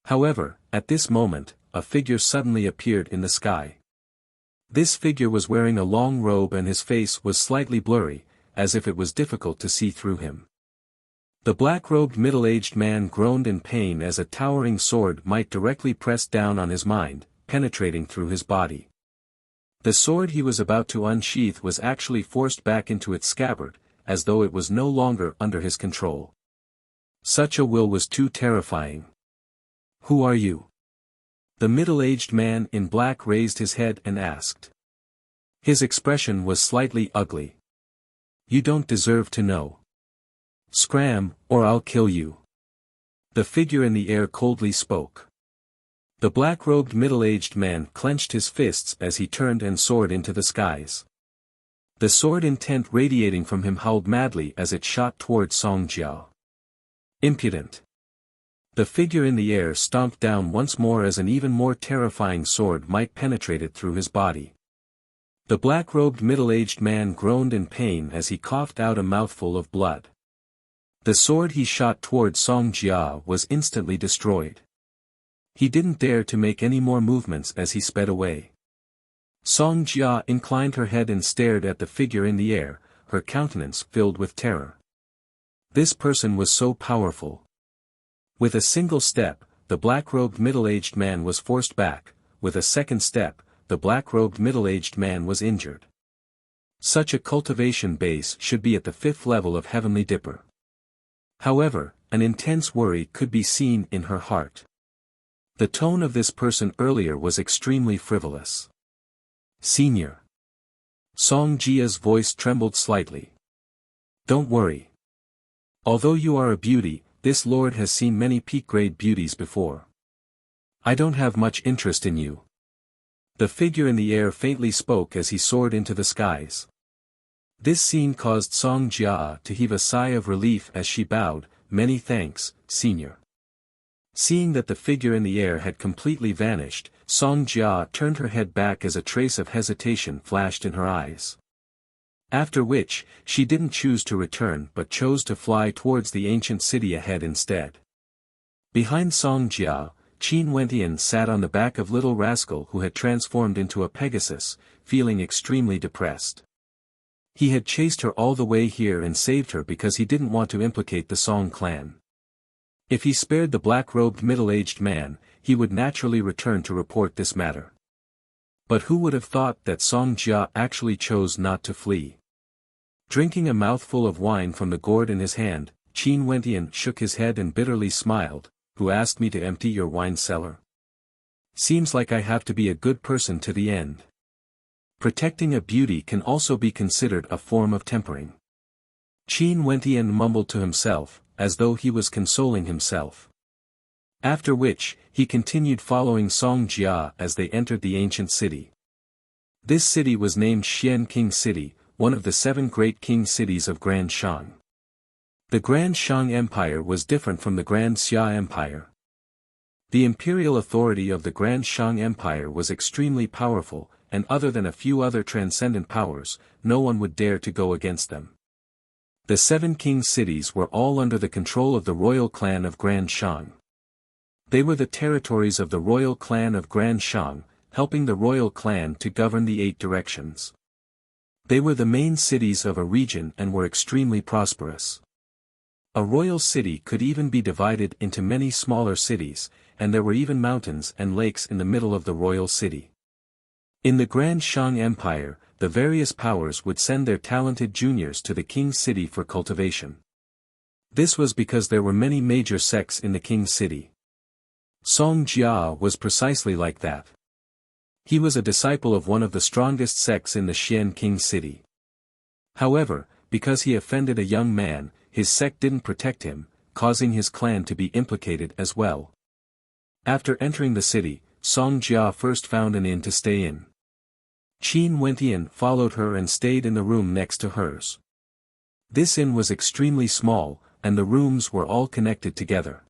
However, at this moment, a figure suddenly appeared in the sky. This figure was wearing a long robe and his face was slightly blurry, as if it was difficult to see through him. The black-robed middle-aged man groaned in pain as a towering sword might directly press down on his mind, penetrating through his body. The sword he was about to unsheath was actually forced back into its scabbard, as though it was no longer under his control. Such a will was too terrifying. "Who are you?" The middle-aged man in black raised his head and asked. His expression was slightly ugly. "You don't deserve to know. Scram, or I'll kill you." The figure in the air coldly spoke. The black-robed middle-aged man clenched his fists as he turned and soared into the skies. The sword intent radiating from him howled madly as it shot toward Song Jiao. Impudent! The figure in the air stomped down once more as an even more terrifying sword might penetrate it through his body. The black-robed middle-aged man groaned in pain as he coughed out a mouthful of blood. The sword he shot toward Song Jia was instantly destroyed. He didn't dare to make any more movements as he sped away. Song Jia inclined her head and stared at the figure in the air, her countenance filled with terror. This person was so powerful. With a single step, the black-robed middle-aged man was forced back, with a second step, the black-robed middle-aged man was injured. Such a cultivation base should be at the 5th level of Heavenly Dipper. However, an intense worry could be seen in her heart. The tone of this person earlier was extremely frivolous. "Senior." Song Jia's voice trembled slightly. "Don't worry. Although you are a beauty, this lord has seen many peak-grade beauties before. I don't have much interest in you." The figure in the air faintly spoke as he soared into the skies. This scene caused Song Jia to heave a sigh of relief as she bowed, "Many thanks, Senior." Seeing that the figure in the air had completely vanished, Song Jia turned her head back as a trace of hesitation flashed in her eyes. After which, she didn't choose to return but chose to fly towards the ancient city ahead instead. Behind Song Jia, Qin Wentian sat on the back of Little Rascal who had transformed into a Pegasus, feeling extremely depressed. He had chased her all the way here and saved her because he didn't want to implicate the Song clan. If he spared the black-robed middle-aged man, he would naturally return to report this matter. But who would have thought that Song Jia actually chose not to flee? Drinking a mouthful of wine from the gourd in his hand, Qin Wentian shook his head and bitterly smiled. "Who asked me to empty your wine cellar? Seems like I have to be a good person to the end." Protecting a beauty can also be considered a form of tempering. Qin Wentian mumbled to himself, as though he was consoling himself. After which, he continued following Song Jia as they entered the ancient city. This city was named Xian King City, one of the 7 great king cities of Grand Shang. The Grand Shang Empire was different from the Grand Xia Empire. The imperial authority of the Grand Shang Empire was extremely powerful, and other than a few other transcendent powers, no one would dare to go against them. The 7 king cities were all under the control of the royal clan of Grand Shang. They were the territories of the royal clan of Grand Shang, helping the royal clan to govern the 8 directions. They were the main cities of a region and were extremely prosperous. A royal city could even be divided into many smaller cities, and there were even mountains and lakes in the middle of the royal city. In the Grand Shang Empire, the various powers would send their talented juniors to the king's city for cultivation. This was because there were many major sects in the king's city. Song Jia was precisely like that. He was a disciple of one of the strongest sects in the Xian King city. However, because he offended a young man, his sect didn't protect him, causing his clan to be implicated as well. After entering the city, Song Jia first found an inn to stay in. Qin Wentian followed her and stayed in the room next to hers. This inn was extremely small, and the rooms were all connected together.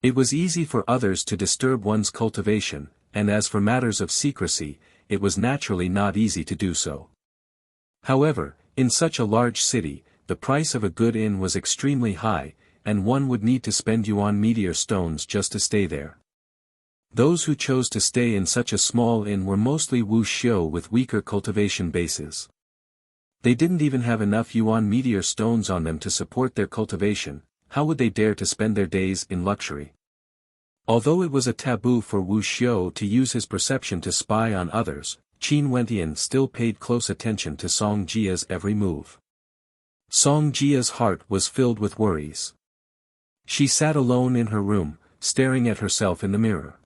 It was easy for others to disturb one's cultivation, and as for matters of secrecy, it was naturally not easy to do so. However, in such a large city, the price of a good inn was extremely high, and one would need to spend yuan meteor stones just to stay there. Those who chose to stay in such a small inn were mostly Wuxia with weaker cultivation bases. They didn't even have enough yuan meteor stones on them to support their cultivation. How would they dare to spend their days in luxury? Although it was a taboo for Wuxia to use his perception to spy on others, Qin Wentian still paid close attention to Song Jia's every move. Song Jia's heart was filled with worries. She sat alone in her room, staring at herself in the mirror.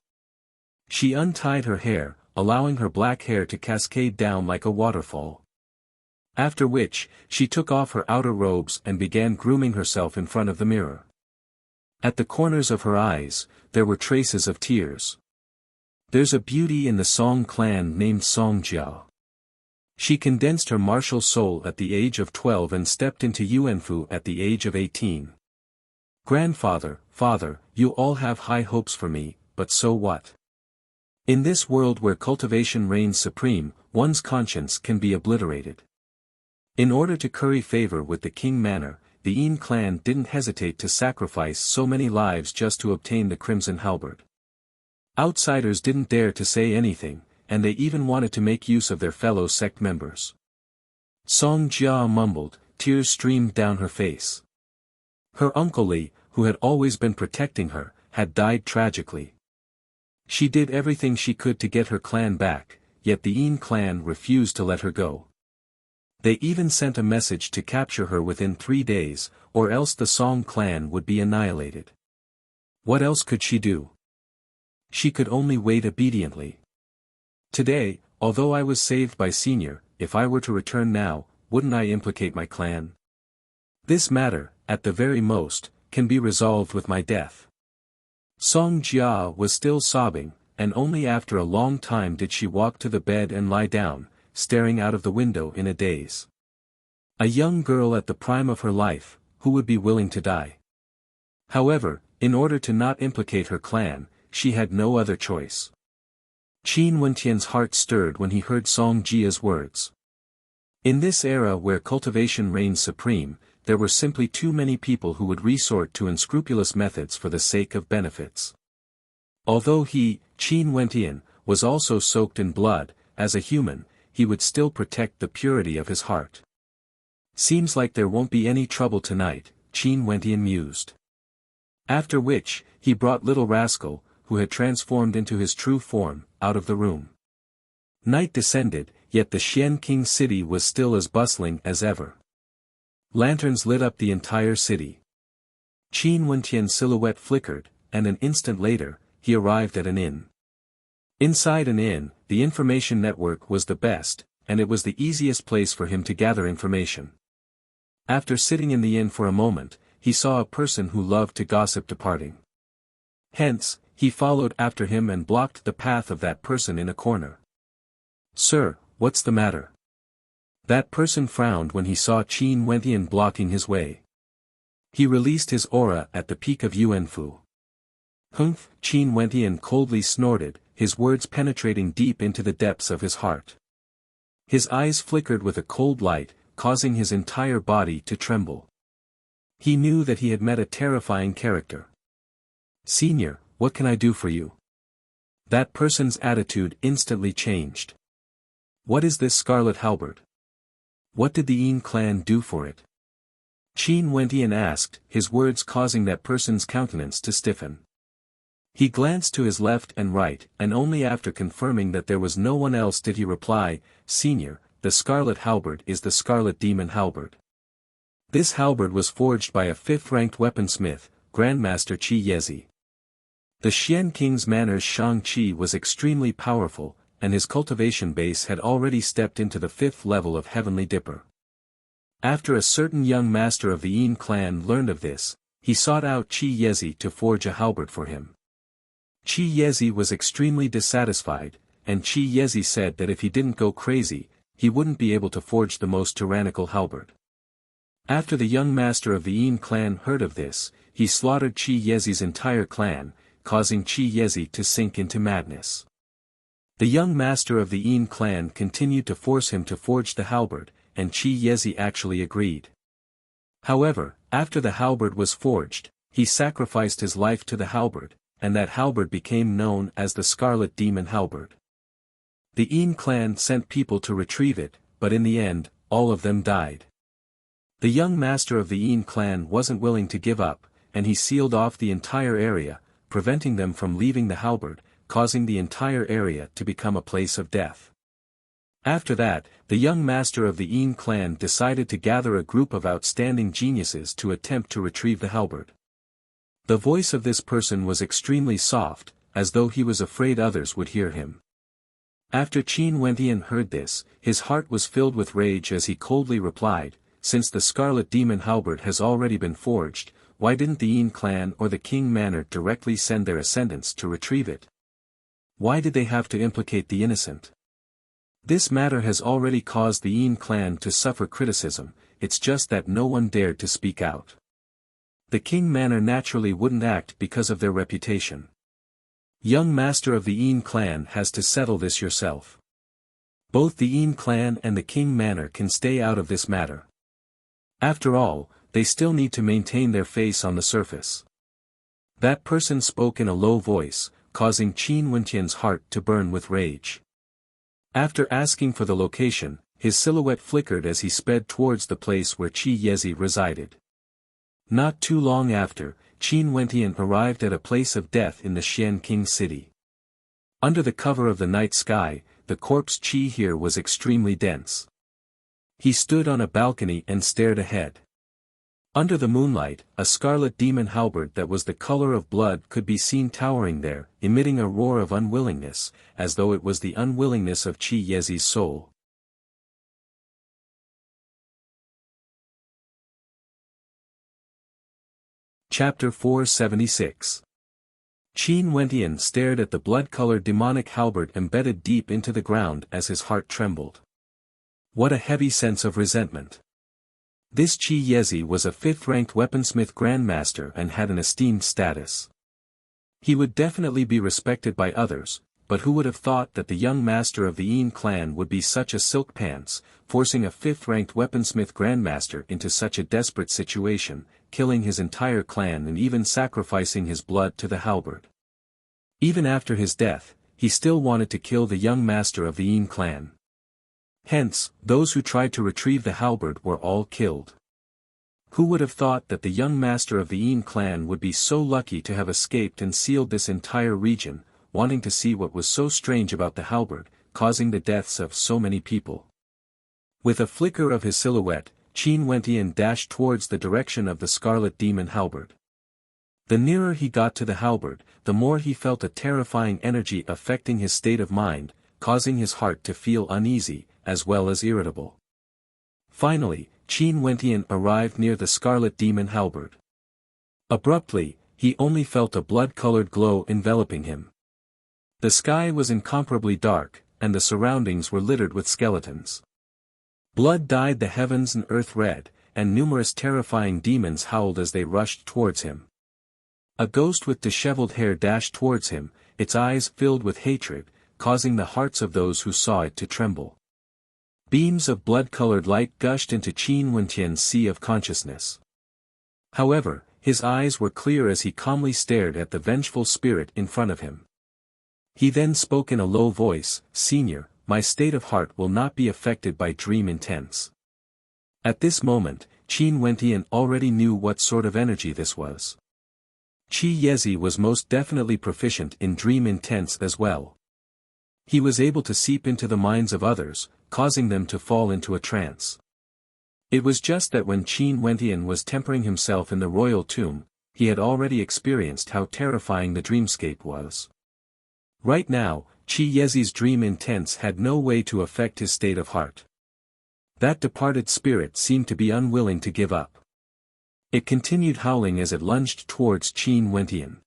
She untied her hair, allowing her black hair to cascade down like a waterfall. After which, she took off her outer robes and began grooming herself in front of the mirror. At the corners of her eyes, there were traces of tears. There's a beauty in the Song clan named Song Jia. She condensed her martial soul at the age of 12 and stepped into Yuanfu at the age of 18. Grandfather, father, you all have high hopes for me, but so what? In this world where cultivation reigns supreme, one's conscience can be obliterated. In order to curry favor with the King Manor, the Yin clan didn't hesitate to sacrifice so many lives just to obtain the Crimson Halberd. Outsiders didn't dare to say anything, and they even wanted to make use of their fellow sect members. Song Jia mumbled, tears streamed down her face. Her uncle Li, who had always been protecting her, had died tragically. She did everything she could to get her clan back, yet the Yin clan refused to let her go. They even sent a message to capture her within 3 days, or else the Song clan would be annihilated. What else could she do? She could only wait obediently. Today, although I was saved by Senior, if I were to return now, wouldn't I implicate my clan? This matter, at the very most, can be resolved with my death. Song Jia was still sobbing, and only after a long time did she walk to the bed and lie down, staring out of the window in a daze. A young girl at the prime of her life, who would be willing to die. However, in order to not implicate her clan, she had no other choice. Qin Wentian's heart stirred when he heard Song Jia's words. In this era where cultivation reigned supreme, there were simply too many people who would resort to unscrupulous methods for the sake of benefits. Although he, Qin Wentian, was also soaked in blood, as a human, he would still protect the purity of his heart. Seems like there won't be any trouble tonight, Qin Wentian mused. After which, he brought little rascal, who had transformed into his true form, out of the room. Night descended, yet the Xian King city was still as bustling as ever. Lanterns lit up the entire city. Qin Wentian's silhouette flickered, and an instant later, he arrived at an inn. Inside an inn, the information network was the best, and it was the easiest place for him to gather information. After sitting in the inn for a moment, he saw a person who loved to gossip departing. Hence, he followed after him and blocked the path of that person in a corner. "Sir, what's the matter?" That person frowned when he saw Qin Wentian blocking his way. He released his aura at the peak of Yuanfu. "Humph," Qin Wentian coldly snorted, his words penetrating deep into the depths of his heart. His eyes flickered with a cold light, causing his entire body to tremble. He knew that he had met a terrifying character. "Senior, what can I do for you?" That person's attitude instantly changed. "What is this scarlet halberd? What did the Yin clan do for it?" Qin Wentian asked, his words causing that person's countenance to stiffen. He glanced to his left and right, and only after confirming that there was no one else did he reply, "Senior, the scarlet halberd is the scarlet demon halberd. This halberd was forged by a 5th-ranked weaponsmith, Grandmaster Qi Yezi. The Xian King's Manor's Shang Qi was extremely powerful, and his cultivation base had already stepped into the 5th level of Heavenly Dipper. After a certain young master of the Yin clan learned of this, he sought out Qi Yezi to forge a halberd for him. Qi Yezi was extremely dissatisfied, and Qi Yezi said that if he didn't go crazy, he wouldn't be able to forge the most tyrannical halberd. After the young master of the Yin clan heard of this, he slaughtered Qi Yezi's entire clan, causing Qi Yezi to sink into madness. The young master of the Yin clan continued to force him to forge the halberd, and Qi Yezi actually agreed. However, after the halberd was forged, he sacrificed his life to the halberd, and that halberd became known as the Scarlet Demon Halberd. The Yin clan sent people to retrieve it, but in the end, all of them died. The young master of the Yin clan wasn't willing to give up, and he sealed off the entire area, preventing them from leaving the halberd, causing the entire area to become a place of death. After that, the young master of the Yin clan decided to gather a group of outstanding geniuses to attempt to retrieve the halberd. The voice of this person was extremely soft, as though he was afraid others would hear him. After Qin Wentian heard this, his heart was filled with rage as he coldly replied, "Since the Scarlet Demon Halberd has already been forged, why didn't the Yin clan or the King Manor directly send their ascendants to retrieve it? Why did they have to implicate the innocent? This matter has already caused the Yin clan to suffer criticism, it's just that no one dared to speak out. The King Manor naturally wouldn't act because of their reputation. Young master of the Yin clan has to settle this yourself. Both the Yin clan and the King Manor can stay out of this matter. After all, they still need to maintain their face on the surface." That person spoke in a low voice, causing Qin Wentian's heart to burn with rage. After asking for the location, his silhouette flickered as he sped towards the place where Qi Yezi resided. Not too long after, Qin Wentian arrived at a place of death in the Xian King city. Under the cover of the night sky, the corpse Qi here was extremely dense. He stood on a balcony and stared ahead. Under the moonlight, a scarlet demon halberd that was the color of blood could be seen towering there, emitting a roar of unwillingness, as though it was the unwillingness of Qi Yezi's soul. Chapter 476. Qin Wentian stared at the blood-colored demonic halberd embedded deep into the ground as his heart trembled. What a heavy sense of resentment. This Qi Yezi was a 5th-ranked weaponsmith grandmaster and had an esteemed status. He would definitely be respected by others, but who would have thought that the young master of the Yin clan would be such a silk pants, forcing a 5th-ranked weaponsmith grandmaster into such a desperate situation, killing his entire clan and even sacrificing his blood to the halberd. Even after his death, he still wanted to kill the young master of the Yin clan. Hence, those who tried to retrieve the halberd were all killed. Who would have thought that the young master of the Yin clan would be so lucky to have escaped and sealed this entire region, wanting to see what was so strange about the halberd, causing the deaths of so many people. With a flicker of his silhouette, Qin Wentian dashed towards the direction of the scarlet demon halberd. The nearer he got to the halberd, the more he felt a terrifying energy affecting his state of mind, causing his heart to feel uneasy, as well as irritable. Finally, Qin Wentian arrived near the scarlet demon halberd. Abruptly, he only felt a blood-colored glow enveloping him. The sky was incomparably dark, and the surroundings were littered with skeletons. Blood dyed the heavens and earth red, and numerous terrifying demons howled as they rushed towards him. A ghost with disheveled hair dashed towards him, its eyes filled with hatred, causing the hearts of those who saw it to tremble. Beams of blood-colored light gushed into Qin Wentian's sea of consciousness. However, his eyes were clear as he calmly stared at the vengeful spirit in front of him. He then spoke in a low voice, "Senior, my state of heart will not be affected by dream intense." At this moment, Qin Wentian already knew what sort of energy this was. Qi Yezi was most definitely proficient in dream intense as well. He was able to seep into the minds of others, causing them to fall into a trance. It was just that when Qin Wentian was tempering himself in the royal tomb, he had already experienced how terrifying the dreamscape was. Right now, Qi Yezi's dream intense had no way to affect his state of heart. That departed spirit seemed to be unwilling to give up. It continued howling as it lunged towards Qin Wentian.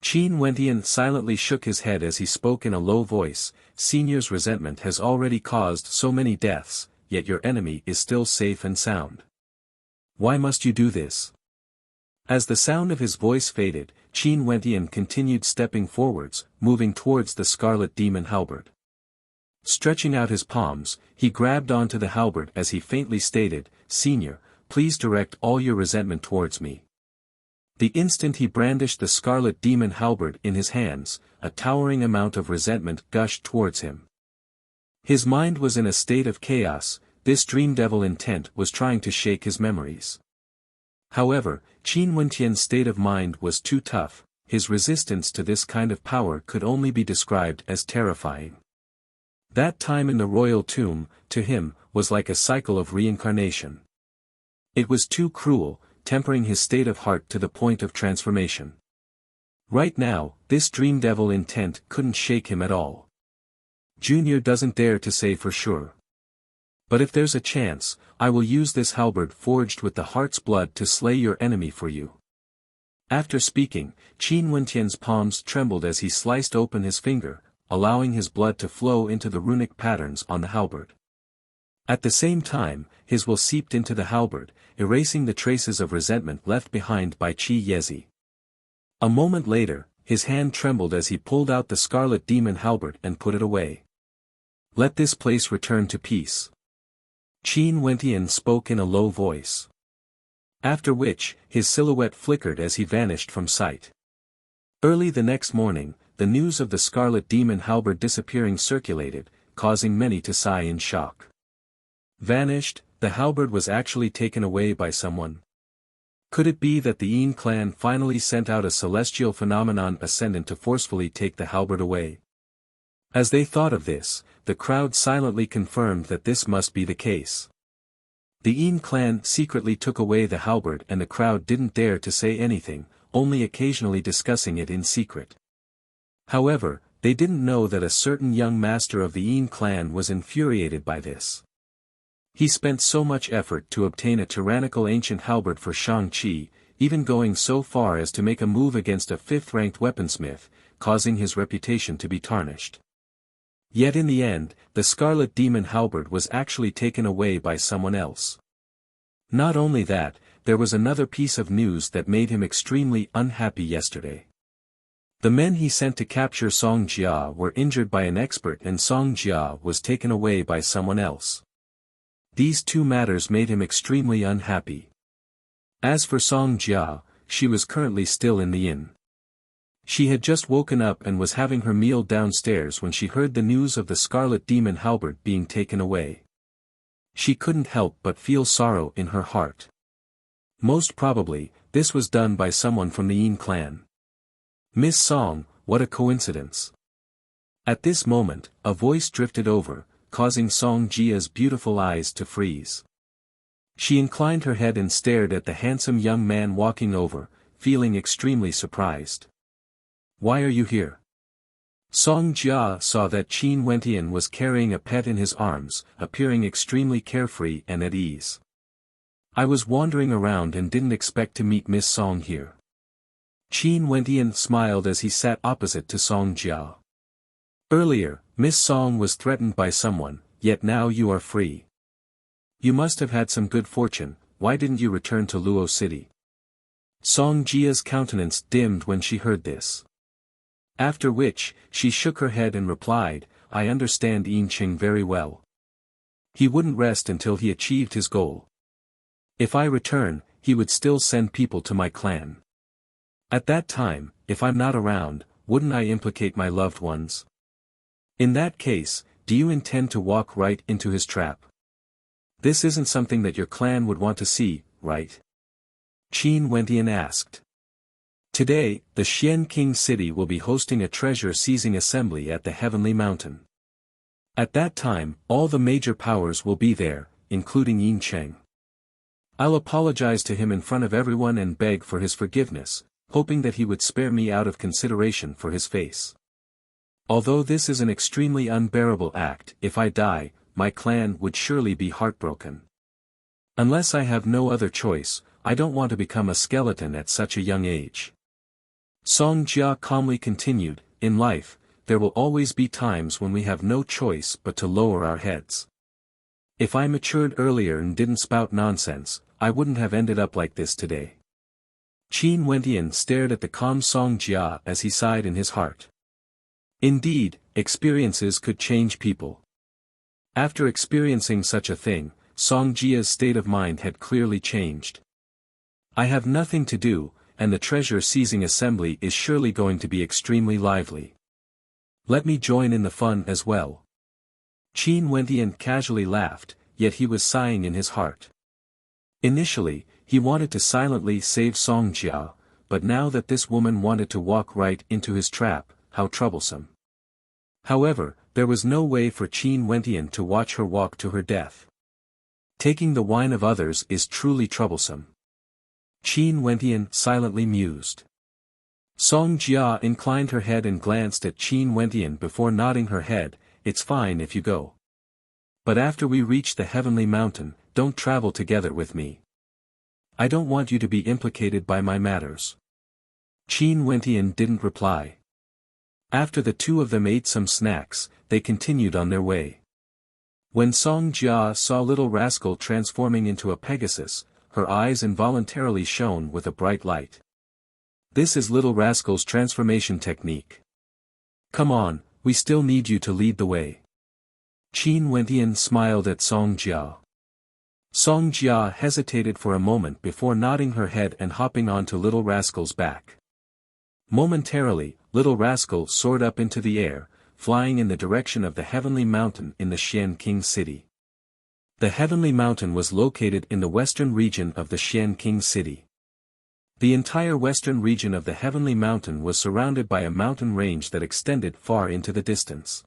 Qin Wentian silently shook his head as he spoke in a low voice, "Senior's resentment has already caused so many deaths, yet your enemy is still safe and sound. Why must you do this?" As the sound of his voice faded, Qin Wentian continued stepping forwards, moving towards the scarlet demon halberd. Stretching out his palms, he grabbed onto the halberd as he faintly stated, "Senior, please direct all your resentment towards me." The instant he brandished the scarlet demon halberd in his hands, a towering amount of resentment gushed towards him. His mind was in a state of chaos, this dream devil intent was trying to shake his memories. However, Qin Wentian's state of mind was too tough, his resistance to this kind of power could only be described as terrifying. That time in the royal tomb, to him, was like a cycle of reincarnation. It was too cruel, tempering his state of heart to the point of transformation. Right now, this dream devil intent couldn't shake him at all. Junior doesn't dare to say for sure. But if there's a chance, I will use this halberd forged with the heart's blood to slay your enemy for you. After speaking, Qin Wentian's palms trembled as he sliced open his finger, allowing his blood to flow into the runic patterns on the halberd. At the same time, his will seeped into the halberd, erasing the traces of resentment left behind by Qi Yezi. A moment later, his hand trembled as he pulled out the scarlet demon halberd and put it away. "Let this place return to peace." Qin Wentian spoke in a low voice. After which, his silhouette flickered as he vanished from sight. Early the next morning, the news of the scarlet demon halberd disappearing circulated, causing many to sigh in shock. Vanished, the halberd was actually taken away by someone. Could it be that the Yin clan finally sent out a celestial phenomenon ascendant to forcefully take the halberd away? As they thought of this, the crowd silently confirmed that this must be the case. The Yin clan secretly took away the halberd and the crowd didn't dare to say anything, only occasionally discussing it in secret. However, they didn't know that a certain young master of the Yin clan was infuriated by this. He spent so much effort to obtain a tyrannical ancient halberd for Shang-Chi, even going so far as to make a move against a fifth-ranked weaponsmith, causing his reputation to be tarnished. Yet in the end, the Scarlet Demon halberd was actually taken away by someone else. Not only that, there was another piece of news that made him extremely unhappy yesterday. The men he sent to capture Song Jia were injured by an expert and Song Jia was taken away by someone else. These two matters made him extremely unhappy. As for Song Jia, she was currently still in the inn. She had just woken up and was having her meal downstairs when she heard the news of the Scarlet Demon halberd being taken away. She couldn't help but feel sorrow in her heart. Most probably, this was done by someone from the Yin clan. Miss Song, what a coincidence. At this moment, a voice drifted over, causing Song Jia's beautiful eyes to freeze. She inclined her head and stared at the handsome young man walking over, feeling extremely surprised. Why are you here? Song Jia saw that Qin Wentian was carrying a pet in his arms, appearing extremely carefree and at ease. I was wandering around and didn't expect to meet Miss Song here. Qin Wentian smiled as he sat opposite to Song Jia. Earlier, Miss Song was threatened by someone, yet now you are free. You must have had some good fortune, why didn't you return to Luo City? Song Jia's countenance dimmed when she heard this. After which, she shook her head and replied, I understand Yin Qing very well. He wouldn't rest until he achieved his goal. If I return, he would still send people to my clan. At that time, if I'm not around, wouldn't I implicate my loved ones? In that case, do you intend to walk right into his trap? This isn't something that your clan would want to see, right? Qin Wentian asked. Today, the Xian King City will be hosting a treasure-seizing assembly at the Heavenly Mountain. At that time, all the major powers will be there, including Yin Cheng. I'll apologize to him in front of everyone and beg for his forgiveness, hoping that he would spare me out of consideration for his face. Although this is an extremely unbearable act, if I die, my clan would surely be heartbroken. Unless I have no other choice, I don't want to become a skeleton at such a young age. Song Jia calmly continued, in life, there will always be times when we have no choice but to lower our heads. If I matured earlier and didn't spout nonsense, I wouldn't have ended up like this today. Qin Wentian stared at the calm Song Jia as he sighed in his heart. Indeed, experiences could change people. After experiencing such a thing, Song Jia's state of mind had clearly changed. I have nothing to do, and the treasure-seizing assembly is surely going to be extremely lively. Let me join in the fun as well. Qin Wentian casually laughed, yet he was sighing in his heart. Initially, he wanted to silently save Song Jia, but now that this woman wanted to walk right into his trap, how troublesome. However, there was no way for Qin Wentian to watch her walk to her death. Taking the wine of others is truly troublesome. Qin Wentian silently mused. Song Jia inclined her head and glanced at Qin Wentian before nodding her head, it's fine if you go. But after we reach the Heavenly Mountain, don't travel together with me. I don't want you to be implicated by my matters. Qin Wentian didn't reply. After the two of them ate some snacks, they continued on their way. When Song Jia saw Little Rascal transforming into a Pegasus, her eyes involuntarily shone with a bright light. This is Little Rascal's transformation technique. Come on, we still need you to lead the way. Qin Wentian smiled at Song Jia. Song Jia hesitated for a moment before nodding her head and hopping onto Little Rascal's back. Momentarily, Little Rascal soared up into the air, flying in the direction of the Heavenly Mountain in the Xian King City. The Heavenly Mountain was located in the western region of the Xian King City. The entire western region of the Heavenly Mountain was surrounded by a mountain range that extended far into the distance.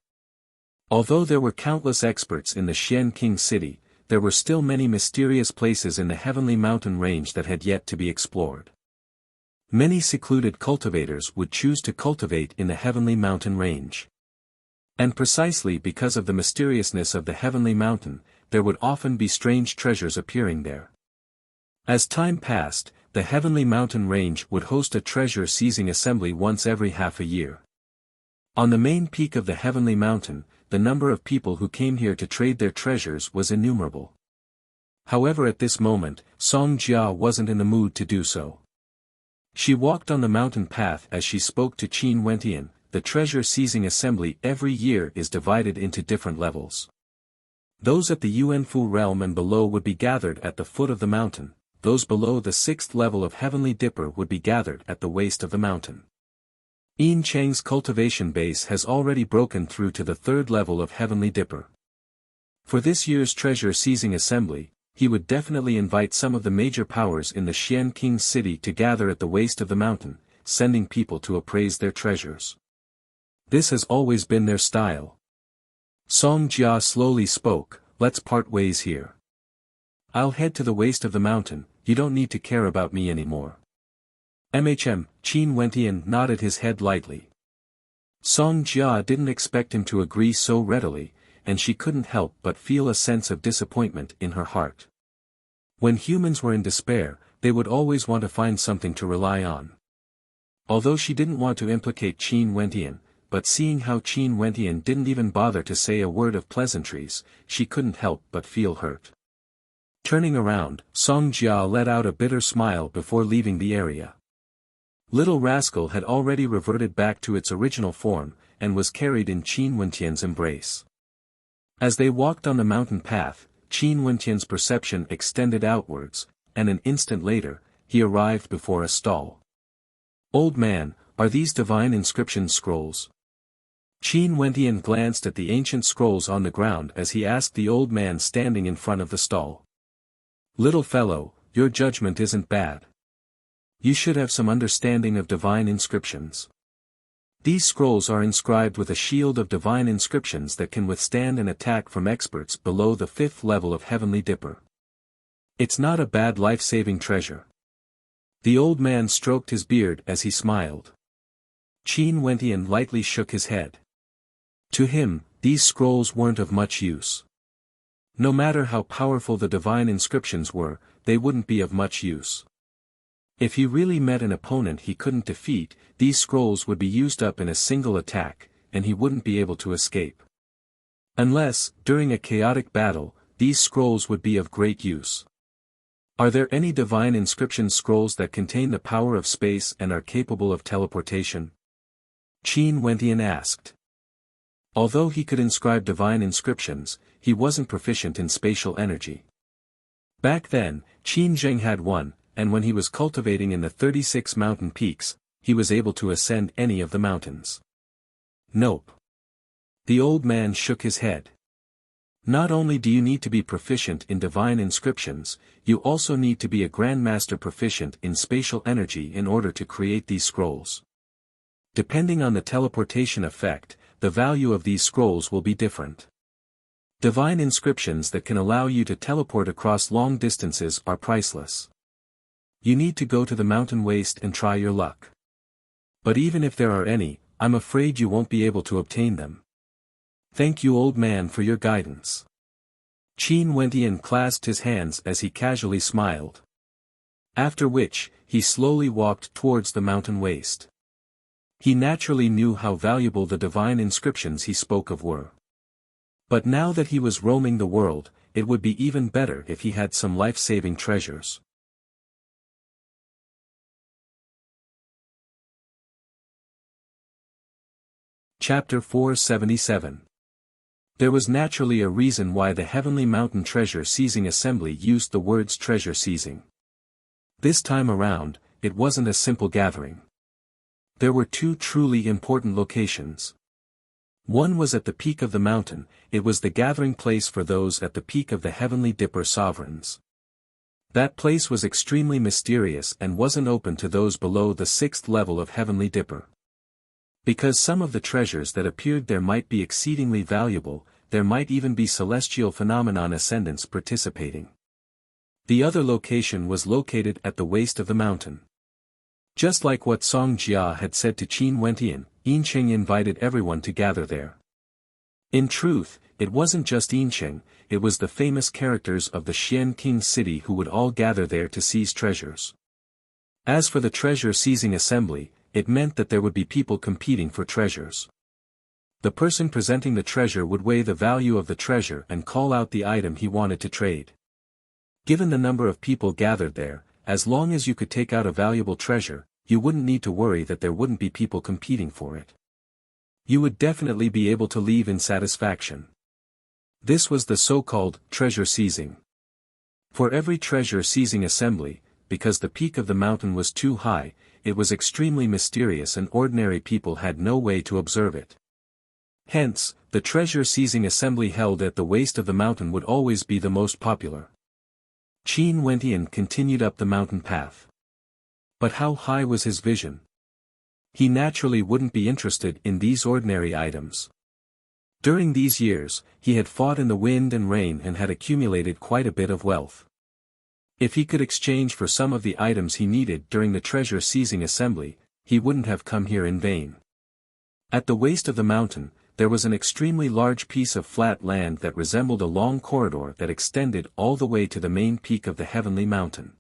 Although there were countless experts in the Xian King City, there were still many mysterious places in the Heavenly Mountain range that had yet to be explored. Many secluded cultivators would choose to cultivate in the Heavenly Mountain range. And precisely because of the mysteriousness of the Heavenly Mountain, there would often be strange treasures appearing there. As time passed, the Heavenly Mountain Range would host a treasure-seizing assembly once every half a year. On the main peak of the Heavenly Mountain, the number of people who came here to trade their treasures was innumerable. However, at this moment, Song Jia wasn't in the mood to do so. She walked on the mountain path as she spoke to Qin Wentian. The treasure-seizing assembly every year is divided into different levels. Those at the Yuanfu realm and below would be gathered at the foot of the mountain, those below the 6th level of Heavenly Dipper would be gathered at the waist of the mountain. Yin Cheng's cultivation base has already broken through to the 3rd level of Heavenly Dipper. For this year's treasure-seizing assembly, he would definitely invite some of the major powers in the Xian King city to gather at the waist of the mountain, sending people to appraise their treasures. This has always been their style. Song Jia slowly spoke, "Let's part ways here. I'll head to the waist of the mountain, you don't need to care about me anymore." Qin Wentian nodded his head lightly. Song Jia didn't expect him to agree so readily, and she couldn't help but feel a sense of disappointment in her heart. When humans were in despair, they would always want to find something to rely on. Although she didn't want to implicate Qin Wentian, but seeing how Qin Wentian didn't even bother to say a word of pleasantries, she couldn't help but feel hurt. Turning around, Song Jia let out a bitter smile before leaving the area. Little Rascal had already reverted back to its original form, and was carried in Qin Wentian's embrace. As they walked on the mountain path, Qin Wentian's perception extended outwards, and an instant later, he arrived before a stall. "Old man, are these divine inscription scrolls?" Qin Wentian glanced at the ancient scrolls on the ground as he asked the old man standing in front of the stall. "Little fellow, your judgment isn't bad. You should have some understanding of divine inscriptions. These scrolls are inscribed with a shield of divine inscriptions that can withstand an attack from experts below the 5th level of Heavenly Dipper. It's not a bad life-saving treasure." The old man stroked his beard as he smiled. Qin Wentian lightly shook his head. To him, these scrolls weren't of much use. No matter how powerful the divine inscriptions were, they wouldn't be of much use. If he really met an opponent he couldn't defeat, these scrolls would be used up in a single attack, and he wouldn't be able to escape. Unless, during a chaotic battle, these scrolls would be of great use. Are there any divine inscription scrolls that contain the power of space and are capable of teleportation? Qin Wentian asked. Although he could inscribe divine inscriptions, he wasn't proficient in spatial energy. Back then, Qin Zheng had one, and when he was cultivating in the 36 mountain peaks, he was able to ascend any of the mountains. Nope. The old man shook his head. Not only do you need to be proficient in divine inscriptions, you also need to be a grandmaster proficient in spatial energy in order to create these scrolls. Depending on the teleportation effect, the value of these scrolls will be different. Divine inscriptions that can allow you to teleport across long distances are priceless. You need to go to the mountain waist and try your luck. But even if there are any, I'm afraid you won't be able to obtain them. Thank you, old man, for your guidance. Qin Wentian clasped his hands as he casually smiled. After which, he slowly walked towards the mountain waist. He naturally knew how valuable the divine inscriptions he spoke of were. But now that he was roaming the world, it would be even better if he had some life-saving treasures. Chapter 477. There was naturally a reason why the Heavenly Mountain Treasure Seizing Assembly used the words treasure seizing. This time around, it wasn't a simple gathering. There were two truly important locations. One was at the peak of the mountain, it was the gathering place for those at the peak of the Heavenly Dipper sovereigns. That place was extremely mysterious and wasn't open to those below the 6th level of Heavenly Dipper. Because some of the treasures that appeared there might be exceedingly valuable, there might even be celestial phenomenon ascendants participating. The other location was located at the waist of the mountain. Just like what Song Jia had said to Qin Wentian, Yincheng invited everyone to gather there. In truth, it wasn't just Yincheng, it was the famous characters of the Xian King city who would all gather there to seize treasures. As for the treasure-seizing assembly, it meant that there would be people competing for treasures. The person presenting the treasure would weigh the value of the treasure and call out the item he wanted to trade. Given the number of people gathered there, as long as you could take out a valuable treasure, you wouldn't need to worry that there wouldn't be people competing for it. You would definitely be able to leave in satisfaction. This was the so-called treasure seizing. For every treasure seizing assembly, because the peak of the mountain was too high, it was extremely mysterious and ordinary people had no way to observe it. Hence, the treasure seizing assembly held at the waist of the mountain would always be the most popular. Qin Wentian continued up the mountain path. But how high was his vision? He naturally wouldn't be interested in these ordinary items. During these years, he had fought in the wind and rain and had accumulated quite a bit of wealth. If he could exchange for some of the items he needed during the treasure-seizing assembly, he wouldn't have come here in vain. At the waist of the mountain, there was an extremely large piece of flat land that resembled a long corridor that extended all the way to the main peak of the heavenly mountain.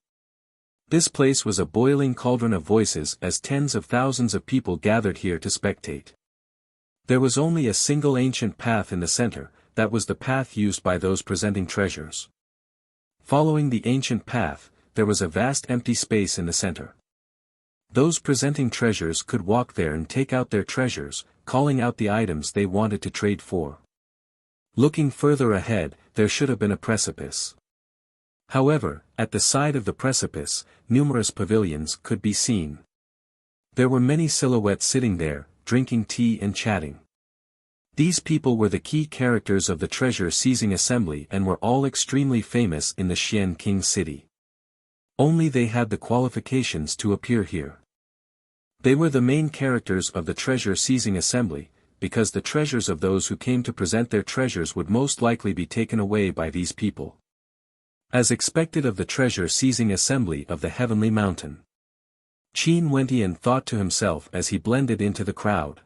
This place was a boiling cauldron of voices as tens of thousands of people gathered here to spectate. There was only a single ancient path in the center, that was the path used by those presenting treasures. Following the ancient path, there was a vast empty space in the center. Those presenting treasures could walk there and take out their treasures, calling out the items they wanted to trade for. Looking further ahead, there should have been a precipice. However, at the side of the precipice, numerous pavilions could be seen. There were many silhouettes sitting there, drinking tea and chatting. These people were the key characters of the treasure-seizing assembly and were all extremely famous in the Xian King city. Only they had the qualifications to appear here. They were the main characters of the treasure-seizing assembly, because the treasures of those who came to present their treasures would most likely be taken away by these people. As expected of the treasure-seizing assembly of the heavenly mountain. Qin Wentian thought to himself as he blended into the crowd.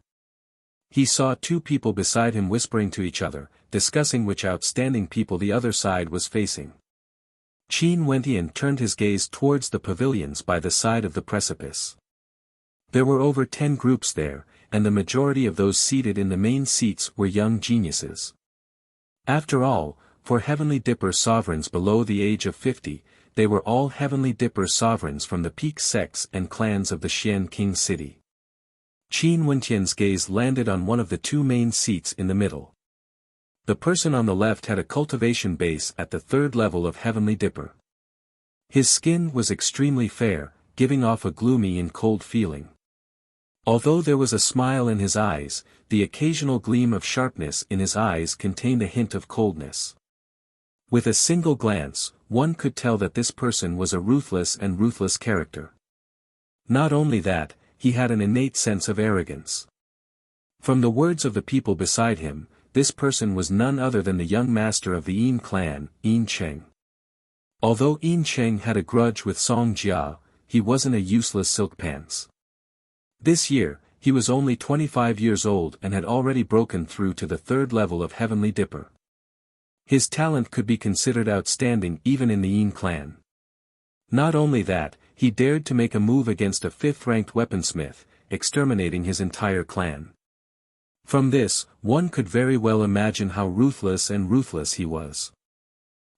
He saw two people beside him whispering to each other, discussing which outstanding people the other side was facing. Qin Wentian turned his gaze towards the pavilions by the side of the precipice. There were over 10 groups there, and the majority of those seated in the main seats were young geniuses. After all, for Heavenly Dipper sovereigns below the age of 50, they were all Heavenly Dipper sovereigns from the peak sects and clans of the Xian King city. Qin Wentian's gaze landed on one of the two main seats in the middle. The person on the left had a cultivation base at the 3rd level of Heavenly Dipper. His skin was extremely fair, giving off a gloomy and cold feeling. Although there was a smile in his eyes, the occasional gleam of sharpness in his eyes contained a hint of coldness. With a single glance, one could tell that this person was a ruthless character. Not only that, he had an innate sense of arrogance. From the words of the people beside him, this person was none other than the young master of the Yin clan, Yin Cheng. Although Yin Cheng had a grudge with Song Jia, he wasn't a useless silk pants. This year, he was only 25 years old and had already broken through to the 3rd level of Heavenly Dipper. His talent could be considered outstanding even in the Yin clan. Not only that, he dared to make a move against a 5th-ranked weaponsmith, exterminating his entire clan. From this, one could very well imagine how ruthless he was.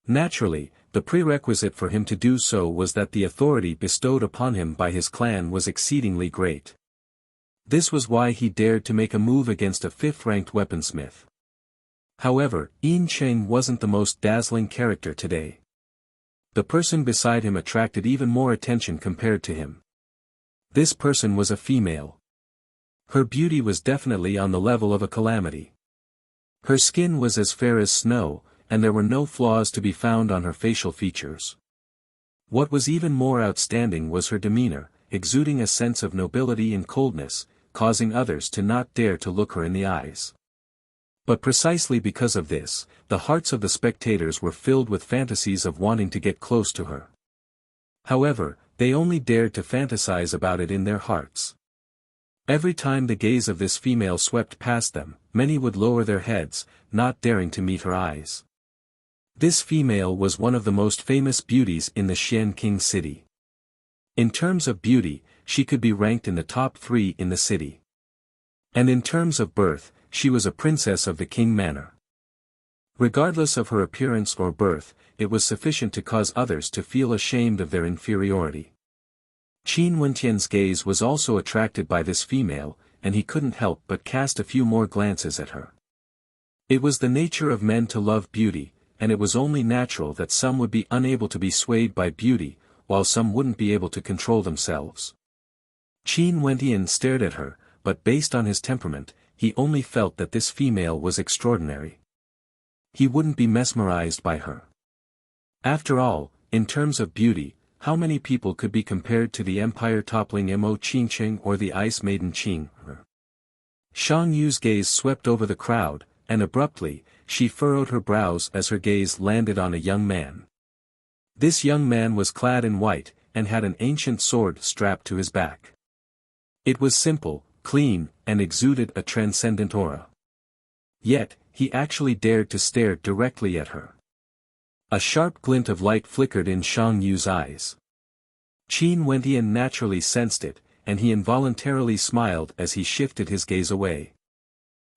Naturally, the prerequisite for him to do so was that the authority bestowed upon him by his clan was exceedingly great. This was why he dared to make a move against a 5th-ranked weaponsmith. However, Yin Cheng wasn't the most dazzling character today. The person beside him attracted even more attention compared to him. This person was a female. Her beauty was definitely on the level of a calamity. Her skin was as fair as snow, and there were no flaws to be found on her facial features. What was even more outstanding was her demeanor, exuding a sense of nobility and coldness, causing others to not dare to look her in the eyes. But precisely because of this, the hearts of the spectators were filled with fantasies of wanting to get close to her. However, they only dared to fantasize about it in their hearts. Every time the gaze of this female swept past them, many would lower their heads, not daring to meet her eyes. This female was one of the most famous beauties in the Xian King city. In terms of beauty, she could be ranked in the top 3 in the city. And in terms of birth, she was a princess of the King Manor. Regardless of her appearance or birth, it was sufficient to cause others to feel ashamed of their inferiority. Qin Wentian's gaze was also attracted by this female, and he couldn't help but cast a few more glances at her. It was the nature of men to love beauty, and it was only natural that some would be unable to be swayed by beauty, while some wouldn't be able to control themselves. Qin Wentian stared at her, but based on his temperament, he only felt that this female was extraordinary. He wouldn't be mesmerized by her. After all, in terms of beauty, how many people could be compared to the empire-toppling Mo Qingqing or the Ice Maiden Qing? Shang Yu's gaze swept over the crowd, and abruptly, she furrowed her brows as her gaze landed on a young man. This young man was clad in white, and had an ancient sword strapped to his back. It was simple, clean, and exuded a transcendent aura. Yet, he actually dared to stare directly at her. A sharp glint of light flickered in Shang Yu's eyes. Qin Wentian naturally sensed it, and he involuntarily smiled as he shifted his gaze away.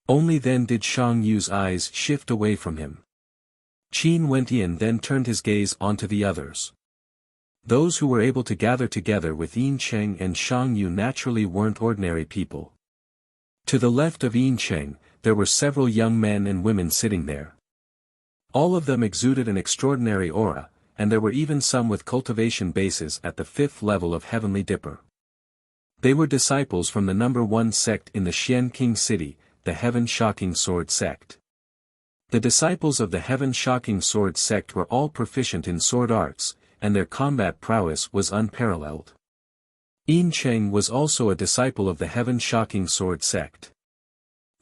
Only then did Shang Yu's eyes shift away from him. Qin Wentian then turned his gaze onto the others. Those who were able to gather together with Yin Cheng and Shang Yu naturally weren't ordinary people. To the left of Yin Cheng, there were several young men and women sitting there. All of them exuded an extraordinary aura, and there were even some with cultivation bases at the 5th level of Heavenly Dipper. They were disciples from the number 1 sect in the Xian King city, the Heaven Shocking Sword sect. The disciples of the Heaven Shocking Sword sect were all proficient in sword arts, and their combat prowess was unparalleled. Yin Cheng was also a disciple of the Heaven Shocking Sword sect.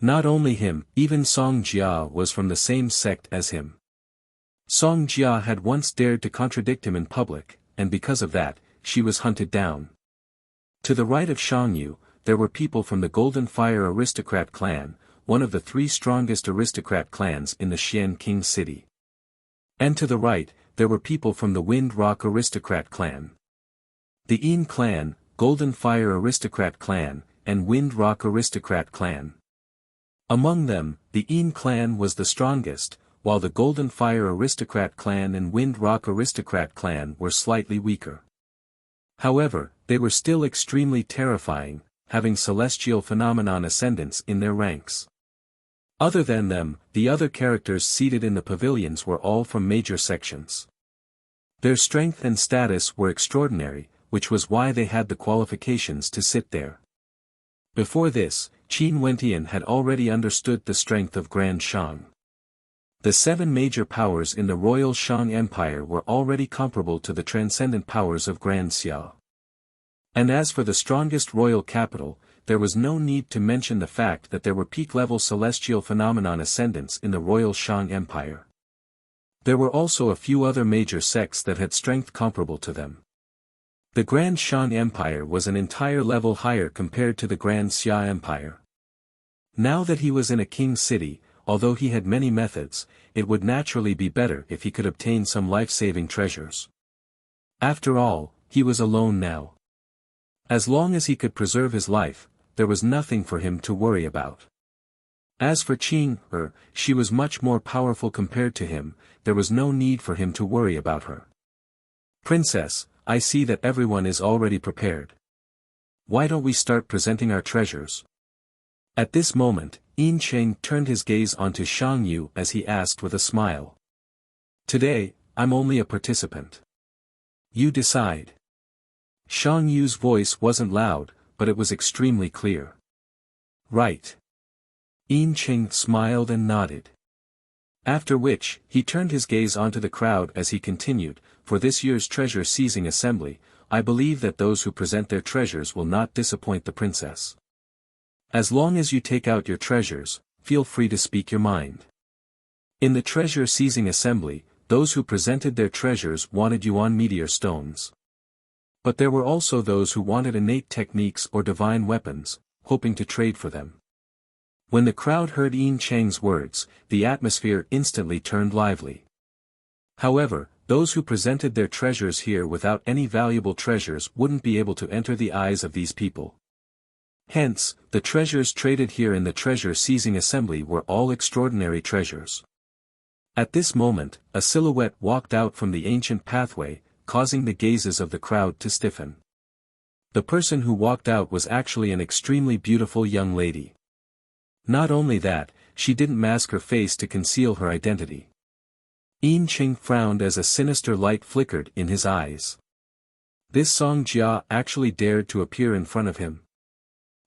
Not only him, even Song Jia was from the same sect as him. Song Jia had once dared to contradict him in public, and because of that, she was hunted down. To the right of Shang Yu, there were people from the Golden Fire Aristocrat clan, one of the 3 strongest aristocrat clans in the Xian King city. And to the right, there were people from the Wind Rock Aristocrat clan. The Yin clan, Golden Fire Aristocrat clan, and Wind Rock Aristocrat clan. Among them, the Yin clan was the strongest, while the Golden Fire Aristocrat clan and Wind Rock Aristocrat clan were slightly weaker. However, they were still extremely terrifying, having celestial phenomenon ascendants in their ranks. Other than them, the other characters seated in the pavilions were all from major sections. Their strength and status were extraordinary, which was why they had the qualifications to sit there. Before this, Qin Wentian had already understood the strength of Grand Shang. The 7 major powers in the Royal Shang Empire were already comparable to the transcendent powers of Grand Xia. And as for the strongest royal capital, there was no need to mention the fact that there were peak-level celestial phenomenon ascendants in the Royal Shang Empire. There were also a few other major sects that had strength comparable to them. The Grand Shang Empire was an entire level higher compared to the Grand Xia Empire. Now that he was in a king's city, although he had many methods, it would naturally be better if he could obtain some life-saving treasures. After all, he was alone now. As long as he could preserve his life, there was nothing for him to worry about. As for Qing, she was much more powerful compared to him, there was no need for him to worry about her. Princess, I see that everyone is already prepared. Why don't we start presenting our treasures? At this moment, Yin Cheng turned his gaze onto Shang Yu as he asked with a smile. Today, I'm only a participant. You decide. Shang Yu's voice wasn't loud, but it was extremely clear. Right. Yin Cheng smiled and nodded. After which, he turned his gaze onto the crowd as he continued, for this year's treasure-seizing assembly, I believe that those who present their treasures will not disappoint the princess. As long as you take out your treasures, feel free to speak your mind. In the treasure-seizing assembly, those who presented their treasures wanted yuan meteor stones. But there were also those who wanted innate techniques or divine weapons, hoping to trade for them. When the crowd heard Yin Cheng's words, the atmosphere instantly turned lively. However, those who presented their treasures here without any valuable treasures wouldn't be able to enter the eyes of these people. Hence, the treasures traded here in the treasure-seizing assembly were all extraordinary treasures. At this moment, a silhouette walked out from the ancient pathway, causing the gazes of the crowd to stiffen. The person who walked out was actually an extremely beautiful young lady. Not only that, she didn't mask her face to conceal her identity. Yin Qing frowned as a sinister light flickered in his eyes. This Song Jia actually dared to appear in front of him.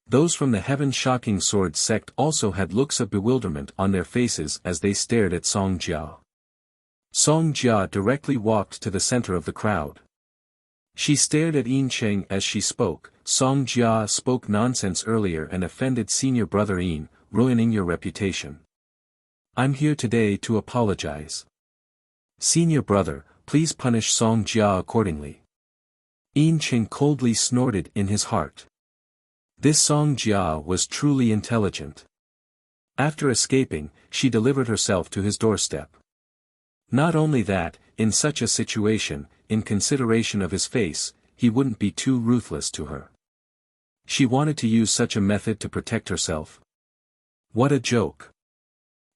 Those from the heaven-shocking sword sect also had looks of bewilderment on their faces as they stared at Song Jia. Song Jia directly walked to the center of the crowd. She stared at Yin Cheng as she spoke. Song Jia spoke nonsense earlier and offended senior brother Yin, ruining your reputation. I'm here today to apologize. Senior brother, please punish Song Jia accordingly. Yin Cheng coldly snorted in his heart. This Song Jia was truly intelligent. After escaping, she delivered herself to his doorstep. Not only that, in such a situation, in consideration of his face, he wouldn't be too ruthless to her. She wanted to use such a method to protect herself. What a joke.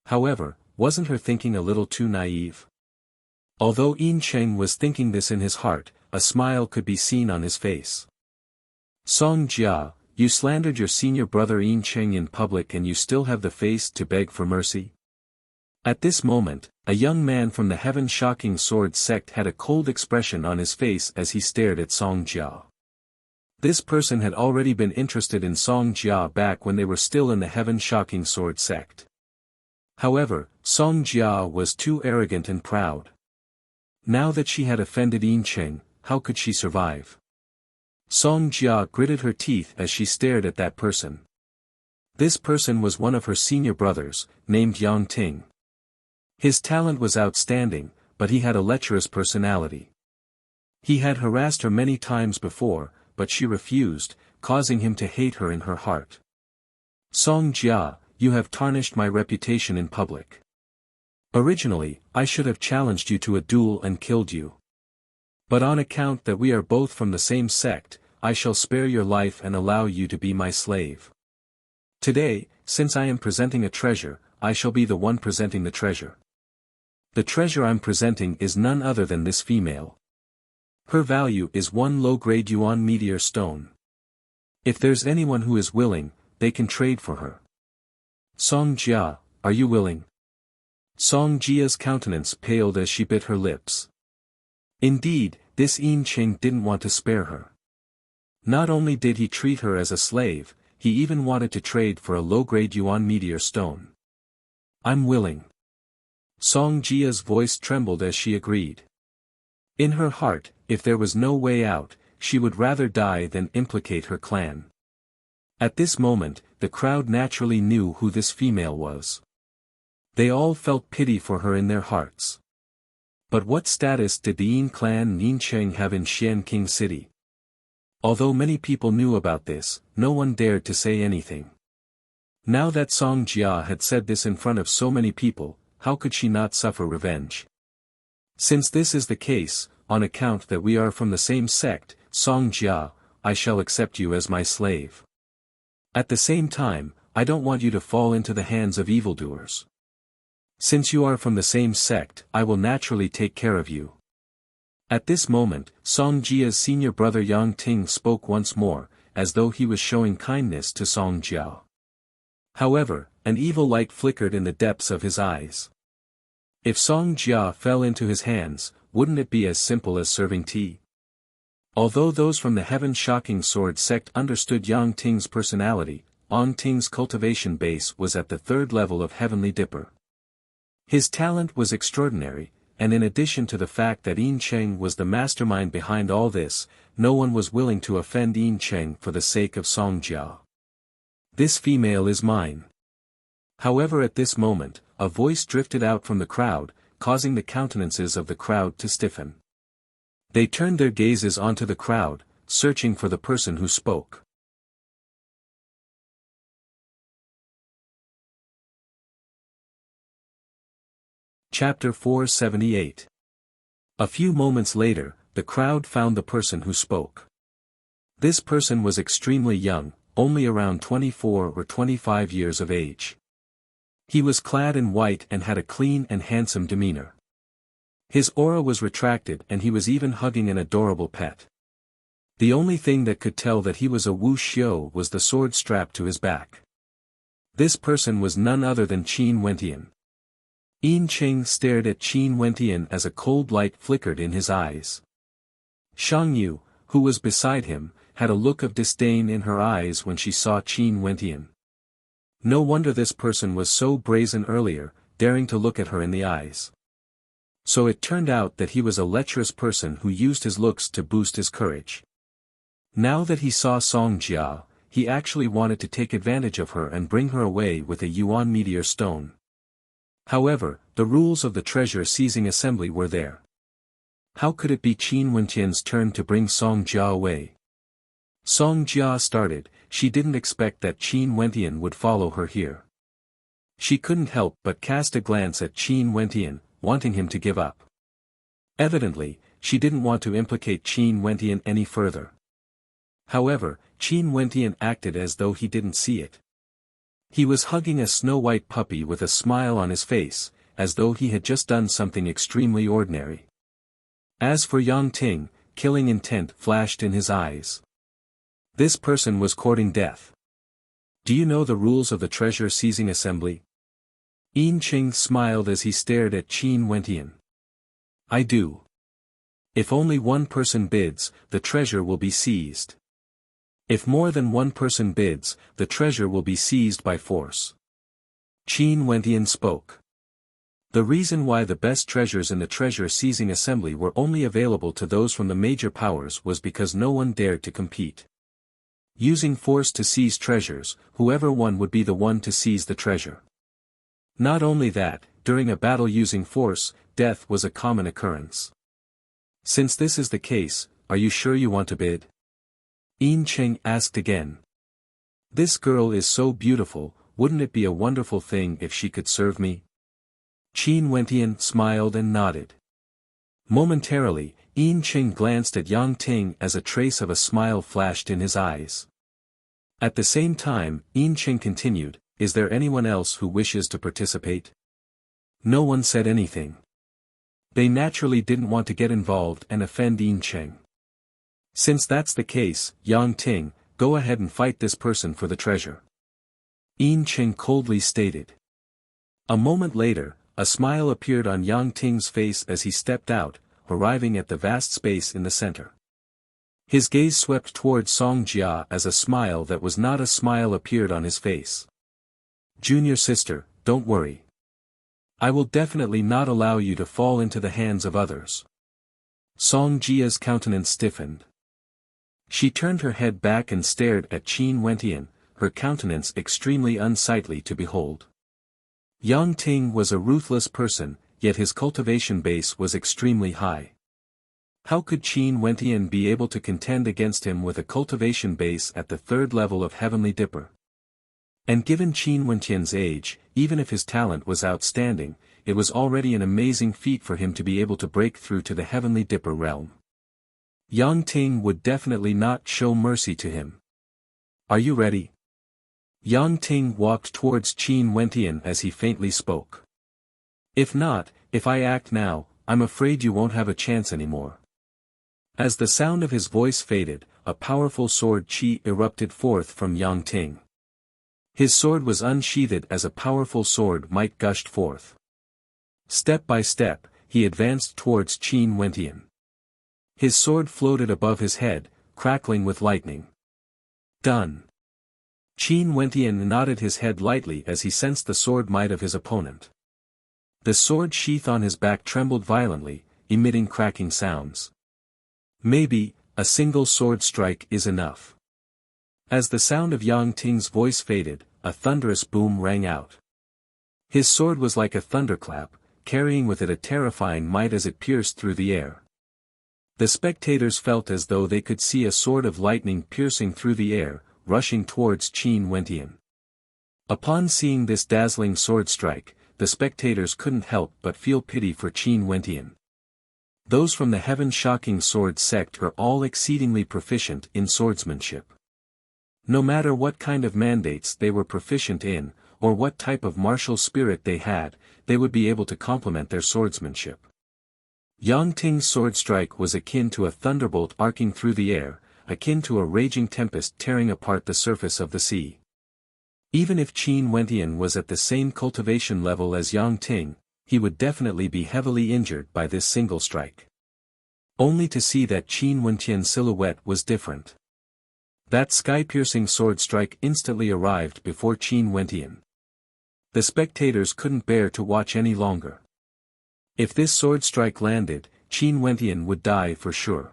However, wasn't her thinking a little too naive? Although Yin Cheng was thinking this in his heart, a smile could be seen on his face. Song Jia, you slandered your senior brother Yin Cheng in public and you still have the face to beg for mercy? At this moment, a young man from the heaven-shocking sword sect had a cold expression on his face as he stared at Song Jia. This person had already been interested in Song Jia back when they were still in the heaven-shocking sword sect. However, Song Jia was too arrogant and proud. Now that she had offended Yin Cheng, how could she survive? Song Jia gritted her teeth as she stared at that person. This person was one of her senior brothers, named Yang Ting. His talent was outstanding, but he had a lecherous personality. He had harassed her many times before, but she refused, causing him to hate her in her heart. Song Jia, you have tarnished my reputation in public. Originally, I should have challenged you to a duel and killed you. But on account that we are both from the same sect, I shall spare your life and allow you to be my slave. Today, since I am presenting a treasure, I shall be the one presenting the treasure. The treasure I'm presenting is none other than this female. Her value is 1 low-grade yuan meteor stone. If there's anyone who is willing, they can trade for her. Song Jia, are you willing? Song Jia's countenance paled as she bit her lips. Indeed, this Yin Cheng didn't want to spare her. Not only did he treat her as a slave, he even wanted to trade for a low-grade yuan meteor stone. I'm willing. Song Jia's voice trembled as she agreed. In her heart, if there was no way out, she would rather die than implicate her clan. At this moment, the crowd naturally knew who this female was. They all felt pity for her in their hearts. But what status did the Yin clan and Yin Cheng have in Xianqing City? Although many people knew about this, no one dared to say anything. Now that Song Jia had said this in front of so many people, how could she not suffer revenge? Since this is the case, on account that we are from the same sect, Song Jia, I shall accept you as my slave. At the same time, I don't want you to fall into the hands of evildoers. Since you are from the same sect, I will naturally take care of you. At this moment, Song Jia's senior brother Yang Ting spoke once more, as though he was showing kindness to Song Jia. However, an evil light flickered in the depths of his eyes. If Song Jia fell into his hands, wouldn't it be as simple as serving tea? Although those from the heaven-shocking sword sect understood Yang Ting's personality, Yang Ting's cultivation base was at the 3rd level of Heavenly Dipper. His talent was extraordinary, and in addition to the fact that Yin Cheng was the mastermind behind all this, no one was willing to offend Yin Cheng for the sake of Song Jia. This female is mine. However, at this moment, a voice drifted out from the crowd, causing the countenances of the crowd to stiffen. They turned their gazes onto the crowd, searching for the person who spoke. Chapter 478. A few moments later, the crowd found the person who spoke. This person was extremely young, only around 24 or 25 years of age. He was clad in white and had a clean and handsome demeanor. His aura was retracted and he was even hugging an adorable pet. The only thing that could tell that he was a Wuxia was the sword strapped to his back. This person was none other than Qin Wentian. Yin Qing stared at Qin Wentian as a cold light flickered in his eyes. Shang Yu, who was beside him, had a look of disdain in her eyes when she saw Qin Wentian. No wonder this person was so brazen earlier, daring to look at her in the eyes. So it turned out that he was a lecherous person who used his looks to boost his courage. Now that he saw Song Jia, he actually wanted to take advantage of her and bring her away with a Yuan meteor stone. However, the rules of the treasure-seizing assembly were there. How could it be Qin Wentian's turn to bring Song Jia away? Song Jia started, she didn't expect that Qin Wentian would follow her here. She couldn't help but cast a glance at Qin Wentian, wanting him to give up. Evidently, she didn't want to implicate Qin Wentian any further. However, Qin Wentian acted as though he didn't see it. He was hugging a snow-white puppy with a smile on his face, as though he had just done something extremely ordinary. As for Yang Ting, killing intent flashed in his eyes. This person was courting death. Do you know the rules of the treasure-seizing assembly? Yin Qing smiled as he stared at Qin Wentian. I do. If only one person bids, the treasure will be seized. If more than one person bids, the treasure will be seized by force. Qin Wentian spoke. The reason why the best treasures in the treasure-seizing assembly were only available to those from the major powers was because no one dared to compete. Using force to seize treasures, whoever won would be the one to seize the treasure. Not only that, during a battle using force, death was a common occurrence. Since this is the case, are you sure you want to bid? Yin Qing asked again. This girl is so beautiful, wouldn't it be a wonderful thing if she could serve me? Qin Wentian smiled and nodded. Momentarily, Yin Qing glanced at Yang Ting as a trace of a smile flashed in his eyes. At the same time, Yin Qing continued, is there anyone else who wishes to participate? No one said anything. They naturally didn't want to get involved and offend Yin Qing. Since that's the case, Yang Ting, go ahead and fight this person for the treasure. Yin Qing coldly stated. A moment later, a smile appeared on Yang Ting's face as he stepped out, arriving at the vast space in the center. His gaze swept toward Song Jia as a smile that was not a smile appeared on his face. Junior sister, don't worry. I will definitely not allow you to fall into the hands of others. Song Jia's countenance stiffened. She turned her head back and stared at Qin Wentian, her countenance extremely unsightly to behold. Yang Ting was a ruthless person, yet his cultivation base was extremely high. How could Qin Wentian be able to contend against him with a cultivation base at the third level of Heavenly Dipper? And given Qin Wentian's age, even if his talent was outstanding, it was already an amazing feat for him to be able to break through to the Heavenly Dipper realm. Yang Ting would definitely not show mercy to him. Are you ready? Yang Ting walked towards Qin Wentian as he faintly spoke. If not, if I act now, I'm afraid you won't have a chance anymore. As the sound of his voice faded, a powerful sword chi erupted forth from Yang Ting. His sword was unsheathed as a powerful sword might gushed forth. Step by step, he advanced towards Qin Wentian. His sword floated above his head, crackling with lightning. Done. Qin Wentian nodded his head lightly as he sensed the sword might of his opponent. The sword sheath on his back trembled violently, emitting cracking sounds. Maybe, a single sword strike is enough. As the sound of Yang Ting's voice faded, a thunderous boom rang out. His sword was like a thunderclap, carrying with it a terrifying might as it pierced through the air. The spectators felt as though they could see a sword of lightning piercing through the air, rushing towards Qin Wentian. Upon seeing this dazzling sword strike, the spectators couldn't help but feel pity for Qin Wentian. Those from the heaven-shocking sword sect are all exceedingly proficient in swordsmanship. No matter what kind of mandates they were proficient in, or what type of martial spirit they had, they would be able to complement their swordsmanship. Yang Ting's sword strike was akin to a thunderbolt arcing through the air, akin to a raging tempest tearing apart the surface of the sea. Even if Qin Wentian was at the same cultivation level as Yang Ting, he would definitely be heavily injured by this single strike. Only to see that Qin Wentian's silhouette was different. That sky-piercing sword strike instantly arrived before Qin Wentian. The spectators couldn't bear to watch any longer. If this sword strike landed, Qin Wentian would die for sure.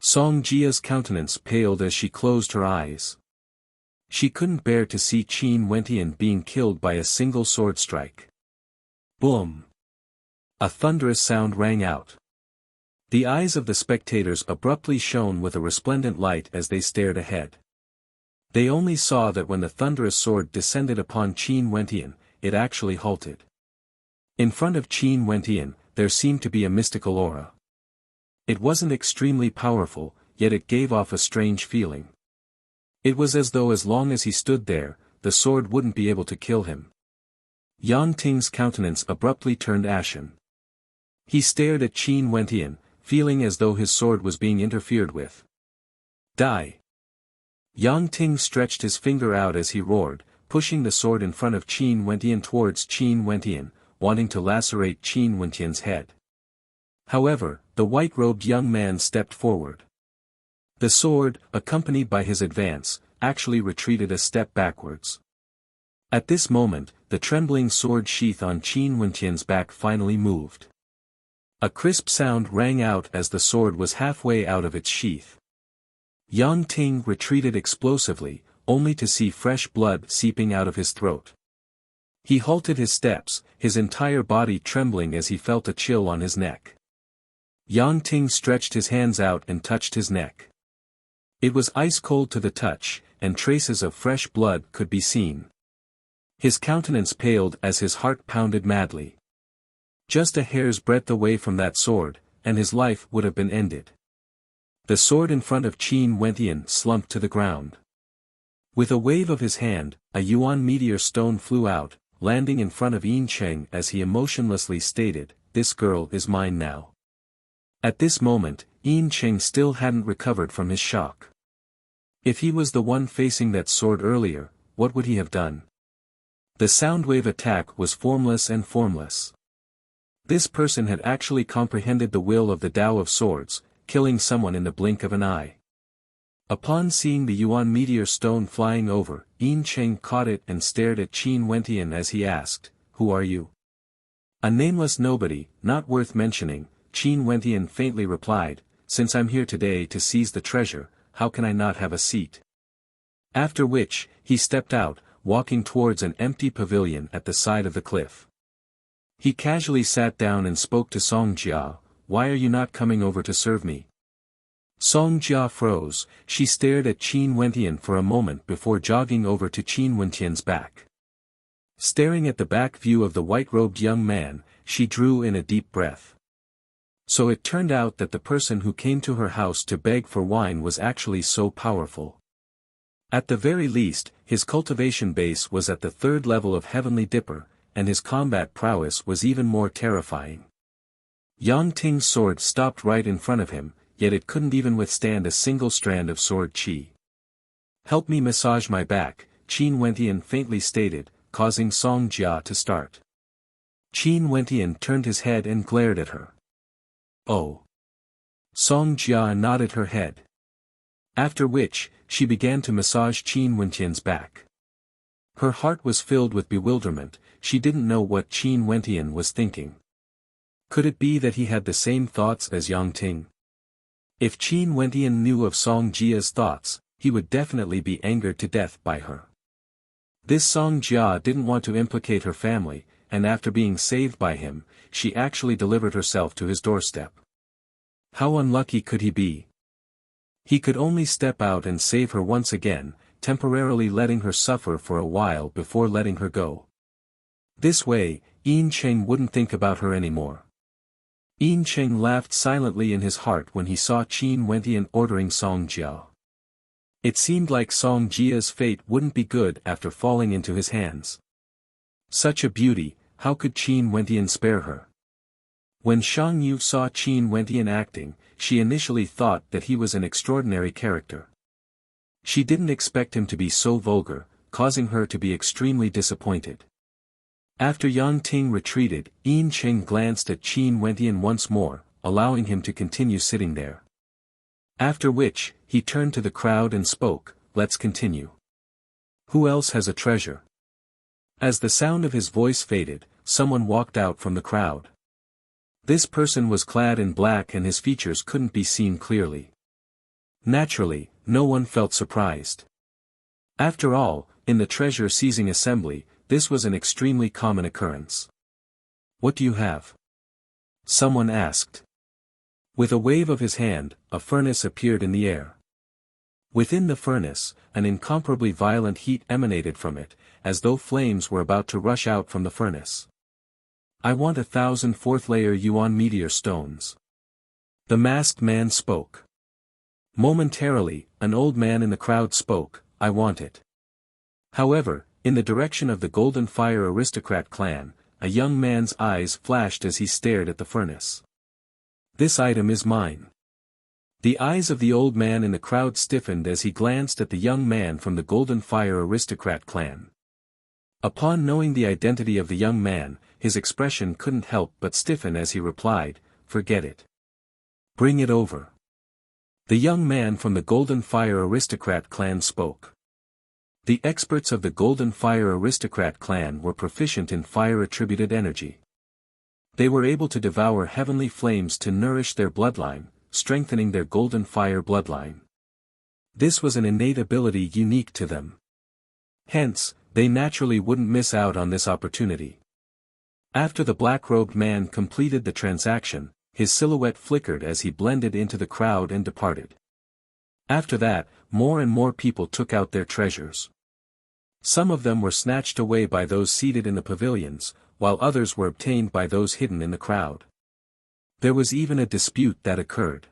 Song Jia's countenance paled as she closed her eyes. She couldn't bear to see Qin Wentian being killed by a single sword strike. Boom! A thunderous sound rang out. The eyes of the spectators abruptly shone with a resplendent light as they stared ahead. They only saw that when the thunderous sword descended upon Qin Wentian, it actually halted. In front of Qin Wentian, there seemed to be a mystical aura. It wasn't extremely powerful, yet it gave off a strange feeling. It was as though as long as he stood there, the sword wouldn't be able to kill him. Yang Ting's countenance abruptly turned ashen. He stared at Qin Wentian, feeling as though his sword was being interfered with. Die! Yang Ting stretched his finger out as he roared, pushing the sword in front of Qin Wentian towards Qin Wentian, wanting to lacerate Qin Wentian's head. However, the white-robed young man stepped forward. The sword, accompanied by his advance, actually retreated a step backwards. At this moment, the trembling sword sheath on Qin Wentian's back finally moved. A crisp sound rang out as the sword was halfway out of its sheath. Yang Ting retreated explosively, only to see fresh blood seeping out of his throat. He halted his steps, his entire body trembling as he felt a chill on his neck. Yang Ting stretched his hands out and touched his neck. It was ice cold to the touch, and traces of fresh blood could be seen. His countenance paled as his heart pounded madly. Just a hair's breadth away from that sword, and his life would have been ended. The sword in front of Qin Wentian slumped to the ground. With a wave of his hand, a Yuan meteor stone flew out, landing in front of Yin Cheng as he emotionlessly stated, "This girl is mine now." At this moment, Yin Cheng still hadn't recovered from his shock. If he was the one facing that sword earlier, what would he have done? The soundwave attack was formless and formless. This person had actually comprehended the will of the Tao of Swords, killing someone in the blink of an eye. Upon seeing the Yuan meteor stone flying over, Yin Cheng caught it and stared at Qin Wentian as he asked, "Who are you?" "A nameless nobody, not worth mentioning," Qin Wentian faintly replied, "Since I'm here today to seize the treasure, how can I not have a seat?" After which, he stepped out, walking towards an empty pavilion at the side of the cliff. He casually sat down and spoke to Song Jia, "Why are you not coming over to serve me?" Song Jia froze, she stared at Qin Wentian for a moment before jogging over to Qin Wentian's back. Staring at the back view of the white-robed young man, she drew in a deep breath. So it turned out that the person who came to her house to beg for wine was actually so powerful. At the very least, his cultivation base was at the 3rd level of Heavenly Dipper, and his combat prowess was even more terrifying. Yang Ting's sword stopped right in front of him, yet it couldn't even withstand a single strand of sword chi. "Help me massage my back," Qin Wentian faintly stated, causing Song Jia to start. Qin Wentian turned his head and glared at her. "Oh." Song Jia nodded her head. After which, she began to massage Qin Wentian's back. Her heart was filled with bewilderment, she didn't know what Qin Wentian was thinking. Could it be that he had the same thoughts as Yang Ting? If Qin Wentian knew of Song Jia's thoughts, he would definitely be angered to death by her. This Song Jia didn't want to implicate her family, and after being saved by him, she actually delivered herself to his doorstep. How unlucky could he be? He could only step out and save her once again, temporarily letting her suffer for a while before letting her go. This way, Yin Cheng wouldn't think about her anymore. Yin Cheng laughed silently in his heart when he saw Qin Wentian ordering Song Jia. It seemed like Song Jia's fate wouldn't be good after falling into his hands. Such a beauty, how could Qin Wentian spare her? When Shang Yu saw Qin Wentian acting, she initially thought that he was an extraordinary character. She didn't expect him to be so vulgar, causing her to be extremely disappointed. After Yang Ting retreated, Yin Cheng glanced at Qin Wentian once more, allowing him to continue sitting there. After which, he turned to the crowd and spoke, "Let's continue. Who else has a treasure?" As the sound of his voice faded, someone walked out from the crowd. This person was clad in black and his features couldn't be seen clearly. Naturally, no one felt surprised. After all, in the treasure-seizing assembly, this was an extremely common occurrence. "What do you have?" someone asked. With a wave of his hand, a furnace appeared in the air. Within the furnace, an incomparably violent heat emanated from it, as though flames were about to rush out from the furnace. "I want 1,000 fourth-layer Yuan meteor stones." The masked man spoke. Momentarily, an old man in the crowd spoke, "I want it." However, in the direction of the Golden Fire Aristocrat clan, a young man's eyes flashed as he stared at the furnace. "This item is mine." The eyes of the old man in the crowd stiffened as he glanced at the young man from the Golden Fire Aristocrat clan. Upon knowing the identity of the young man, his expression couldn't help but stiffen as he replied, "Forget it. Bring it over." The young man from the Golden Fire Aristocrat clan spoke. The experts of the Golden Fire Aristocrat clan were proficient in fire-attributed energy. They were able to devour heavenly flames to nourish their bloodline, strengthening their Golden Fire bloodline. This was an innate ability unique to them. Hence, they naturally wouldn't miss out on this opportunity. After the black-robed man completed the transaction, his silhouette flickered as he blended into the crowd and departed. After that, more and more people took out their treasures. Some of them were snatched away by those seated in the pavilions, while others were obtained by those hidden in the crowd. There was even a dispute that occurred.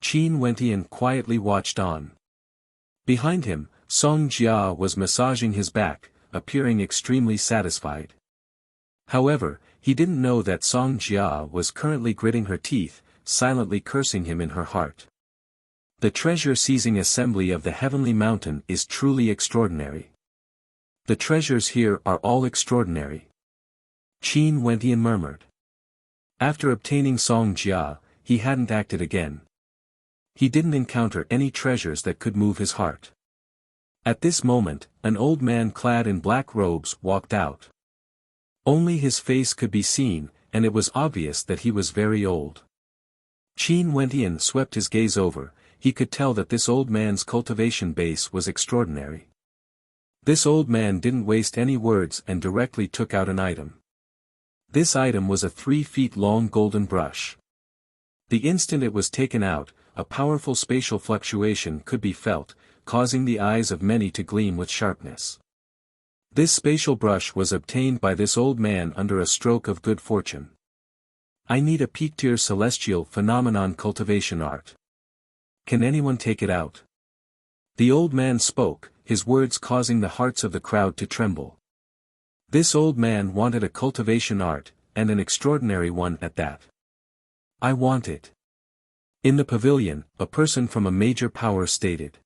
Qin Wentian quietly watched on. Behind him, Song Jia was massaging his back, appearing extremely satisfied. However, he didn't know that Song Jia was currently gritting her teeth, silently cursing him in her heart. The treasure-seizing assembly of the Heavenly Mountain is truly extraordinary. The treasures here are all extraordinary. Qin Wentian murmured. After obtaining Song Jia, he hadn't acted again. He didn't encounter any treasures that could move his heart. At this moment, an old man clad in black robes walked out. Only his face could be seen, and it was obvious that he was very old. Qin Wentian swept his gaze over. He could tell that this old man's cultivation base was extraordinary. This old man didn't waste any words and directly took out an item. This item was a 3-feet-long golden brush. The instant it was taken out, a powerful spatial fluctuation could be felt, causing the eyes of many to gleam with sharpness. This spatial brush was obtained by this old man under a stroke of good fortune. "I need a peak-tier celestial phenomenon cultivation art. Can anyone take it out?" The old man spoke, his words causing the hearts of the crowd to tremble. This old man wanted a cultivation art, and an extraordinary one at that. "I want it." In the pavilion, a person from a major power stated.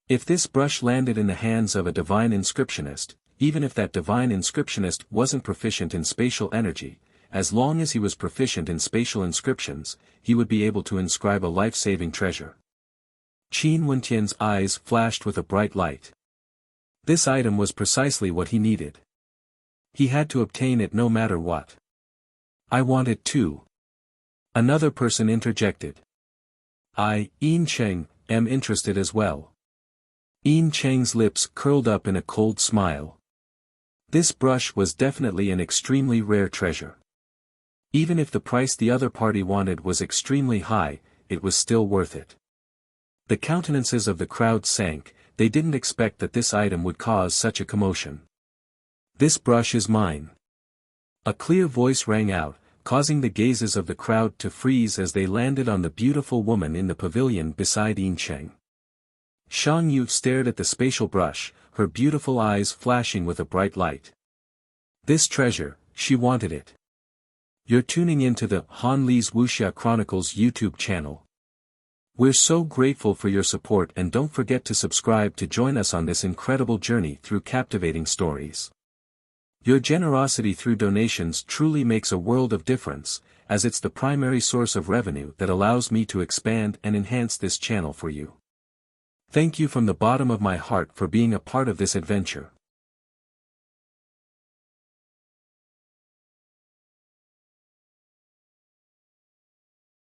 If this brush landed in the hands of a divine inscriptionist, even if that divine inscriptionist wasn't proficient in spatial energy, as long as he was proficient in spatial inscriptions, he would be able to inscribe a life-saving treasure. Qin Wentian's eyes flashed with a bright light. This item was precisely what he needed. He had to obtain it no matter what. "I want it too." Another person interjected. "I, Yin Cheng, am interested as well." Yin Cheng's lips curled up in a cold smile. This brush was definitely an extremely rare treasure. Even if the price the other party wanted was extremely high, it was still worth it. The countenances of the crowd sank. They didn't expect that this item would cause such a commotion. "This brush is mine." A clear voice rang out, causing the gazes of the crowd to freeze as they landed on the beautiful woman in the pavilion beside Yin Cheng. Shang Yu stared at the spatial brush, her beautiful eyes flashing with a bright light. This treasure, she wanted it. You're tuning into the Han Li's Wuxia Chronicles YouTube channel. We're so grateful for your support, and don't forget to subscribe to join us on this incredible journey through captivating stories. Your generosity through donations truly makes a world of difference, as it's the primary source of revenue that allows me to expand and enhance this channel for you. Thank you from the bottom of my heart for being a part of this adventure.